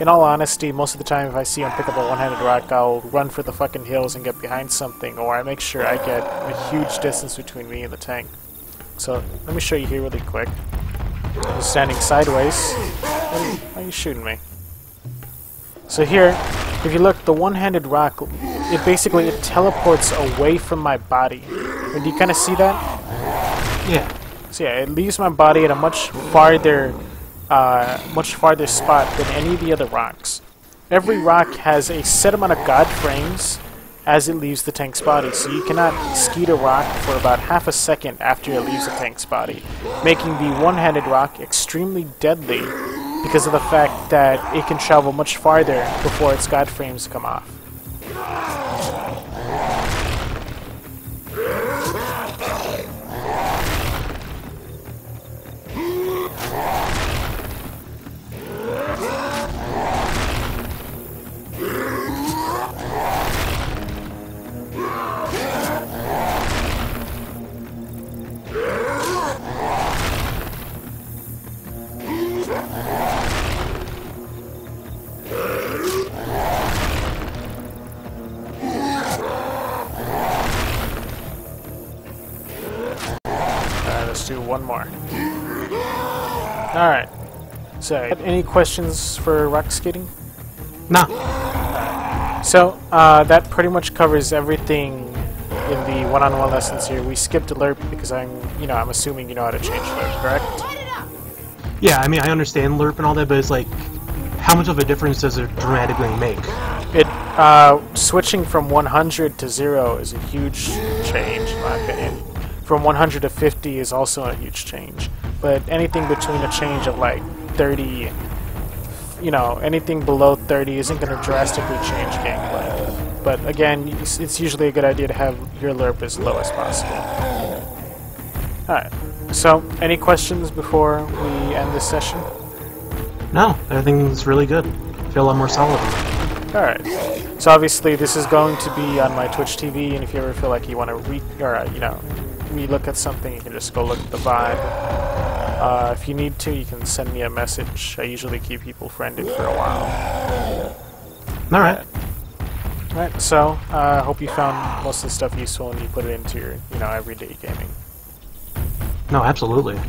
in all honesty, most of the time if I see him pick up a one-handed rock, I'll run for the fucking hills and get behind something, or I make sure I get a huge distance between me and the tank. So, let me show you here really quick. I'm standing sideways. Why are you shooting me? So here, if you look, the one-handed rock, it basically teleports away from my body. And do you kind of see that? Yeah. So yeah, it leaves my body at a much farther spot than any of the other rocks. Every rock has a set amount of god frames as it leaves the tank's body, so you cannot skeet a rock for about half a second after it leaves the tank's body, making the one-handed rock extremely deadly because of the fact that it can travel much farther before its god frames come off. Let's do one more. Alright. So, any questions for rock skating? Nah. So, that pretty much covers everything in the one-on-one lessons here. We skipped lerp because I'm assuming you know how to change lerp, correct? Yeah, I mean, I understand lerp and all that, but it's like, how much of a difference does it dramatically make? It, switching from 100 to 0 is a huge change, in my opinion. From 100 to 50 is also a huge change. But anything between a change of like 30, anything below 30 isn't going to drastically change gameplay. But again, it's usually a good idea to have your lerp as low as possible. Alright, so any questions before we end this session? No, everything's really good. I feel a lot more solid. Alright, so obviously this is going to be on my Twitch TV, and if you ever feel like you want to re-look at something, you can just go look at the VOD. If you need to, you can send me a message. I usually keep people friended for a while. Alright. Alright, so I hope you found most of the stuff useful and you put it into your, everyday gaming. No, absolutely.